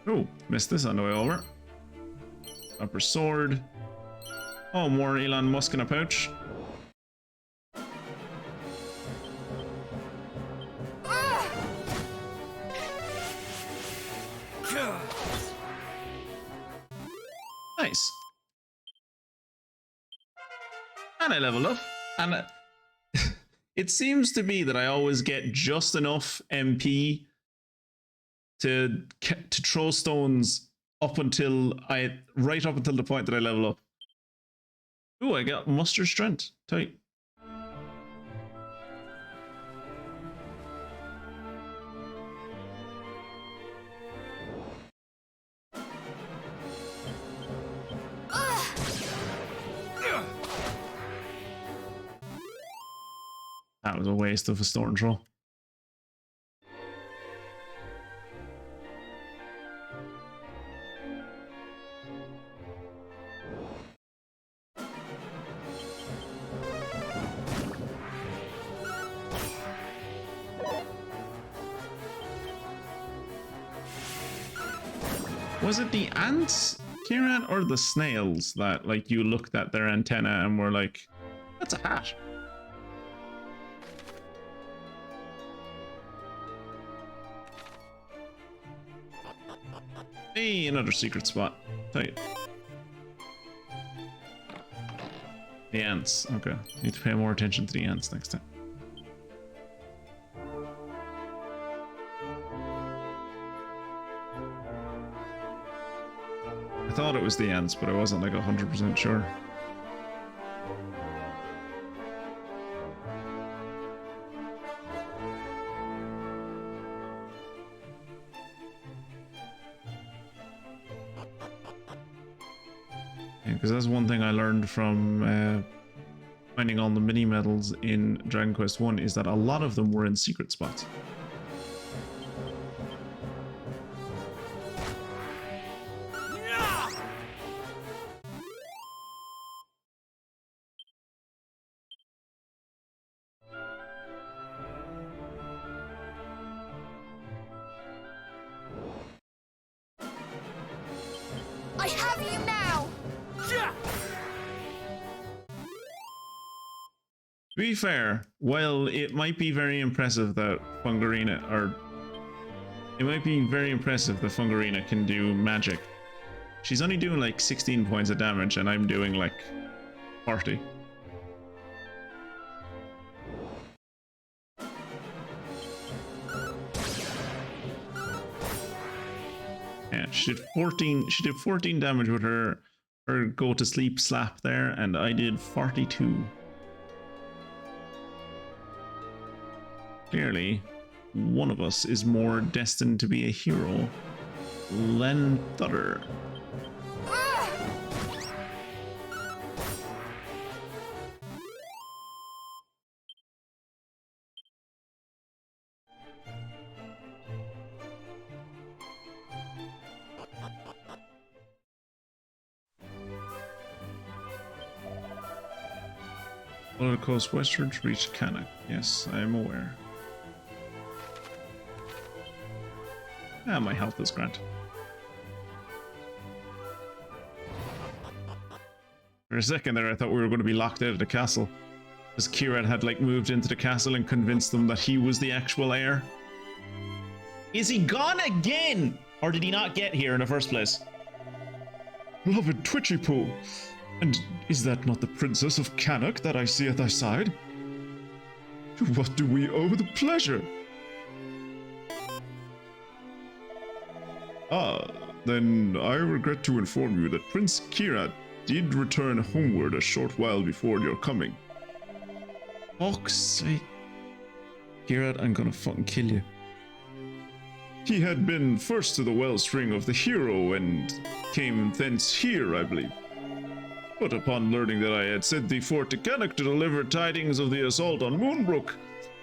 Oh, missed this on the way over. Upper sword. Oh, more Elon Musk in a pouch. Nice. And I leveled up. And it seems to be that I always get just enough MP to throw stones up until right up until the point that I level up. Ooh, I got muster strength. Tight. That was a waste of a storm troll. Was it the ants, Kieran, or the snails that like you looked at their antenna and were like, that's a hat? Hey, another secret spot. Tight. The ants. Okay. Need to pay more attention to the ants next time. was the ants, but I wasn't like 100% sure. Because that's one thing I learned from finding all the mini medals in Dragon Quest 1 is that a lot of them were in secret spots. I have you now! To be fair, while it might be very impressive that Fungarina, can do magic, she's only doing like 16 points of damage and I'm doing like 40. Yeah, she did 14 damage with her go to sleep slap there, and I did 42. Clearly, one of us is more destined to be a hero than the other. Follow the coast westward to reach Cannock. Yes, I am aware. Ah, my health is grand. For a second there, I thought we were going to be locked out of the castle, because Kieran had like moved into the castle and convinced them that he was the actual heir. Is he gone again? Or did he not get here in the first place? Beloved Twitchy Poo, and is that not the Princess of Cannock that I see at thy side? To what do we owe the pleasure? Ah, then I regret to inform you that Prince Kirat did return homeward a short while before your coming. Fuck's sake. Kirat, I'm gonna fucking kill you. He had been first to the wellspring of the hero and came thence here, I believe. But upon learning that I had sent thee forth to Cannock to deliver tidings of the assault on Moonbrook,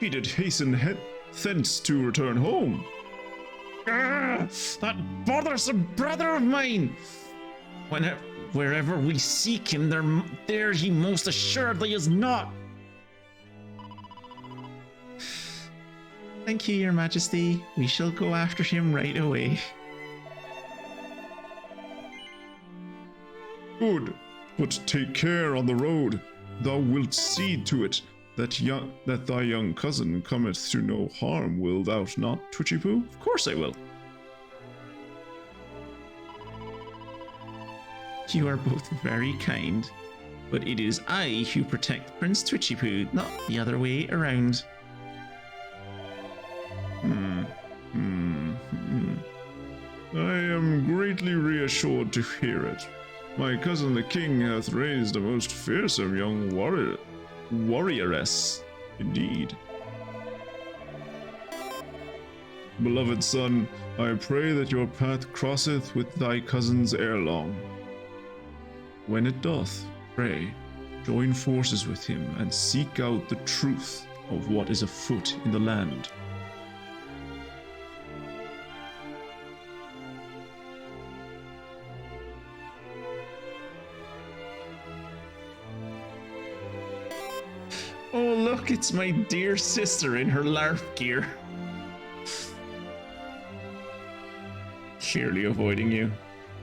he did hasten thence to return home. Ah, that bothersome brother of mine! Wherever we seek him, there he most assuredly is not. Thank you, Your Majesty. We shall go after him right away. Good, but take care on the road. Thou wilt see to it that thy young cousin cometh to no harm, will thou not, Twitchy Poo? Of course I will. You are both very kind, but it is I who protect Prince Twitchy Poo, not the other way around. I am greatly reassured to hear it. My cousin the king hath raised a most fearsome young warrioress, indeed. Beloved son, I pray that your path crosseth with thy cousin's ere long. When it doth, pray, join forces with him and seek out the truth of what is afoot in the land. Oh look, it's my dear sister in her LARP gear. Clearly avoiding you.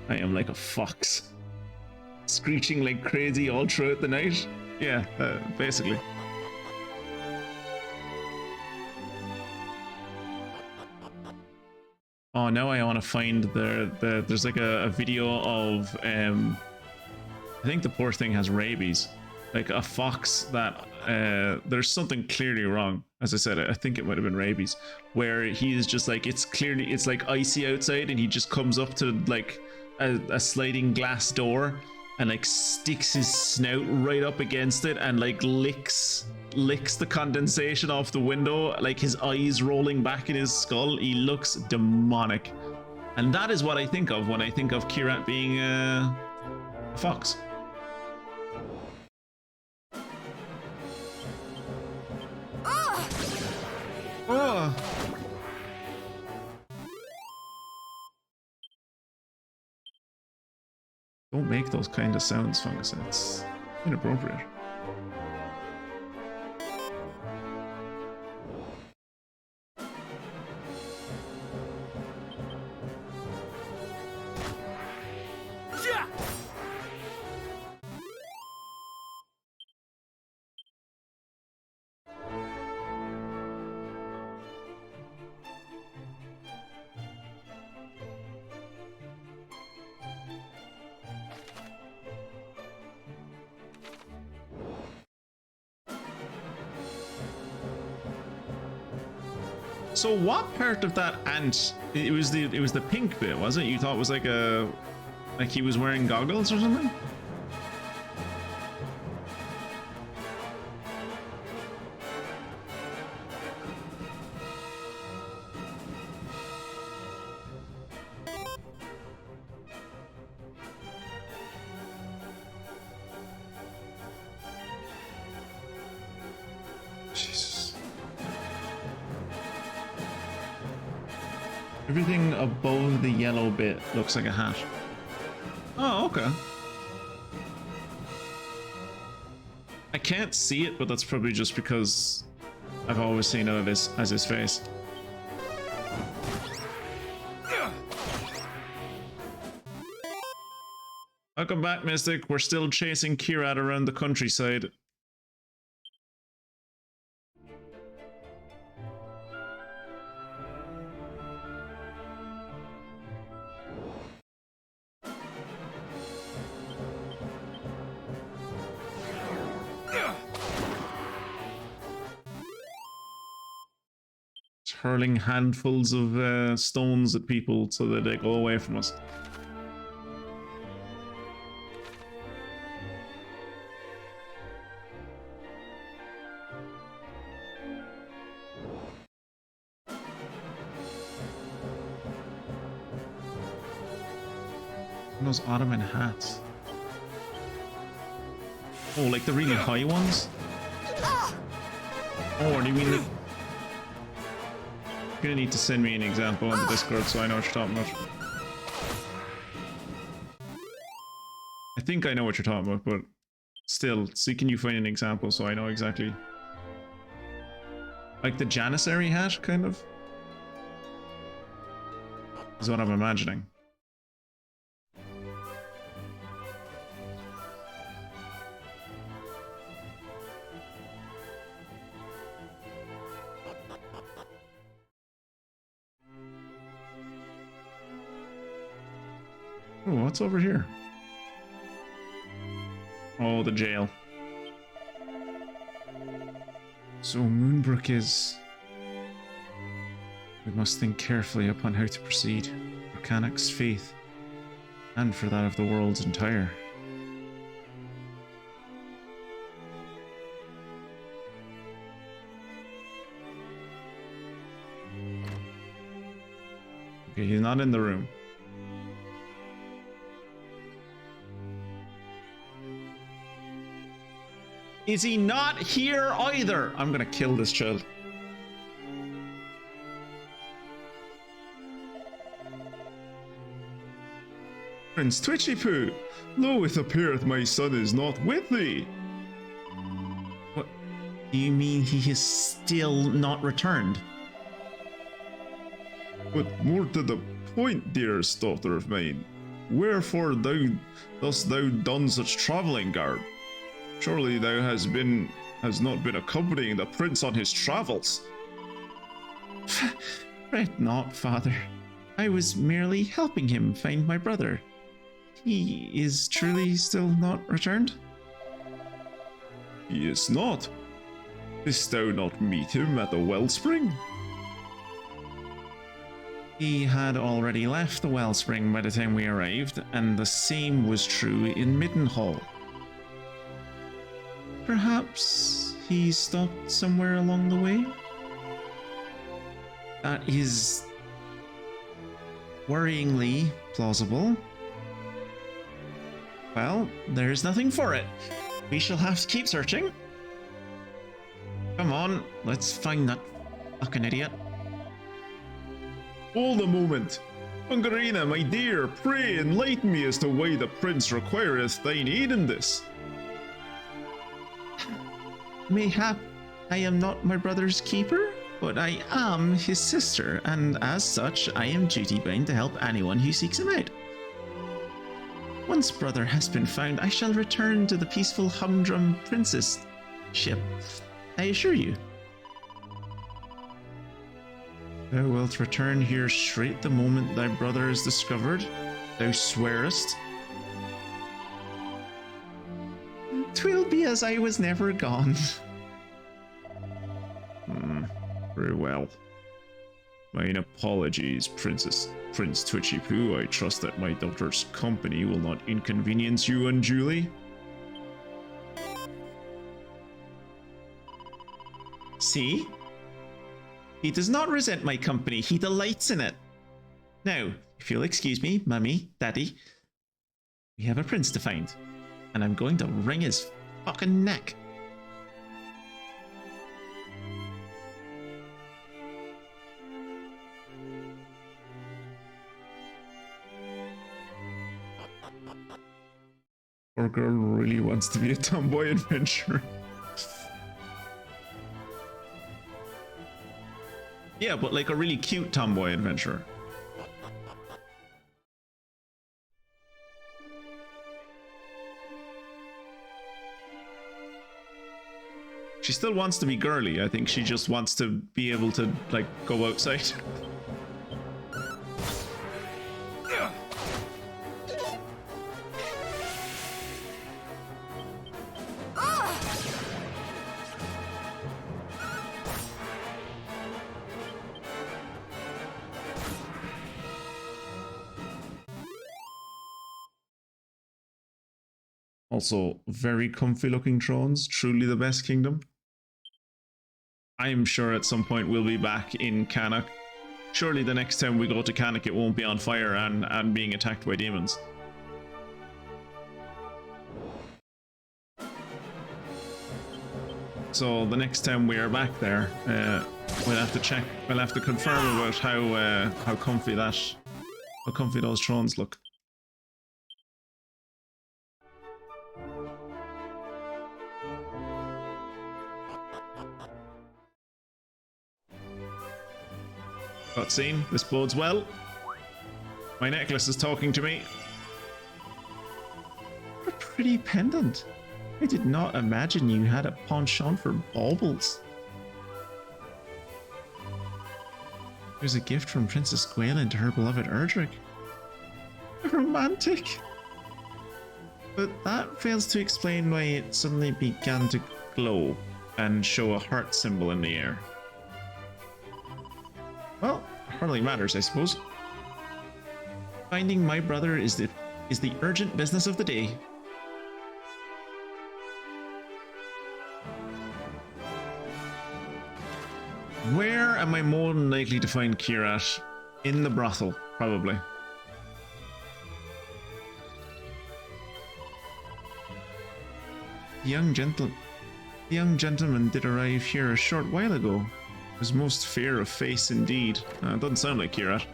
I am like a fox. Screeching like crazy all throughout the night. Yeah, basically. Oh, now I want to find there's like a video of I think the poor thing has rabies. Like a fox that there's something clearly wrong. As I said, I think it might have been rabies, where he's just like, it's like icy outside and he just comes up to like a sliding glass door and like sticks his snout right up against it and like licks the condensation off the window, like his eyes rolling back in his skull. He looks demonic. And that is what I think of when I think of Kirat being a fox. Oh. Don't make those kind of sounds, Fungus. It's inappropriate. So what part of that ant? It was the pink bit, was it? You thought it was like he was wearing goggles or something? Everything above the yellow bit looks like a hat. Oh, okay. I can't see it, but that's probably just because I've always seen it as his face. Welcome back, Mystic. We're still chasing Kirat around the countryside. Hurling handfuls of stones at people so that they go away from us. And those Ottoman hats. Oh, like the really high ones? Oh, do you mean the... You're gonna need to send me an example on the Discord so I know what you're talking about. I think I know what you're talking about, but still, see, can you find an example so I know exactly? Like the Janissary hat, kind of? Is what I'm imagining. Oh, what's over here? Oh, the jail. So Moonbrook is... We must think carefully upon how to proceed for Cannock's faith, and for that of the world's entire. Okay, he's not in the room. Is he not here either? I'm gonna kill this child. Prince Twitchypoo, lo, it appeareth my son is not with thee. What? Do you mean he is still not returned? But more to the point, dearest daughter of mine, wherefore dost thou done such travelling garb? Surely thou has not been accompanying the prince on his travels. Fret not, father. I was merely helping him find my brother. He is truly still not returned? He is not. Didst thou not meet him at the wellspring? He had already left the wellspring by the time we arrived, and the same was true in Middenhall. Perhaps he stopped somewhere along the way? That is worryingly plausible. Well, there's nothing for it. We shall have to keep searching. Come on, let's find that fucking idiot. Hold a moment. Ungarina, my dear, pray enlighten me as to why the prince requireth thine aid in this. Mayhap I am not my brother's keeper, but I am his sister, and as such I am duty-bound to help anyone who seeks him out. Once brother has been found, I shall return to the peaceful humdrum princess ship, I assure you. Thou wilt return here straight the moment thy brother is discovered, thou swearest. 'Twill be as I was never gone. Very well. Mine apologies, Prince Twitchy Poo. I trust that my daughter's company will not inconvenience you unduly. See? He does not resent my company, he delights in it. Now, if you'll excuse me, Mummy, Daddy, we have a prince to find, and I'm going to wring his fucking neck. Poor girl really wants to be a tomboy adventurer. Yeah, but like a really cute tomboy adventurer. She still wants to be girly. I think she just wants to be able to, like, go outside. Also, very comfy looking thrones, truly the best kingdom. I'm sure at some point we'll be back in Cannock. Surely the next time we go to Cannock it won't be on fire and being attacked by demons. So the next time we are back there, we'll have to check, we'll have to confirm about how comfy those thrones look. Cutscene, this bodes well. My necklace is talking to me. What a pretty pendant. I did not imagine you had a penchant for baubles. There's a gift from Princess Gwaelin to her beloved Erdrick. Romantic. But that fails to explain why it suddenly began to glow and show a heart symbol in the air. Well, hardly matters, I suppose. Finding my brother is the urgent business of the day. Where am I more than likely to find Kirat? In the brothel, probably. The young gentleman did arrive here a short while ago. Was most fair of face indeed. It doesn't sound like Kirat.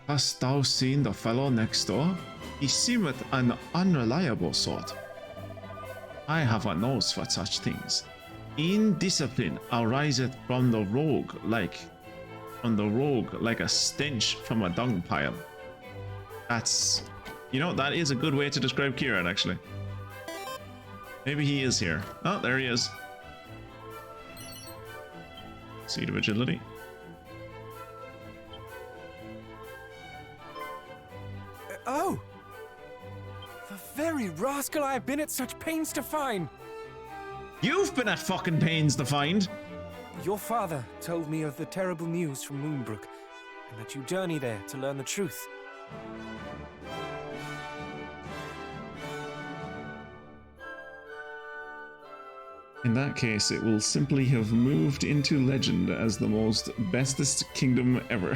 Hast thou seen the fellow next door? He seemeth an unreliable sort. I have a nose for such things. Indiscipline ariseth from the rogue like a stench from a dung pile. That's, you know, that is a good way to describe Kirat, actually. Maybe he is here. Oh, there he is. Seed of agility. rascal I have been at such pains to find. You've been at fucking pains to find. Your father told me of the terrible news from Moonbrook, and that you journey there to learn the truth. In that case, it will simply have moved into legend as the most bestest kingdom ever.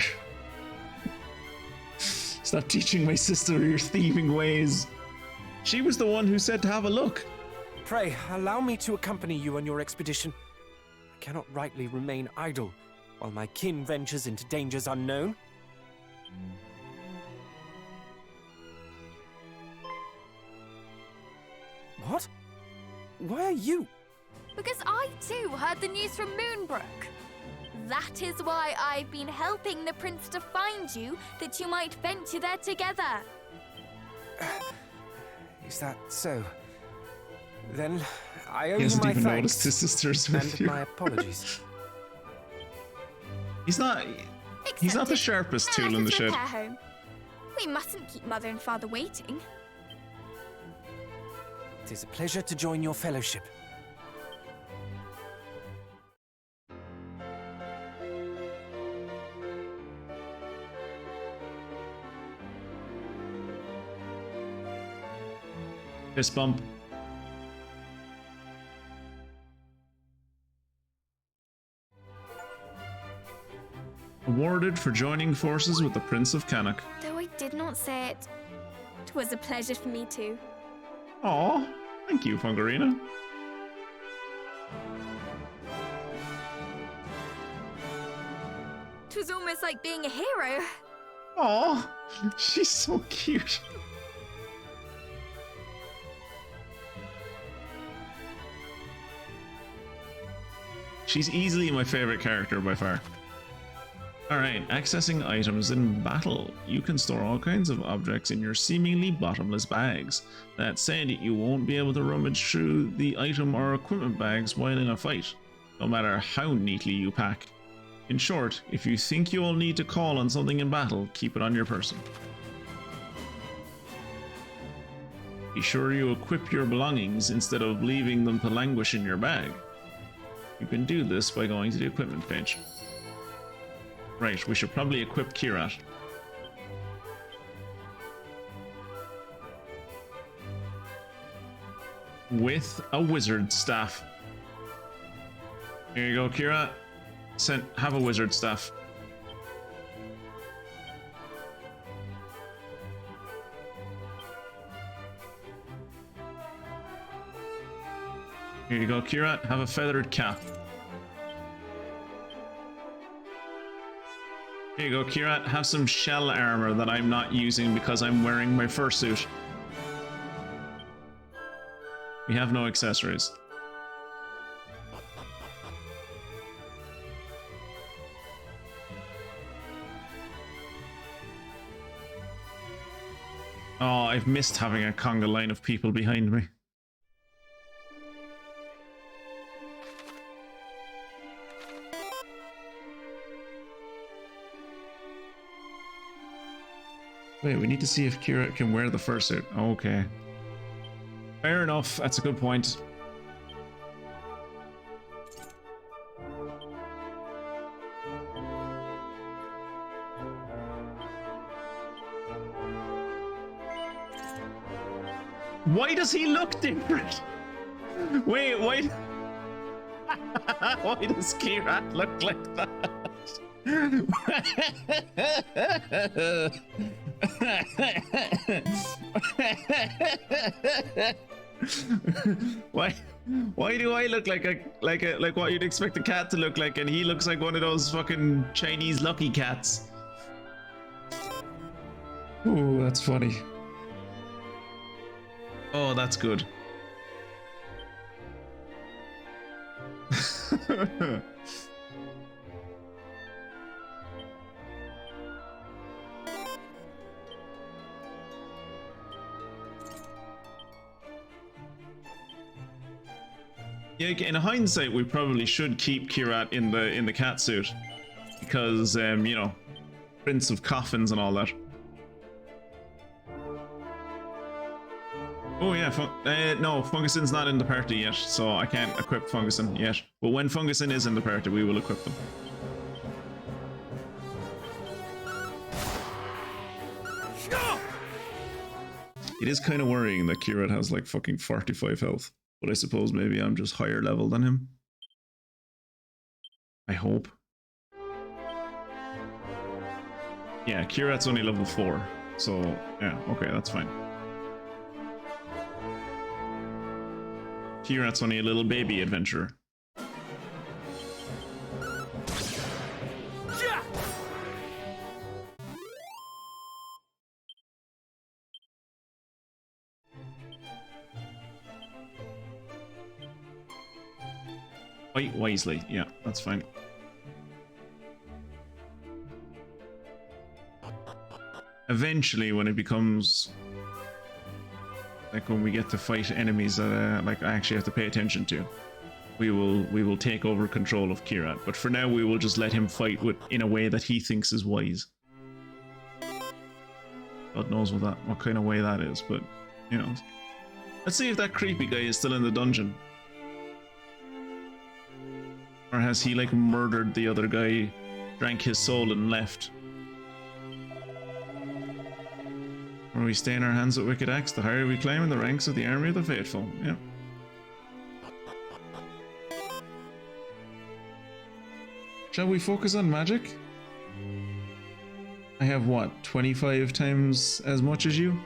Stop teaching my sister your thieving ways. She was the one who said to have a look. Pray, allow me to accompany you on your expedition. I cannot rightly remain idle while my kin ventures into dangers unknown. What? Why are you? Because I too heard the news from Moonbrook. That is why I've been helping the prince to find you, that you might venture there together. Is that so? Then I owe He you hasn't my even thanks noticed his sister's with and you. my apologies. He's not the sharpest tool in the shed. Repair home. We mustn't keep Mother and Father waiting. It is a pleasure to join your fellowship. Fist bump. Awarded for joining forces with the Prince of Canuck. Though I did not say it, it was a pleasure for me too. Aw, thank you, Fungarina. It was almost like being a hero. Aw, she's so cute. She's easily my favorite character by far. Alright, accessing items in battle. You can store all kinds of objects in your seemingly bottomless bags. That said, you won't be able to rummage through the item or equipment bags while in a fight, no matter how neatly you pack. In short, if you think you'll need to call on something in battle, keep it on your person. Be sure you equip your belongings instead of leaving them to languish in your bag. You can do this by going to the equipment page. Right, we should probably equip Kirat. With a wizard staff. Here you go, Kirat. Have a wizard staff. Here you go, Kirat. Have a feathered cap. Here you go, Kirat. Have some shell armor that I'm not using because I'm wearing my fursuit. We have no accessories. Oh, I've missed having a conga line of people behind me. Wait, we need to see if Kira can wear the fursuit. Okay. Fair enough, that's a good point. Why does he look different? Wait, why? Why does Kirat look like that? Why do I look like what you'd expect a cat to look like, and he looks like one of those fucking Chinese lucky cats? Oh, that's funny. Oh, that's good. Yeah, in hindsight, we probably should keep Kirat in the cat suit because, you know, Prince of Coffins and all that. Oh yeah, no, Fungusin's not in the party yet, so I can't equip Fungusin yet. But when Fungusin is in the party, we will equip them. It is kind of worrying that Kirat has like fucking 45 health, but I suppose maybe I'm just higher level than him. I hope. Yeah, Kirat's only level 4, so yeah, okay, that's fine. Kirat's only a little baby adventurer. Fight wisely, yeah, that's fine. Eventually, when it becomes like when we get to fight enemies that like I actually have to pay attention to, we will take over control of Kirat. But for now, we will just let him fight in a way that he thinks is wise. God knows what kind of way that is, but you know. Let's see if that creepy guy is still in the dungeon. Or has he like murdered the other guy, drank his soul and left? Or we stain our hands with wicked acts, the higher we climb in the ranks of the army of the faithful. Yeah. Shall we focus on magic? I have what, 25 times as much as you?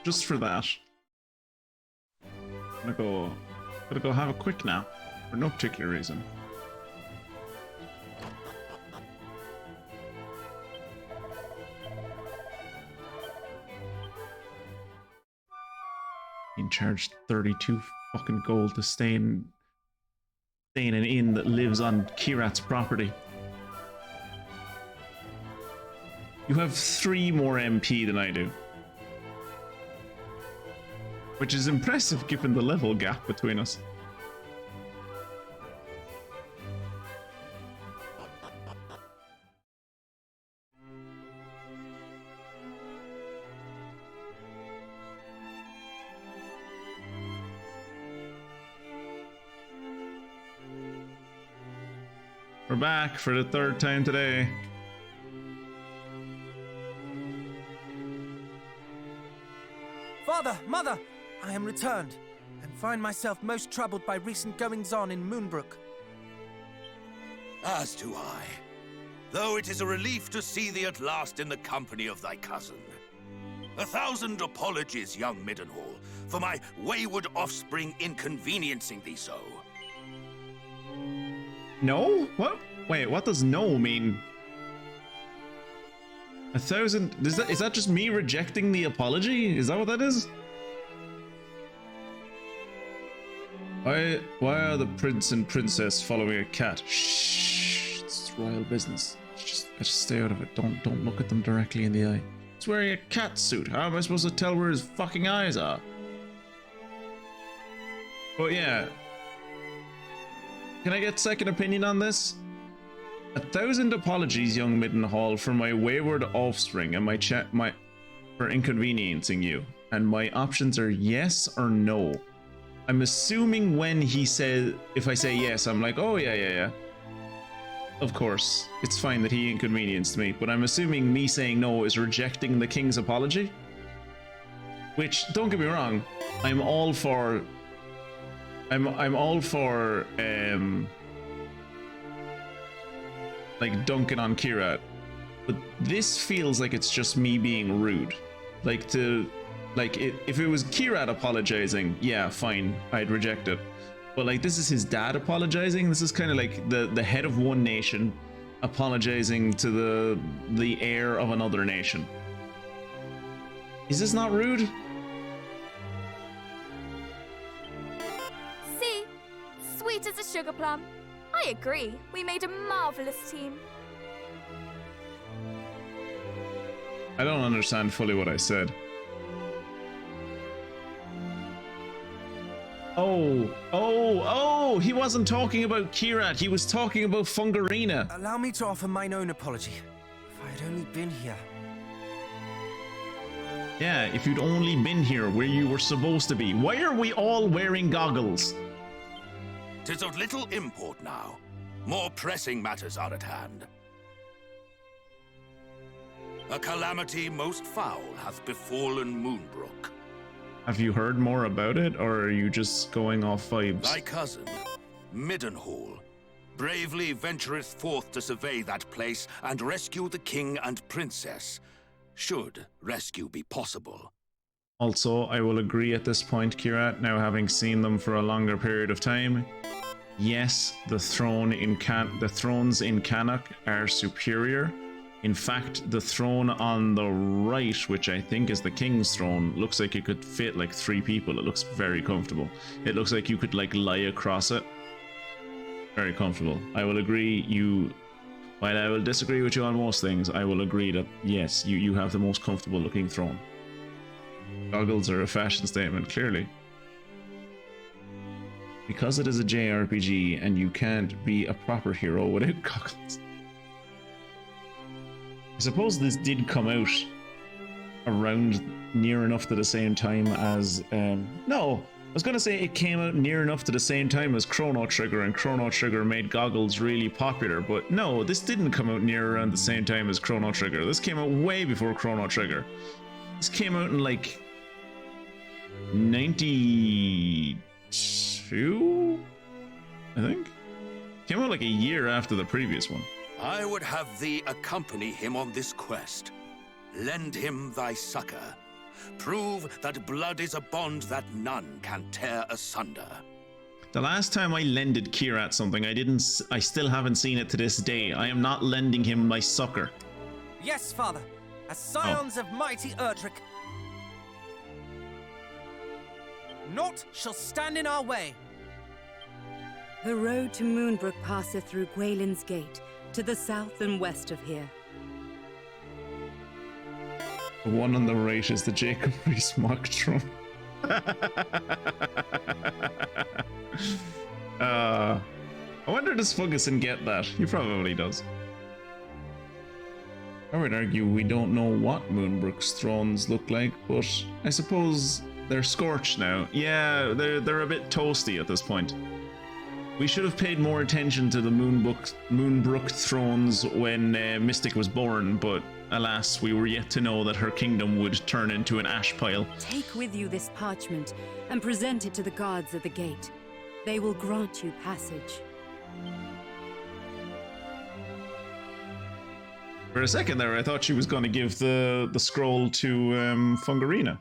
Just for that. I'm gonna go have a quick nap for no particular reason. Being charged 32 fucking gold to stay in an inn that lives on Kirat's property. You have 3 more MP than I do. Which is impressive given the level gap between us. We're back for the 3rd time today. Father, Mother! I am returned, and find myself most troubled by recent goings-on in Moonbrook. As do I. Though it is a relief to see thee at last in the company of thy cousin. 1,000 apologies, young Middenhall, for my wayward offspring inconveniencing thee so. No? What? Wait, what does no mean? 1,000? Is that just me rejecting the apology? Is that what that is? Why are the prince and princess following a cat? Shh, it's royal business. Just stay out of it. Don't look at them directly in the eye. He's wearing a cat suit. How am I supposed to tell where his fucking eyes are? But yeah. Can I get second opinion on this? 1,000 apologies, young Middenhall, for my wayward offspring and for inconveniencing you. And my options are yes or no. I'm assuming when he says, if I say yes, I'm like, oh yeah. Of course, it's fine that he inconvenienced me, but I'm assuming me saying no is rejecting the king's apology. Which, don't get me wrong, I'm all for like dunking on Kirat, but this feels like it's just me being rude. If it was Kirat apologizing, yeah, fine, I'd reject it. But like, this is his dad apologizing. This is kind of like the head of one nation apologizing to the heir of another nation. Is this not rude? See? Sweet as a sugar plum. I agree. We made a marvelous team. I don't understand fully what I said. Oh, he wasn't talking about Kirat, he was talking about Fungarina. Allow me to offer mine own apology. If I had only been here. Yeah, if you'd only been here where you were supposed to be. Why are we all wearing goggles? 'Tis of little import now. More pressing matters are at hand. A calamity most foul hath befallen Moonbrook. Have you heard more about it, or are you just going off vibes? Thy cousin, Middenhall, bravely ventureth forth to survey that place and rescue the king and princess, should rescue be possible. Also, I will agree at this point, Kirat, now having seen them for a longer period of time, yes, the thrones in Cannock are superior. In fact, the throne on the right, which I think is the king's throne, looks like it could fit like 3 people. It looks very comfortable. It looks like you could like lie across it. Very comfortable. I will agree while I will disagree with you on most things, I will agree that yes, you have the most comfortable looking throne. Goggles are a fashion statement, clearly. Because it is a JRPG and you can't be a proper hero without goggles. I suppose this did come out around near enough to the same time as no, I was gonna say it came out near enough to the same time as Chrono Trigger, and Chrono Trigger made goggles really popular, but no, this didn't come out near around the same time as Chrono Trigger. This came out way before Chrono Trigger. This came out in like 92, I think. Came out like a year after the previous one. I would have thee accompany him on this quest. Lend him thy succor. Prove that blood is a bond that none can tear asunder. The last time I lended Kirat something, I still haven't seen it to this day. I am not lending him my succor. Yes, father. As scions of mighty Erdrick, naught shall stand in our way. The road to Moonbrook passeth through Gwaelin's Gate, to the south and west of here. The one on the right is the Jacob Rees-Mogg throne. I wonder does Fugason get that? He probably does. I would argue we don't know what Moonbrook's thrones look like, but I suppose they're scorched now. Yeah, they're a bit toasty at this point. We should have paid more attention to the Moonbrook thrones when Mystic was born, but alas, we were yet to know that her kingdom would turn into an ash pile. Take with you this parchment and present it to the guards at the gate. They will grant you passage. For a second there, I thought she was going to give the scroll to Fungarina.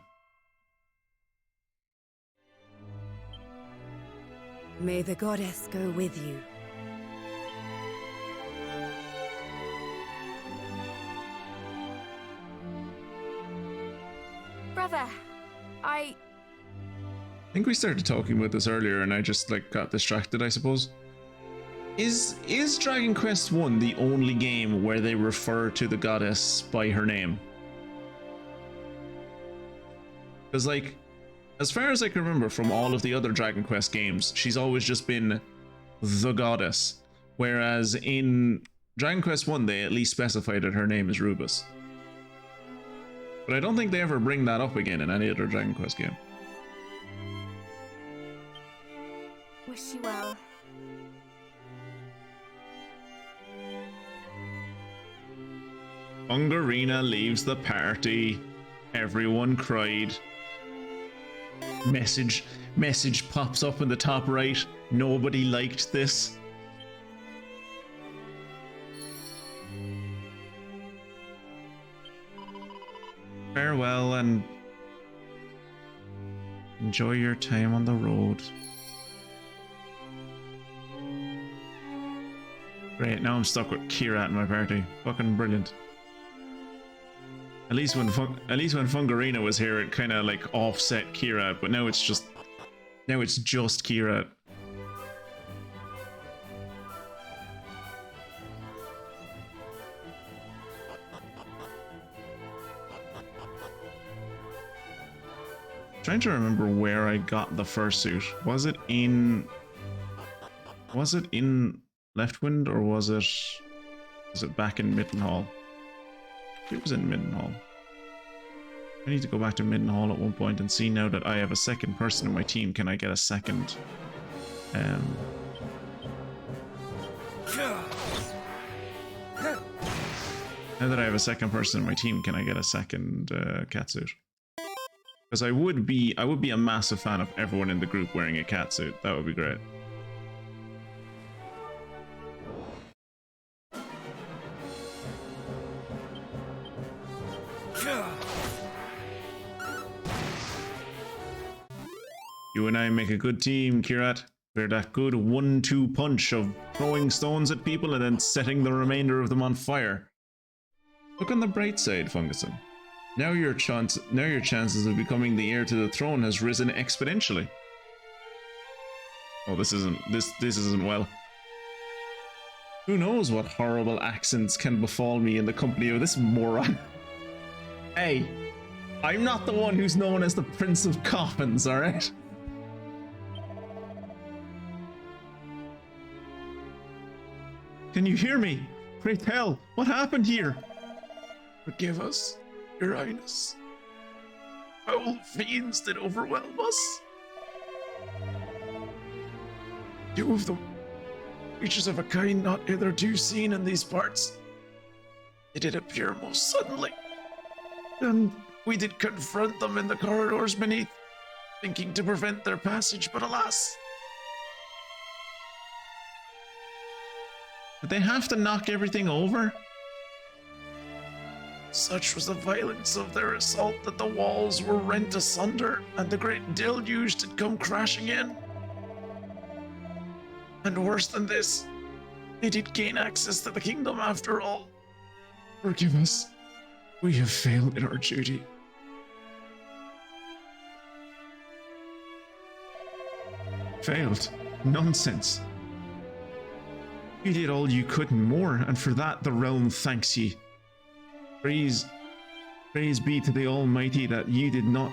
May the goddess go with you. Brother, I think we started talking about this earlier and I just like got distracted, I suppose. Is Dragon Quest I the only game where they refer to the goddess by her name? Because like, as far as I can remember from all of the other Dragon Quest games, she's always just been the goddess. Whereas in Dragon Quest I, they at least specified that her name is Rubus. But I don't think they ever bring that up again in any other Dragon Quest game. wish you well. Fungarina leaves the party. Everyone cried. Message pops up in the top right. Nobody liked this. Farewell and enjoy your time on the road. Great, now I'm stuck with Kirat in my party. Fucking brilliant. At least when Fungarina was here, it kind of like offset Kirat, but now it's just Kirat. Trying to remember where I got the fursuit. Was it in Leftwind, or was it back in Mittenhall? It was in Mittenhall. I need to go back to Mittenhall at one point and see, now that I have a second person in my team, can I get a second now that I have a second person in my team, can I get a second catsuit? Because I would be a massive fan of everyone in the group wearing a catsuit. That would be great. You and I make a good team, Kirat. We're that good 1-2 punch of throwing stones at people and then setting the remainder of them on fire. Look on the bright side, Funguson. Now your chances of becoming the heir to the throne has risen exponentially. Oh, this isn't well. Who knows what horrible accidents can befall me in the company of this moron? Hey, I'm not the one who's known as the Prince of Coffins, alright? Can you hear me? Pray tell, what happened here? Forgive us, Your Highness. Foul fiends did overwhelm us. 2 of them, creatures of a kind not hitherto seen in these parts. They did appear most suddenly, and we did confront them in the corridors beneath, thinking to prevent their passage, but alas. Did they have to knock everything over? Such was the violence of their assault that the walls were rent asunder, and the great deluge did come crashing in. And worse than this, they did gain access to the kingdom after all. Forgive us. We have failed in our duty. Failed? Nonsense. You did all you could and more, and for that the realm thanks ye. Praise be to the Almighty that you did not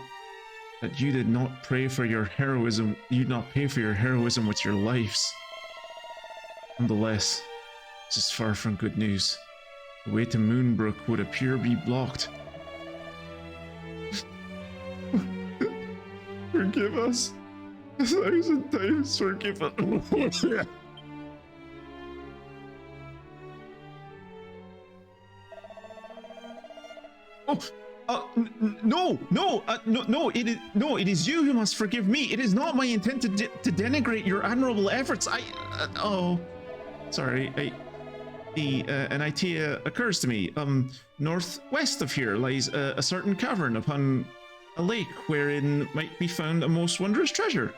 pray for your heroism. You did not pay for your heroism with your lives. Nonetheless, this is far from good news. The way to Moonbrook would appear be blocked. Forgive us. 1,000 times forgive us. No, it is you who must forgive me. It is not my intent to denigrate your admirable efforts. Sorry, an idea occurs to me. Northwest of here lies a certain cavern upon a lake wherein might be found a most wondrous treasure,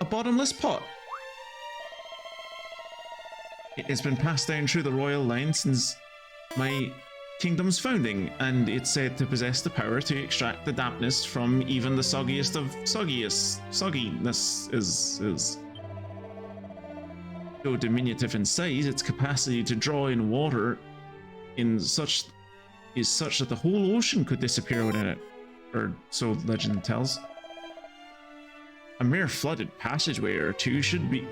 a bottomless pot. It has been passed down through the royal line since my kingdom's founding, and it's said to possess the power to extract the dampness from even the soggiest of sogginess. Is though diminutive in size, its capacity to draw in water is such that the whole ocean could disappear within it, or so legend tells. A mere flooded passageway or two should be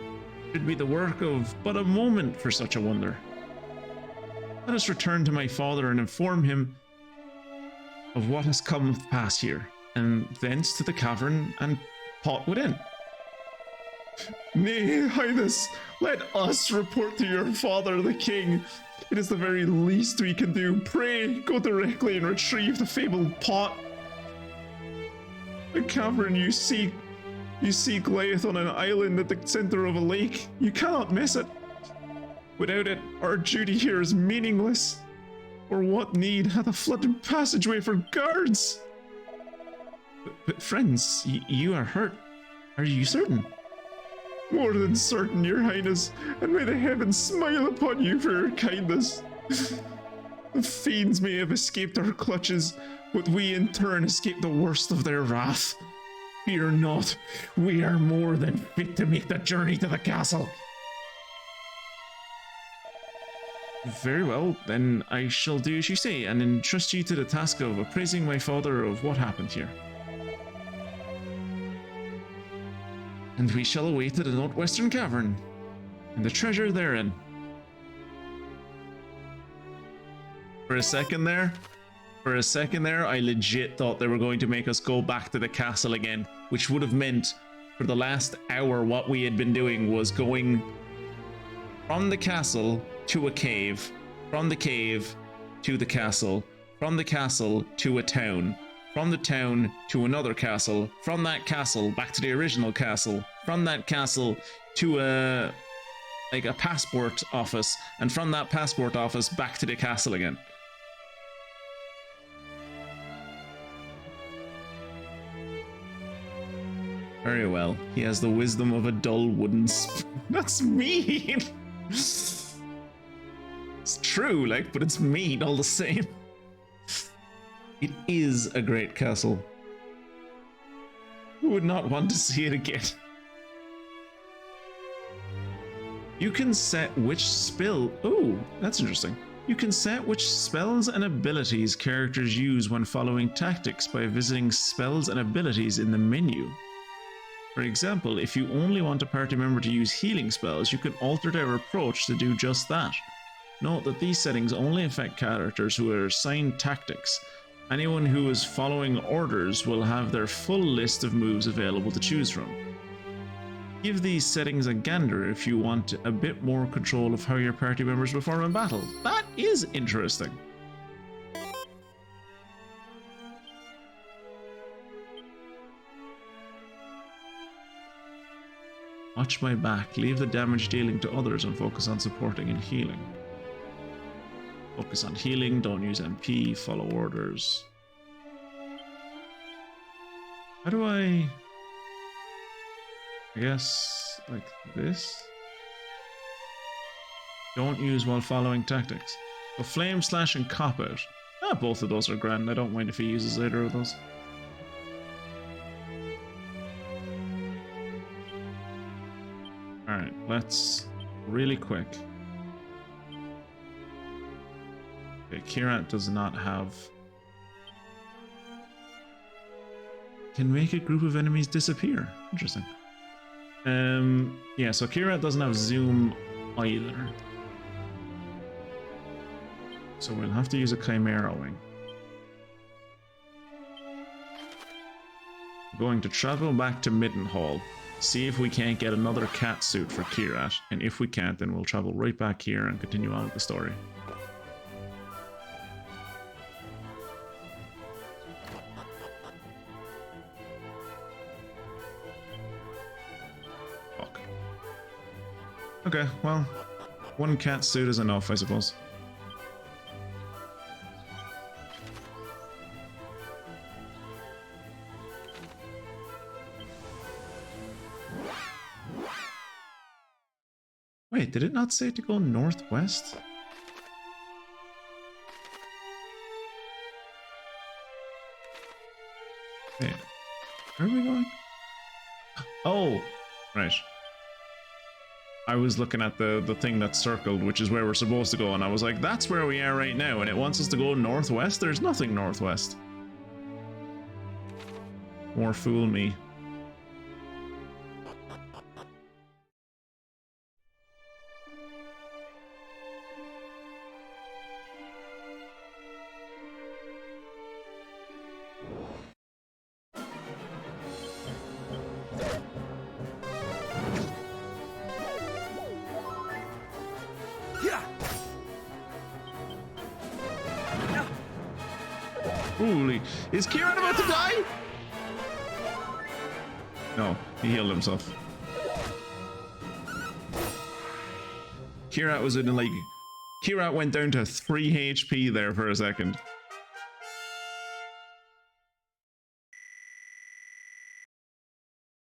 the work of but a moment for such a wonder. Let us return to my father and inform him of what has come to pass here, and thence to the cavern and pot within. Nay, Highness, let us report to your father, the king. It is the very least we can do. Pray, go directly and retrieve the fabled pot. The cavern you seek lieth on an island at the center of a lake. You cannot miss it. Without it, our duty here is meaningless. For what need hath a flooded passageway for guards? But friends, you are hurt. Are you certain? More than certain, your highness, and may the heavens smile upon you for your kindness. The fiends may have escaped our clutches, but we in turn escape the worst of their wrath. Fear not, we are more than fit to make the journey to the castle. Very well, then I shall do as you say, and entrust you to the task of apprising my father of what happened here. And we shall await the Northwestern Cavern and the treasure therein. For a second there, I legit thought they were going to make us go back to the castle again, which would have meant for the last hour what we had been doing was going from the castle to a cave, from the cave to the castle, from the castle to a town, from the town to another castle, from that castle back to the original castle, from that castle to a passport office, and from that passport office back to the castle again. Very well. He has the wisdom of a dull wooden spoon. That's mean! It's true, like, but it's mean all the same. It is a great castle. Who would not want to see it again? You can set which spell... Oh, that's interesting. You can set which spells and abilities characters use when following tactics by visiting spells and abilities in the menu. For example, if you only want a party member to use healing spells, you can alter their approach to do just that. Note that these settings only affect characters who are assigned tactics. Anyone who is following orders will have their full list of moves available to choose from. Give these settings a gander if you want a bit more control of how your party members perform in battle. That is interesting. Watch my back, leave the damage dealing to others and focus on supporting and healing. Focus on healing, don't use MP, follow orders. How do I guess, like this? Don't use while following tactics. So flame slash and cop out. Ah, both of those are grand, I don't mind if he uses either of those. Alright, let's really quick. Okay, Kirat does not have... Can make a group of enemies disappear. Interesting. Yeah, so Kirat doesn't have zoom either. So we'll have to use a Chimera Wing. I'm going to travel back to Middenhall. See if we can't get another cat suit for Kirat, and if we can't, then we'll travel right back here and continue on with the story. Fuck. Okay, well, one cat suit is enough, I suppose. Wait, did it not say to go northwest? Wait, where are we going? Oh, right. I was looking at the thing that's circled, which is where we're supposed to go, and I was like, that's where we are right now, and it wants us to go northwest? There's nothing northwest. More fool me. Holy, is Kieran about to die? No, he healed himself. Kirat was in like... Kirat went down to 3 HP there for a second.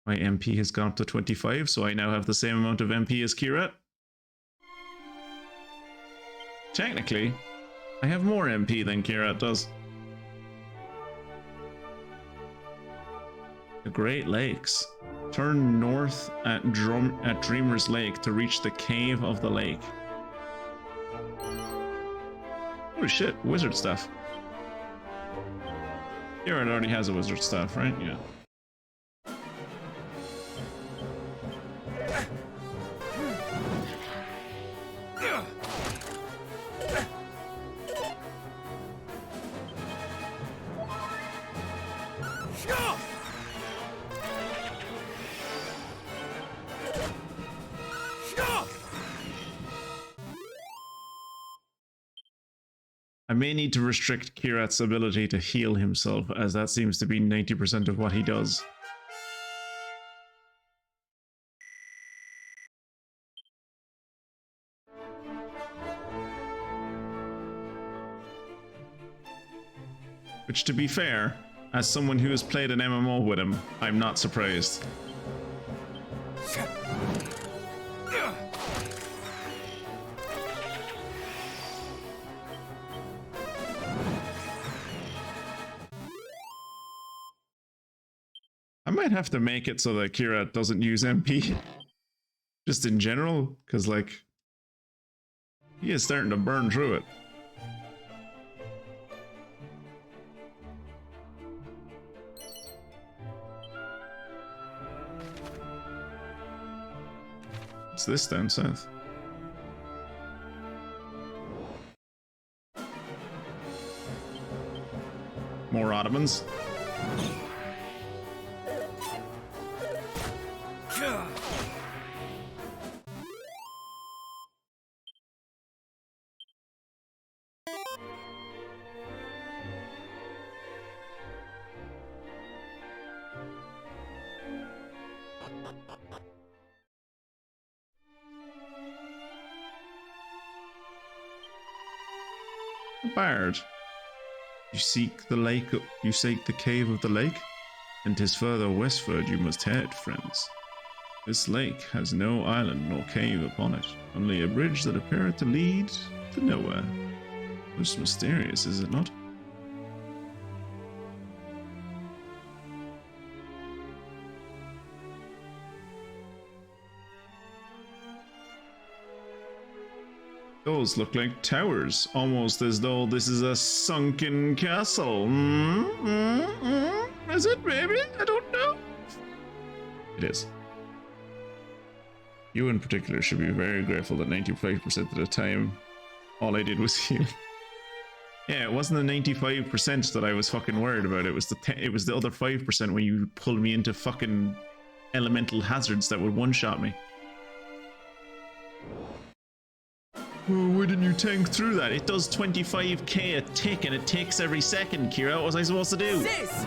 My MP has gone up to 25, so I now have the same amount of MP as Kirat. Technically, I have more MP than Kirat does. The Great Lakes. Turn north at Dreamer's Lake to reach the Cave of the Lake. Holy shit, wizard stuff. Kirat already has a wizard staff, right? Yeah. I may need to restrict Kirat's ability to heal himself, as that seems to be 90% of what he does. Which, to be fair, as someone who has played an MMO with him, I'm not surprised. I might have to make it so that Kirat doesn't use MP. Just in general, because, like, he is starting to burn through it. What's this down south? More Ottomans. Bard, you seek the lake, you seek the cave of the lake, and 'tis further westward you must head, friends. This lake has no island nor cave upon it, only a bridge that appeareth to lead to nowhere. Most mysterious, is it not? Those look like towers, almost as though this is a sunken castle. Is it, maybe? I don't know. It is. You in particular should be very grateful that 95% of the time, all I did was heal. Yeah, it wasn't the 95% that I was fucking worried about. It was the other 5% when you pulled me into fucking elemental hazards that would one-shot me. Oh, why didn't you tank through that? It does 25k a tick and it takes every second, Kira. What was I supposed to do? Sis!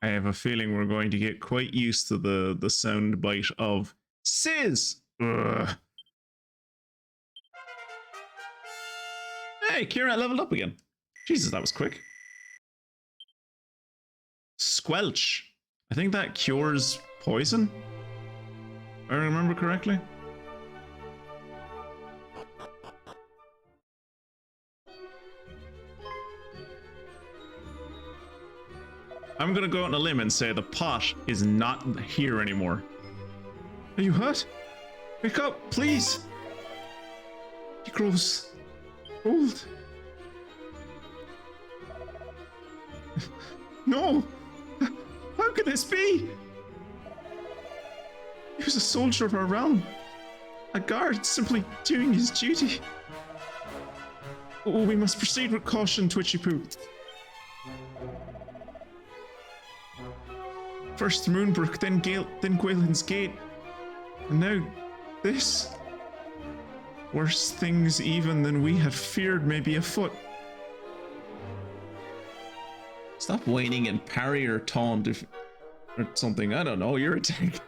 I have a feeling we're going to get quite used to the sound bite of Sizz! Ugh. Hey, Kira leveled up again. Jesus, that was quick. Squelch. I think that cures poison, if I remember correctly. I'm gonna go out on a limb and say the pot is not here anymore. Are you hurt? Wake up, please! He grows old. No! How could this be? He was a soldier of our realm. A guard simply doing his duty. Oh, we must proceed with caution, Twitchy Poo. First Moonbrook, then Gwaelin's Gate, and now this. Worse things even than we had feared may be afoot. Stop whining and parry or taunt or something. I don't know, you're a tank.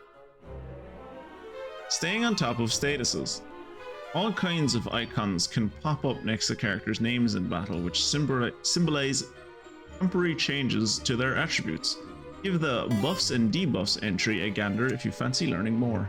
Staying on top of statuses. All kinds of icons can pop up next to characters' names in battle, which symbolize temporary changes to their attributes. Give the buffs and debuffs entry a gander if you fancy learning more.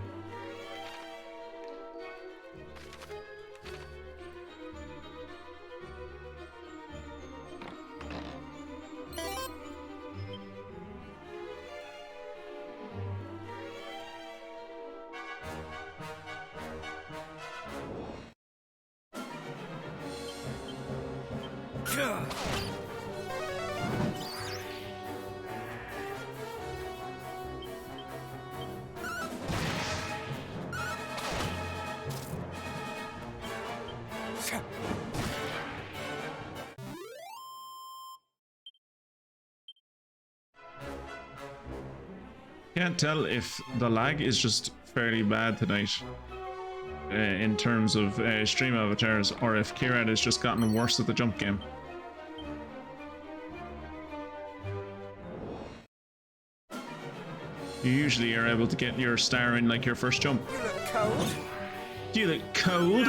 Can't tell if the lag is just fairly bad tonight in terms of stream avatars, or if Kirat has just gotten worse at the jump game. You usually are able to get your star in like your first jump. You look cold. You look cold.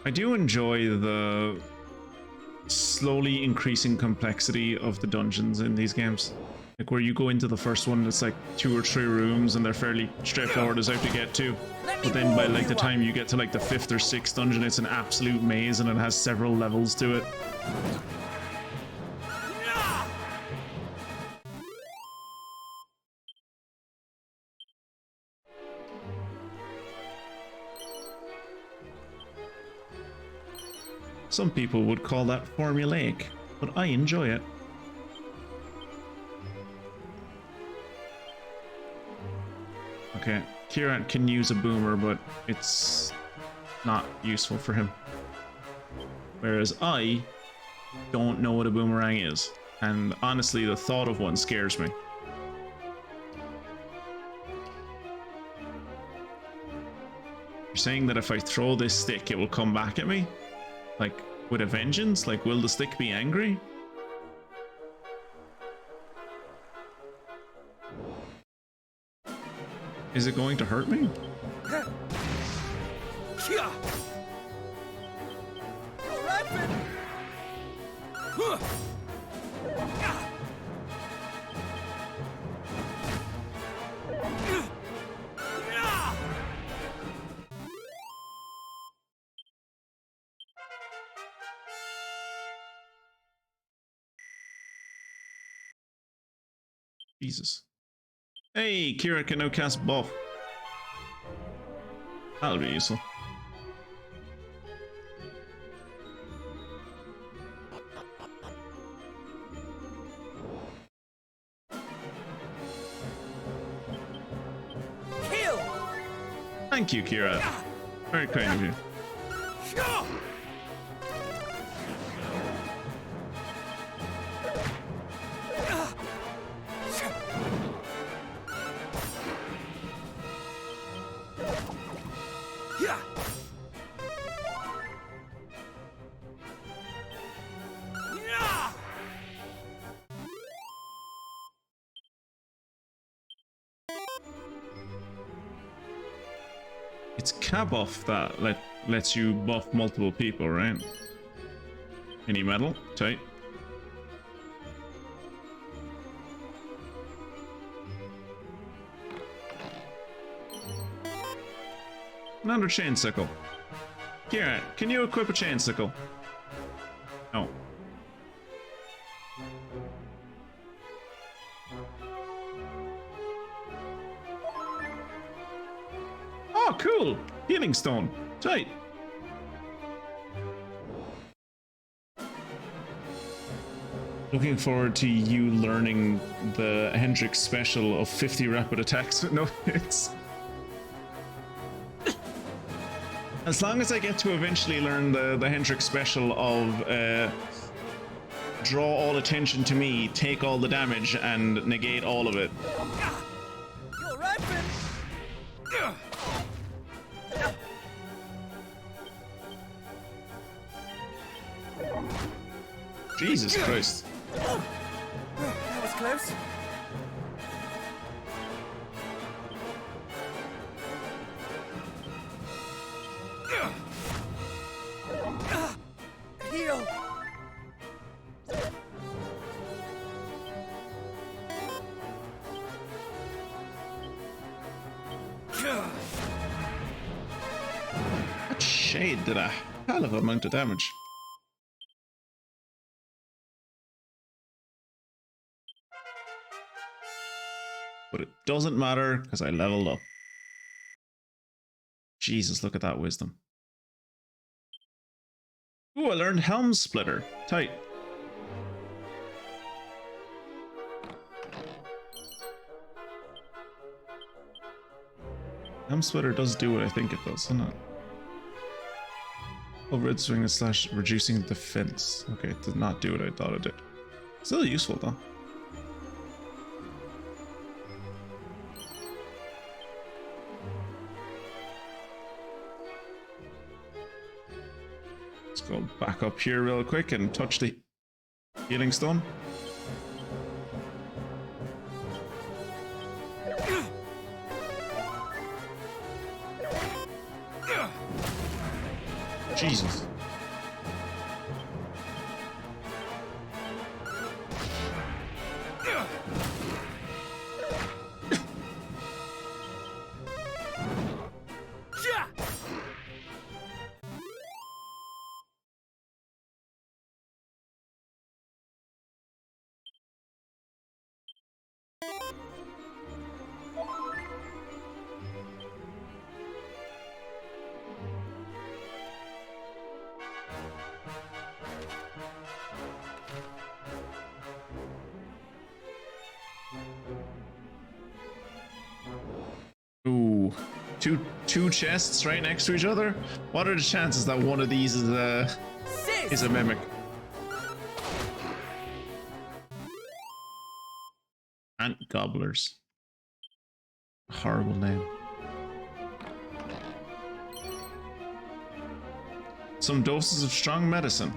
I do enjoy the slowly increasing complexity of the dungeons in these games. Like where you go into the first one, it's like 2 or 3 rooms and they're fairly straightforward as out to get to. But then by like the time you get to like the 5th or 6th dungeon, it's an absolute maze and it has several levels to it. Some people would call that formulaic, but I enjoy it. Okay, Kirat can use a boomer, but it's not useful for him. Whereas I don't know what a boomerang is, and honestly the thought of one scares me. You're saying that if I throw this stick it will come back at me? Like, with a vengeance? Like, will the stick be angry? Is it going to hurt me? Jesus. Hey, Kira can now cast buff. That'll be useful. Kill! Thank you, Kira. Very kind of you. It's K-buff that lets you buff multiple people, right? Any metal? Tight. Another chain sickle. Kira, can you equip a chain sickle? No. Oh, cool! Healing stone. Tight. Looking forward to you learning the Hendrix special of 50 rapid attacks with no hits. As long as I get to eventually learn the Hendrix special of draw all attention to me, take all the damage, and negate all of it. Jesus Christ. That was close. Heal. Shade did a hell of a amount of damage. But it doesn't matter because I leveled up. Jesus, look at that wisdom. Ooh, I learned Helm Splitter. Tight. Helm Splitter does do what I think it does, doesn't it? Overhead swing / reducing defense. Okay, it did not do what I thought it did. Still useful though. Let's go back up here real quick and touch the healing stone. Jesus. Ooh, two chests right next to each other. What are the chances that one of these is a mimic? Ant gobblers. Horrible name. Some doses of strong medicine.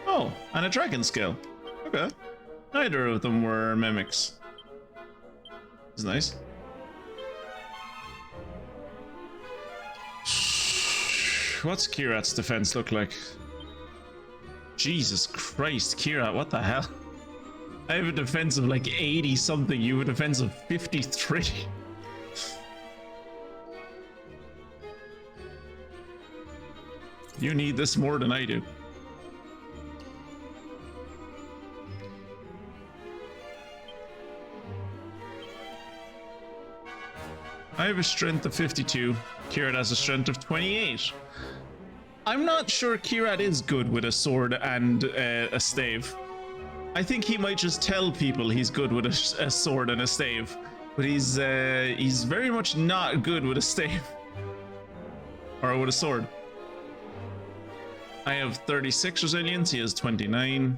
Oh, and a dragon scale. Okay. Neither of them were mimics. It's nice. What's Kirat's defense look like? Jesus Christ, Kirat, what the hell? I have a defense of like 80 something, you have a defense of 53. You need this more than I do. I have a strength of 52. Kirat has a strength of 28. I'm not sure Kirat is good with a sword and a stave. I think he might just tell people he's good with a sword and a stave, but he's very much not good with a stave or with a sword. I have 36 resilience. He has 29.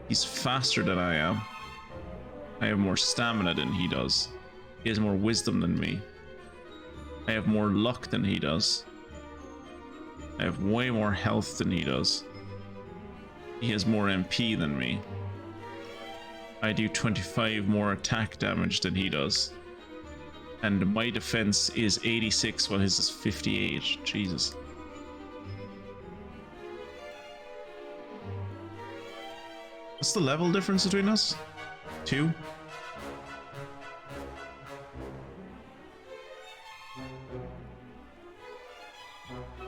He's faster than I am. I have more stamina than he does. He has more wisdom than me. I have more luck than he does. I have way more health than he does. He has more MP than me. I do 25 more attack damage than he does. And my defense is 86 while his is 58. Jesus. What's the level difference between us? 2?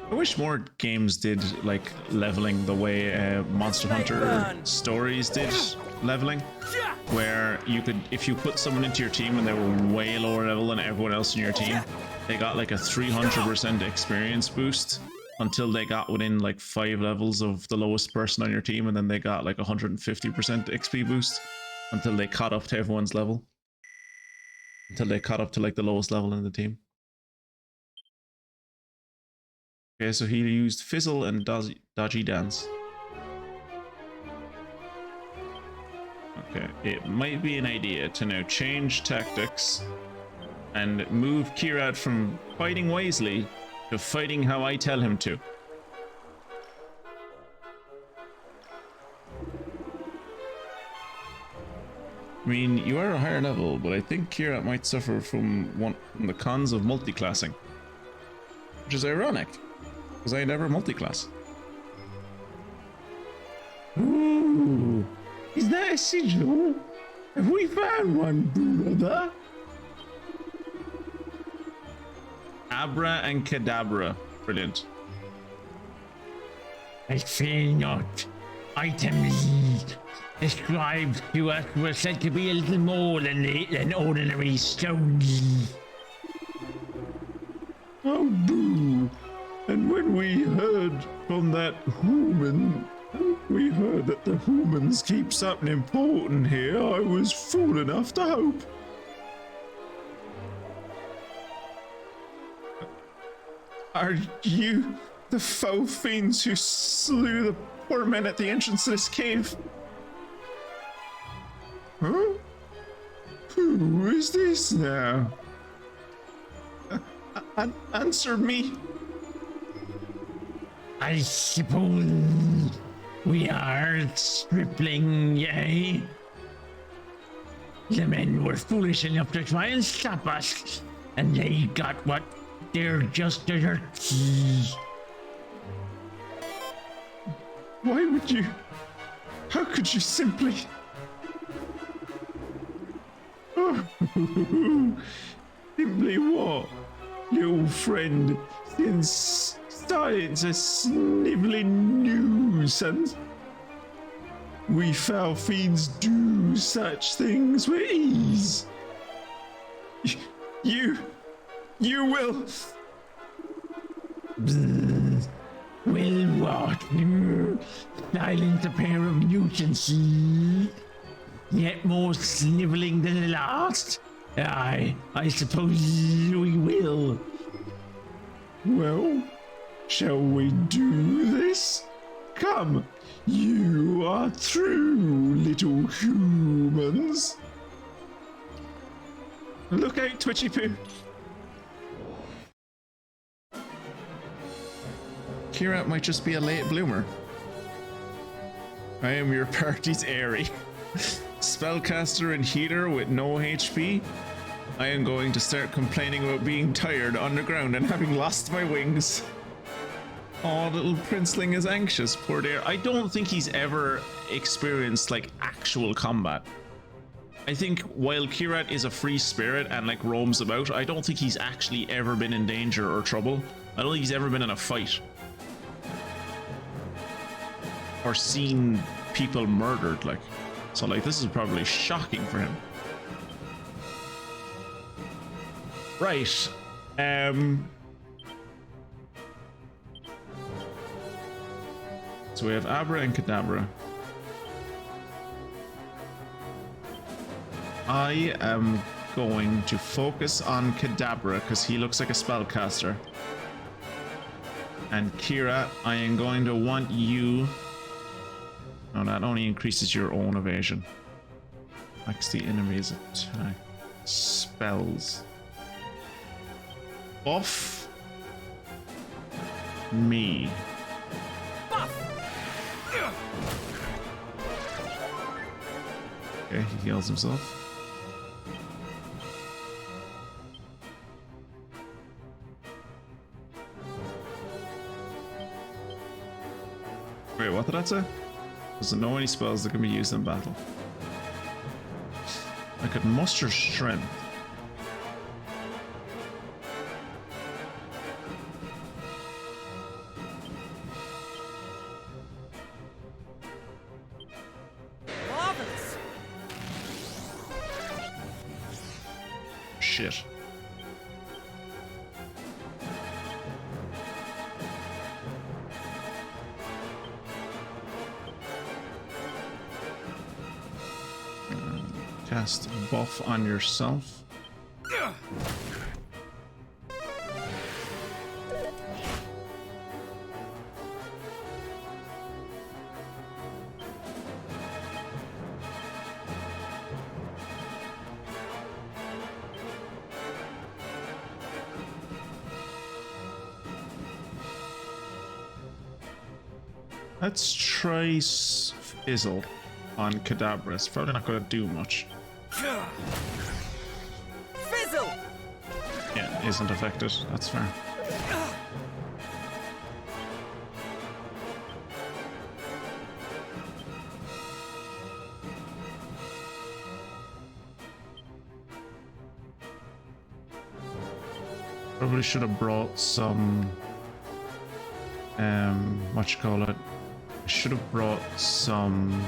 I wish more games did like leveling the way Monster Hunter Stories did leveling, where you could, if you put someone into your team and they were way lower level than everyone else in your team, they got like a 300% experience boost until they got within like 5 levels of the lowest person on your team, and then they got like 150% XP boost until they caught up to everyone's level, until they caught up to like the lowest level in the team. Okay, so he used Fizzle and Dodgy Dance. Okay, it might be an idea to now change tactics and move Kirat from fighting wisely to fighting how I tell him to. I mean, you are a higher level, but I think Kirat might suffer from the cons of multiclassing, which is ironic, because I never multiclass. Ooh, is that a sigil? Have we found one, brother? Abra and Cadabra. Brilliant. I fear not. Items described to us were said to be a little more than ordinary stones. Oh, boo. And when we heard from that human, we heard that the humans keep something important here, I was fool enough to hope. Are you the foul fiends who slew the poor men at the entrance to this cave? Huh? Who is this now? Answer me. I suppose we are stripling, eh? The men were foolish enough to try and stop us, and they got what they're just deserts. Why would you? How could you simply? Simply what? Little friend, since started to sniveling nuisance. We foul fiends do such things with ease. You will. Will what? Silence a pair of nuisances. Yet more sniveling than the last? I suppose we will. Well, shall we do this? Come, you are through, little humans. Look out, Twitchy Poo. Kira might just be a late bloomer. I am your party's Airy. Spellcaster and healer with no HP. I am going to start complaining about being tired underground and having lost my wings. Oh, little princeling is anxious, poor dear. I don't think he's ever experienced like actual combat. I think while Kirat is a free spirit and like roams about, I don't think he's actually ever been in danger or trouble. I don't think he's ever been in a fight. Or seen people murdered, like. So like this is probably shocking for him. Right. So we have Abra and Cadabra. I am going to focus on Cadabra because he looks like a spellcaster. And Kira, I am going to want you... No, that only increases your own evasion. Max the enemy's attack. Spells. Buff me. Okay, he heals himself. Wait, what did that say? Doesn't know any spells that can be used in battle. I could muster strength. Marvelous. Shit. Cast buff on yourself. Let's try Fizzle on Cadabra. It's probably not going to do much. Fizzle! Yeah, isn't affected. That's fair. Probably should have brought some, what you call it? I should have brought some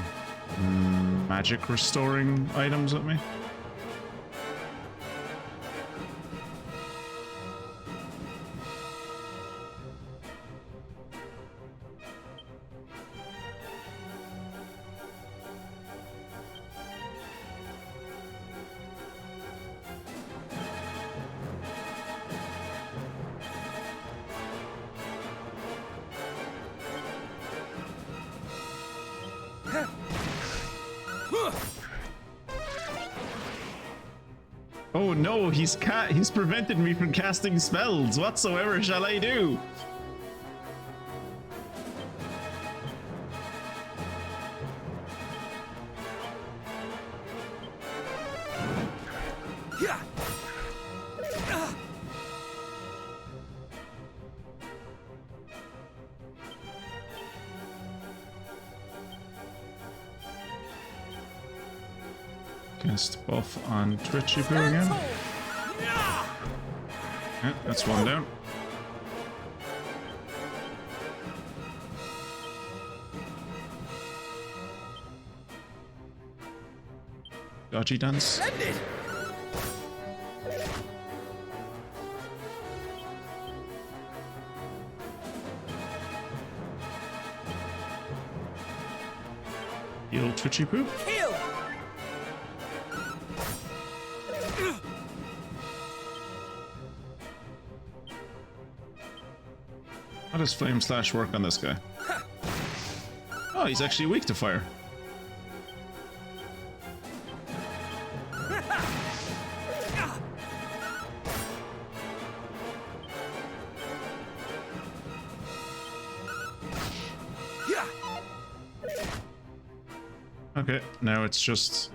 magic restoring items with me. Oh no, he's prevented me from casting spells. Whatsoever shall I do? Cast buff on Twitchy Poo again. Yeah, that's one down. Dodgy dance. Heal Twitchy Poo. Kill! How does Flame Slash work on this guy? Oh, he's actually weak to fire. Okay, now it's just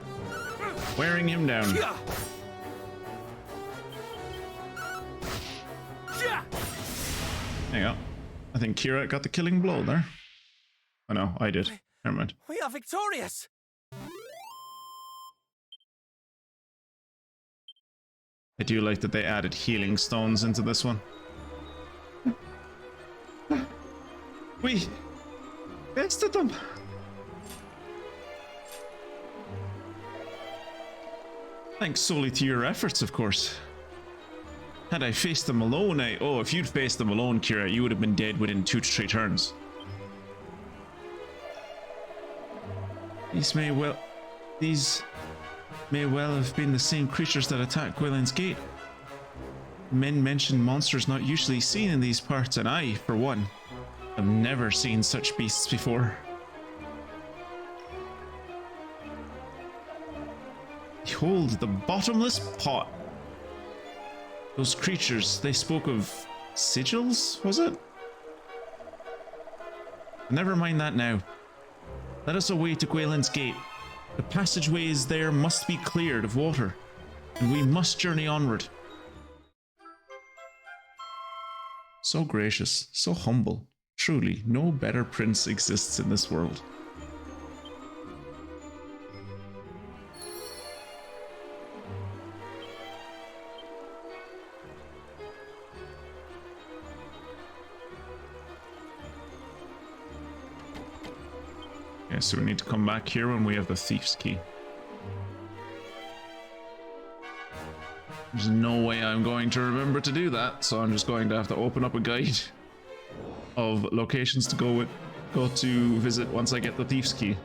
wearing him down. There you go. I think Kira got the killing blow there. Oh no, I did. Never mind. We are victorious! I do like that they added healing stones into this one. We bested them! Thanks solely to your efforts, of course. Had I faced them alone, oh, if you'd faced them alone, Kira, you would have been dead within 2 to 3 turns. These may well have been the same creatures that attacked Gwyllon's Gate. Men mention monsters not usually seen in these parts, and I, for one, have never seen such beasts before. Behold the bottomless pot. Those creatures, they spoke of sigils, was it? Never mind that now. Let us away to Gwyllon's Gate. The passageways there must be cleared of water, and we must journey onward. So gracious, so humble. Truly, no better prince exists in this world. Okay, so we need to come back here when we have the thief's key. There's no way I'm going to remember to do that, so I'm just going to have to open up a guide of locations to go to visit once I get the thief's key.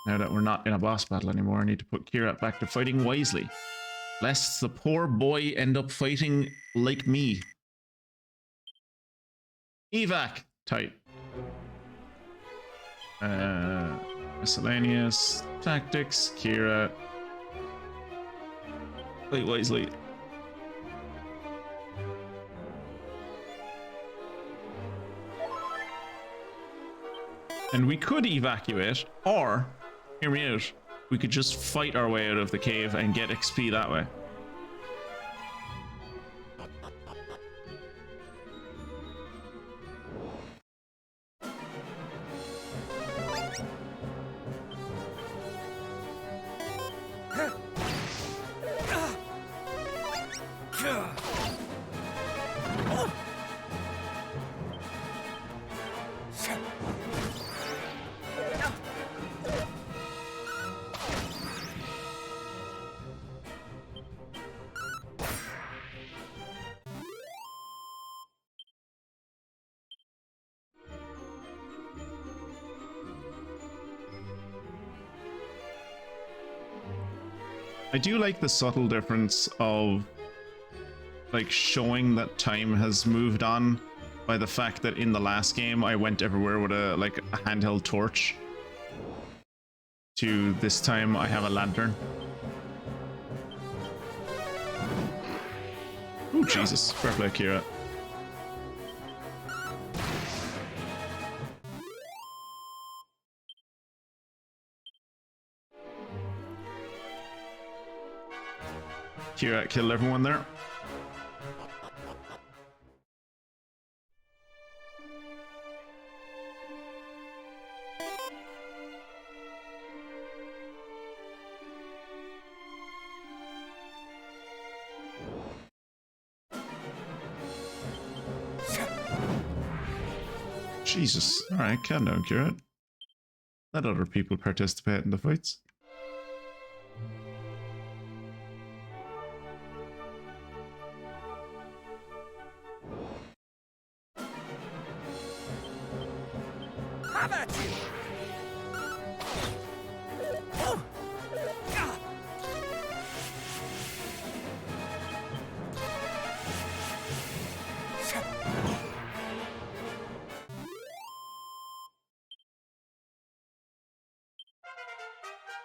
Now that we're not in a boss battle anymore, I need to put Kira back to fighting wisely, lest the poor boy end up fighting like me. Evac! Tight. Miscellaneous. Tactics. Kira. Fight wisely. And we could evacuate, or, hear me out, we could just fight our way out of the cave and get XP that way. I do like the subtle difference of like showing that time has moved on by the fact that in the last game I went everywhere with a handheld torch, to this time I have a lantern. Oh Jesus, fair play, Kira. Kira killed everyone there. Jesus. Alright, calm down, Kira. Let other people participate in the fights. Have at you!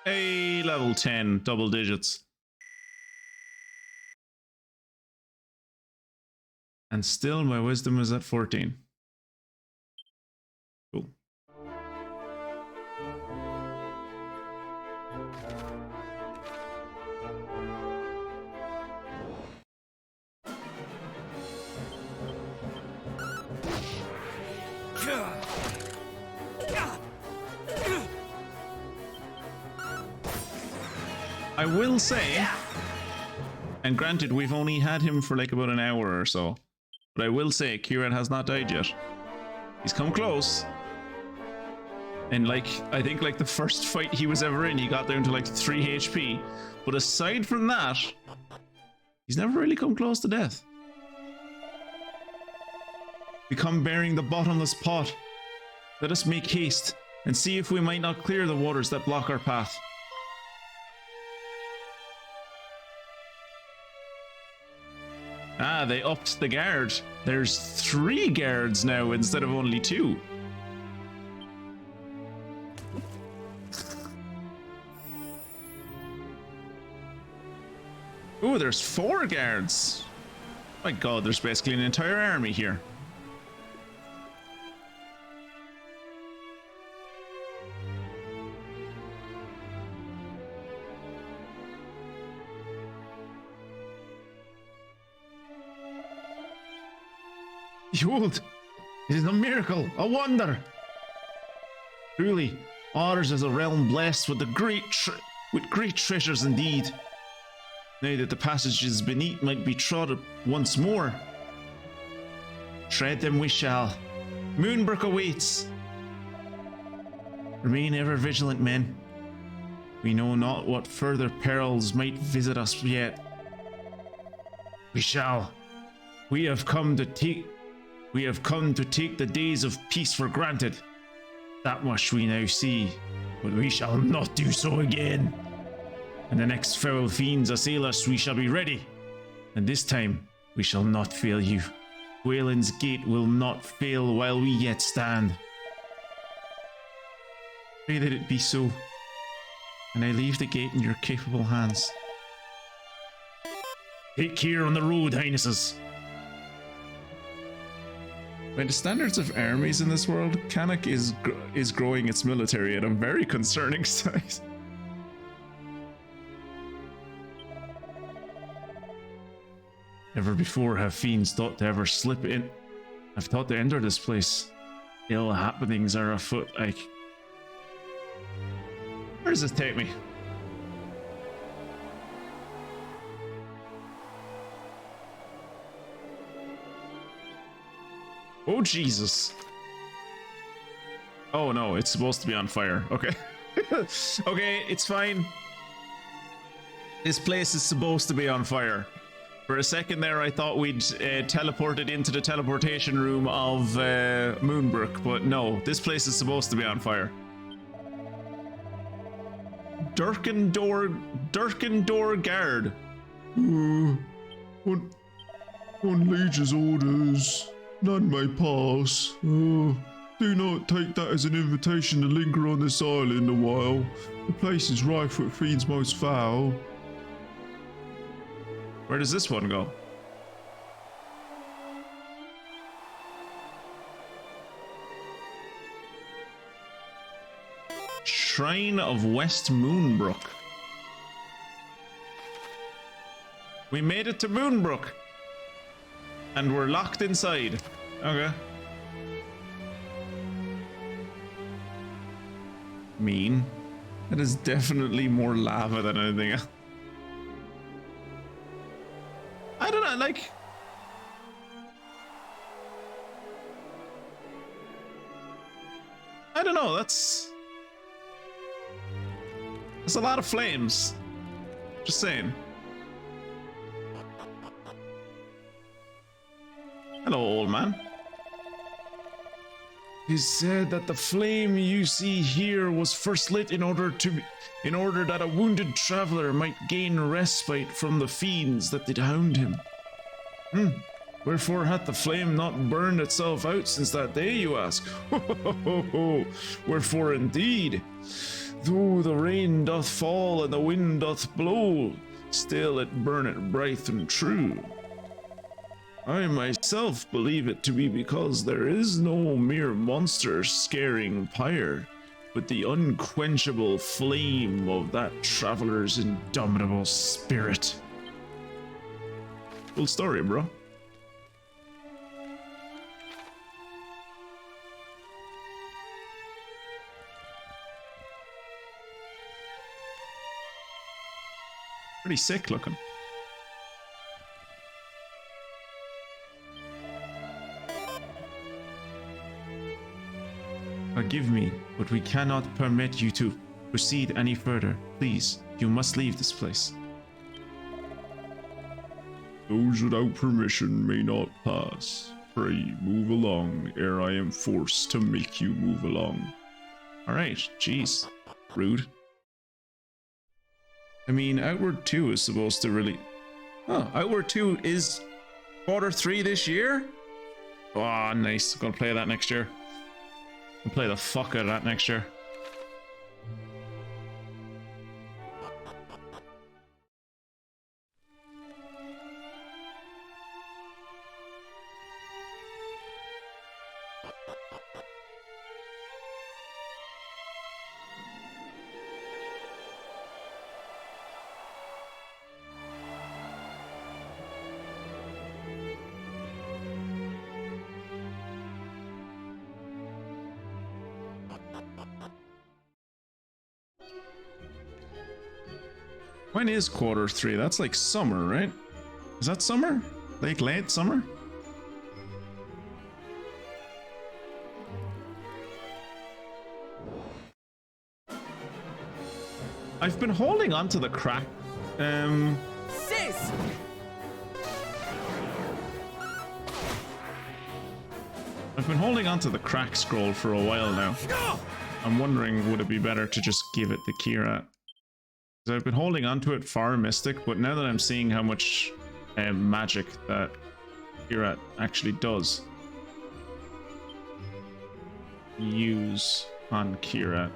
Hey, level 10, double digits. And still my wisdom is at 14. Cool. I will say, and granted we've only had him for like about an hour or so, but I will say Kieran has not died yet. He's come close. And like, I think like the first fight he was ever in, he got down to like 3 HP. But aside from that, he's never really come close to death. We come bearing the bottomless pot. Let us make haste and see if we might not clear the waters that block our path. Ah, they upped the guard. There's 3 guards now instead of only 2. Ooh, there's 4 guards. My god, there's basically an entire army here. Behold, it is a miracle, a wonder. Truly, ours is a realm blessed with great treasures indeed. Now that the passages beneath might be trod once more, tread them we shall. Moonbrook awaits. Remain ever vigilant, men. We know not what further perils might visit us yet. We shall. We have come to take the days of peace for granted. That much we now see, but we shall not do so again. And the next foul fiends assail us, we shall be ready. And this time, we shall not fail you. Wayland's gate will not fail while we yet stand. Pray that it be so. And I leave the gate in your capable hands. Take care on the road, Highnesses. By the standards of armies in this world, Canuck is growing its military at a very concerning size. Never before have fiends thought to ever slip in. I've thought to enter this place. Ill happenings are afoot. Where does this take me? Oh Jesus. Oh no, it's supposed to be on fire. Okay. Okay, it's fine. This place is supposed to be on fire. For a second there, I thought we'd teleported into the teleportation room of Moonbrook, but no, this place is supposed to be on fire. Durkendor Guard. On Liege's orders, none may pass. Do not take that as an invitation to linger on this island a while. The place is rife with fiends most foul. Where does this one go? Shrine of West Moonbrook. We made it to Moonbrook. And we're locked inside. Okay. Mean. That is definitely more lava than anything else. I don't know, like... I don't know, that's a lot of flames. Just saying. Hello, old man. It is said that the flame you see here was first lit in order that a wounded traveler might gain respite from the fiends that did hound him. Wherefore hath the flame not burned itself out since that day, you ask? Wherefore indeed, though the rain doth fall and the wind doth blow, still it burneth bright and true. I myself believe it to be because there is no mere monster scaring pyre, but the unquenchable flame of that traveler's indomitable spirit. Cool story, bro. Pretty sick looking. Forgive me, but we cannot permit you to proceed any further. Please, you must leave this place. Those without permission may not pass. Pray, move along, ere I am forced to make you move along. Alright, jeez. Rude. I mean, Outward 2 is supposed to really... Oh, Outward 2 is Q3 this year? Oh, nice. I'm gonna play that next year. I'll play the fuck out of that next year. When is Q3? That's like summer, right? Is that summer? Like late summer? I've been holding on to the crack. Sis! I've been holding on to the crack scroll for a while now. I'm wondering, would it be better to just give it to Kira? I've been holding on to it for Mystic, but now that I'm seeing how much magic that Kira actually does use on Kira.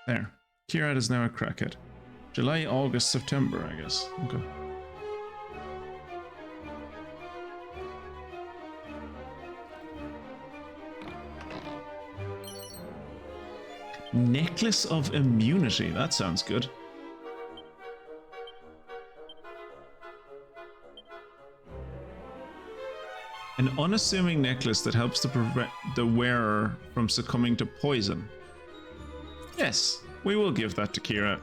There. Kira is now a crackhead. July, August, September, I guess. Okay. Necklace of Immunity. That sounds good. An unassuming necklace that helps to prevent the wearer from succumbing to poison. Yes, we will give that to Kira.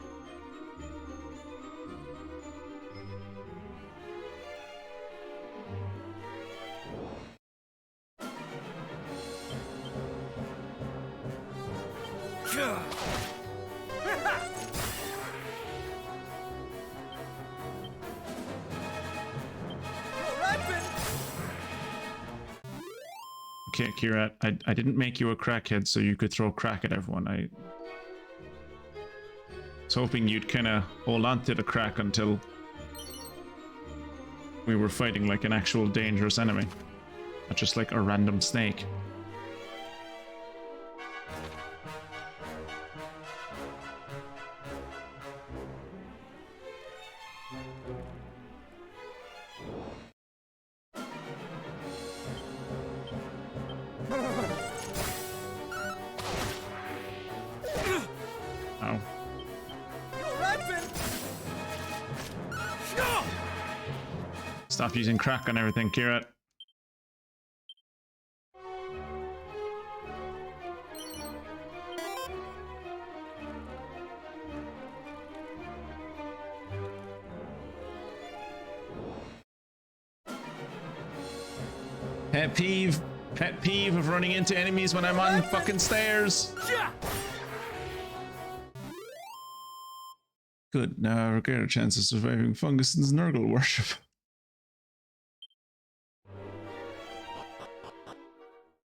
okay, Kira. I didn't make you a crackhead so you could throw crack at everyone. I was hoping you'd kind of hold on to the crack until we were fighting like an actual dangerous enemy, not just like a random snake. Oh. Stop using crack on everything, Kira. Pet peeve of running into enemies when I'm on fucking stairs. Good, now I regret a chance of surviving Funguson's Nurgle worship.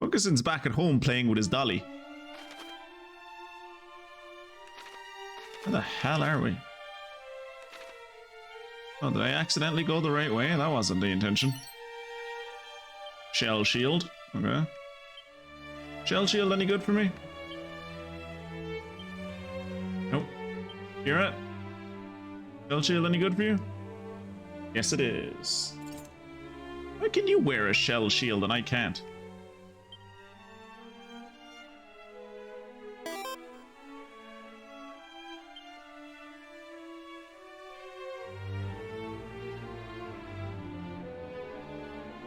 Funguson's back at home playing with his dolly. Where the hell are we? Oh, did I accidentally go the right way? That wasn't the intention. Shell shield. Okay. Shell shield any good for me? Nope. Kira? Shell shield any good for you? Yes, it is. Why can you wear a shell shield and I can't?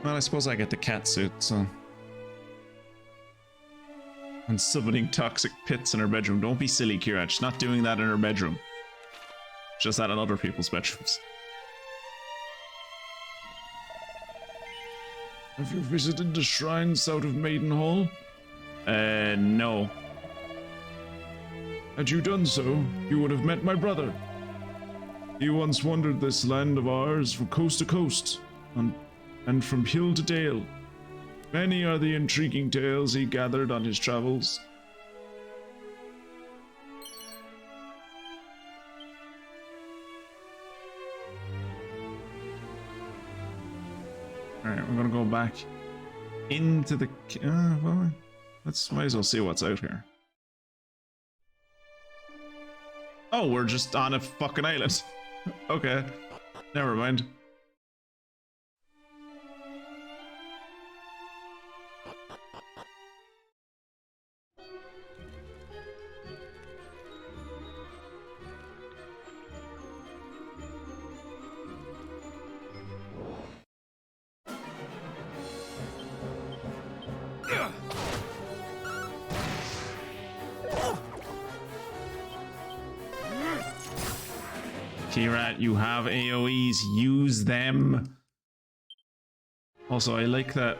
Well, I suppose I get the cat suit, so... And summoning toxic pits in her bedroom. Don't be silly, Kira. She's not doing that in her bedroom. Just that in other people's bedrooms. Have you visited the shrine south of Maidenhall? No. Had you done so, you would have met my brother. He once wandered this land of ours from coast to coast, and from hill to dale. Many are the intriguing tales he gathered on his travels. Alright, we're gonna go back into the... well, might as well see what's out here. Oh, we're just on a fucking island. Okay, never mind. Kirat, you have AoEs, use them. Also, I like that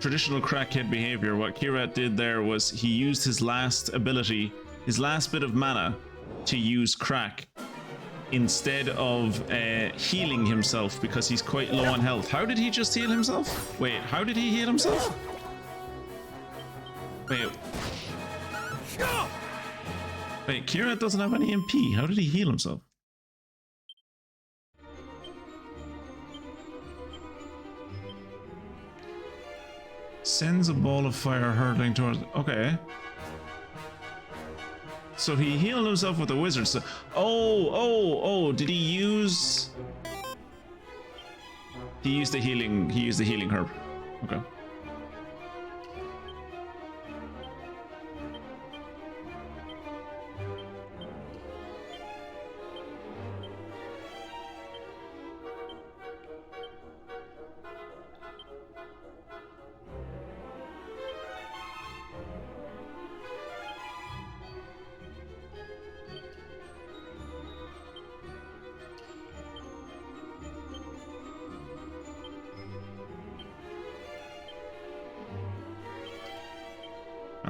traditional crackhead behavior. What Kirat did there was he used his last ability, his last bit of mana, to use crack instead of healing himself because he's quite low on health. How did he just heal himself? Wait, how did he heal himself? Wait, Kirat doesn't have any MP. How did he heal himself? Sends a ball of fire hurtling towards... Okay. So he healed himself with a wizard. So... Oh, did he use... He used the healing herb. Okay.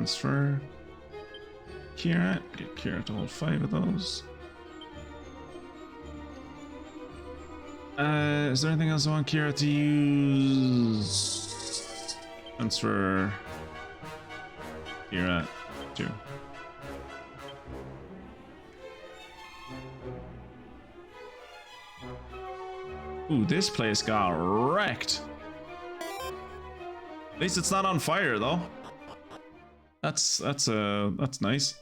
Transfer Kira, get Kira to hold 5 of those. Is there anything else I want Kira to use? Transfer here at 2. Ooh, this place got wrecked. At least it's not on fire though. That's nice.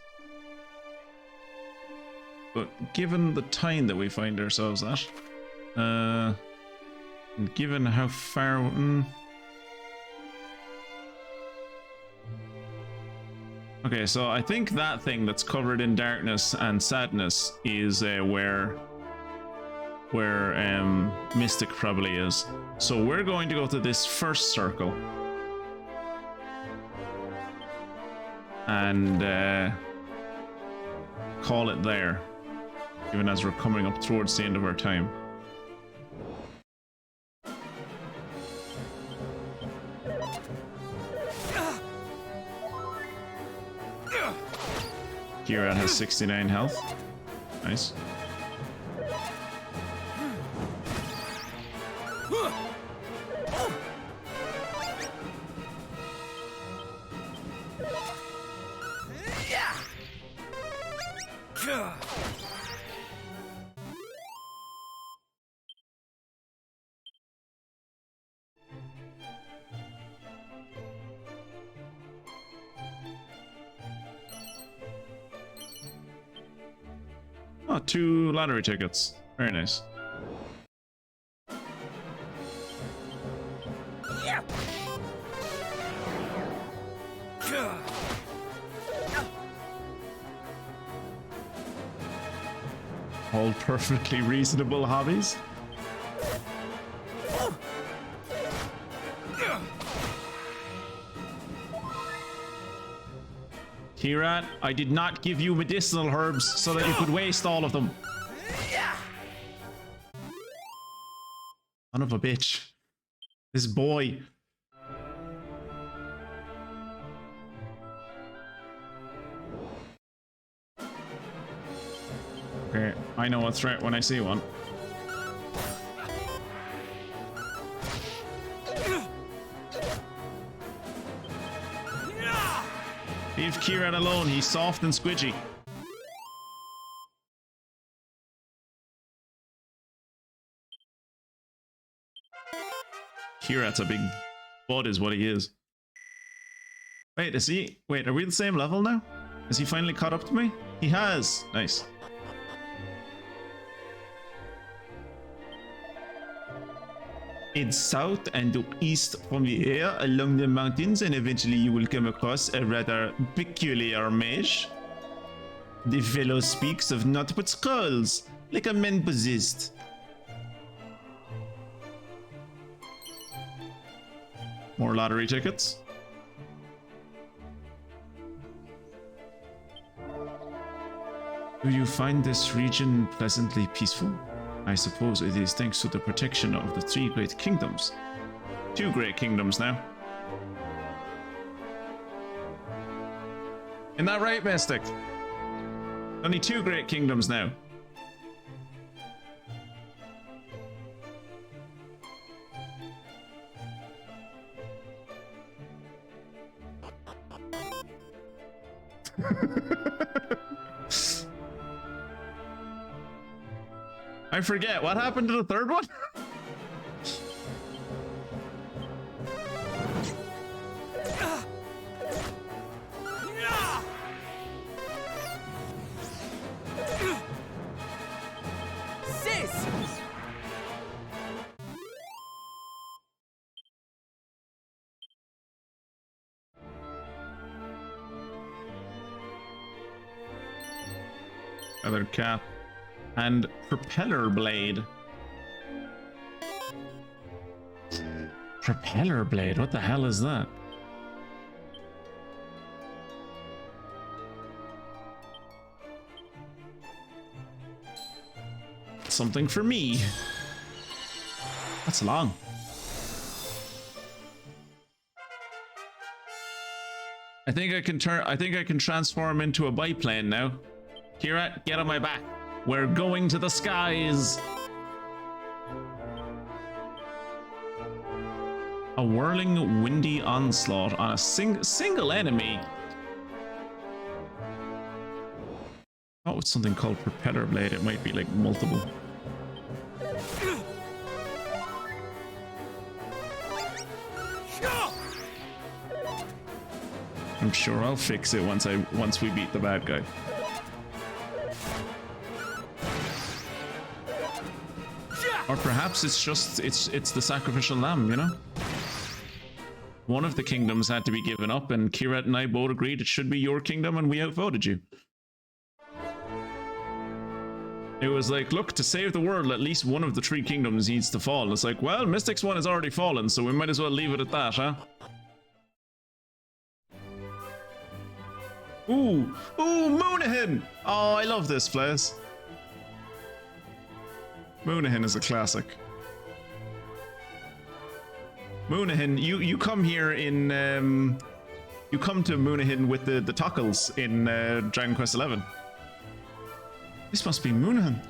But given the time that we find ourselves at, and given how far, okay, so I think that thing that's covered in darkness and sadness is where Mystic probably is. So we're going to go to this first circle and call it there, even as we're coming up towards the end of our time. Kira has 69 health. Nice. Oh, 2 lottery tickets. Very nice. All perfectly reasonable hobbies. Kirat, I did not give you medicinal herbs so that you could waste all of them. Son of a bitch. This boy. Okay, I know what's right when I see one. Leave Kirat alone, he's soft and squidgy. Kirat's a big bud is what he is. Wait, is he... Wait, are we the same level now? Has he finally caught up to me? He has! Nice. Head south and east from here along the mountains, and eventually you will come across a rather peculiar mage. The fellow speaks of naught but skulls, like a man possessed. More lottery tickets. Do you find this region pleasantly peaceful? I suppose it is thanks to the protection of the 3 great kingdoms. 2 great kingdoms now. Isn't that right, Mystic? Only 2 great kingdoms now. I forget, what happened to the third one? Sis! Feather cap. And propeller blade. Propeller blade? What the hell is that? Something for me. That's long. I think I can transform into a biplane now. Kirat, get on my back. We're going to the skies. A whirling, windy onslaught on a single enemy. Not with something called propeller blade, it might be like multiple. I'm sure I'll fix it once we beat the bad guy. Or perhaps it's just it's the sacrificial lamb, you know? One of the kingdoms had to be given up, and Kirat and I both agreed it should be your kingdom, and we outvoted you. It was like, look, to save the world, at least one of the 3 kingdoms needs to fall. It's like, well, Mystic's one has already fallen, so we might as well leave it at that, huh? Ooh, Moonahin! Oh, I love this place. Moonahin is a classic. Moonahin, you come here in, you come to Moonahin with the Tuckles in Dragon Quest XI. This must be Moonahin.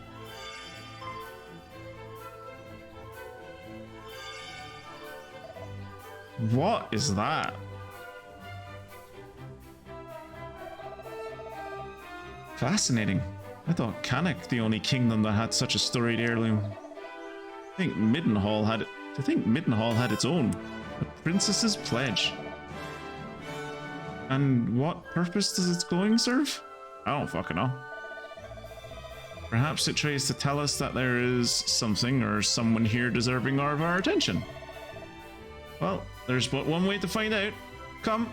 What is that? Fascinating. I thought Canuck the only kingdom that had such a storied heirloom. I think Middenhall had its own. The Princess's Pledge. And what purpose does its glowing serve? I don't fucking know. Perhaps it tries to tell us that there is something or someone here deserving of our attention. Well, there's but one way to find out. Come,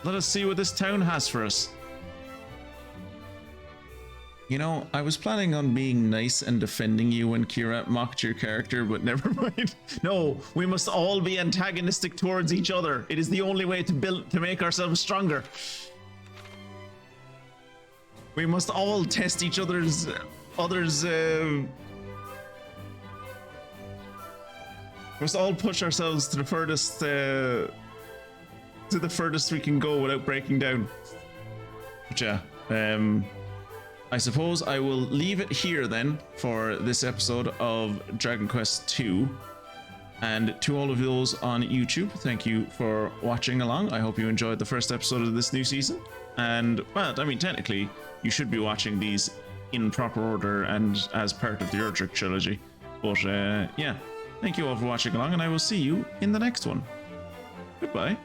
let us see what this town has for us. You know, I was planning on being nice and defending you when Kirat mocked your character, but never mind. No, we must all be antagonistic towards each other. It is the only way to make ourselves stronger. We must all test each other's must all push ourselves to the furthest we can go without breaking down. But yeah, I suppose I will leave it here then for this episode of Dragon Quest II. And to all of those on YouTube, thank you for watching along. I hope you enjoyed the first episode of this new season. And, well, I mean, technically, you should be watching these in proper order and as part of the Erdrick trilogy. But, yeah, thank you all for watching along, and I will see you in the next one. Goodbye.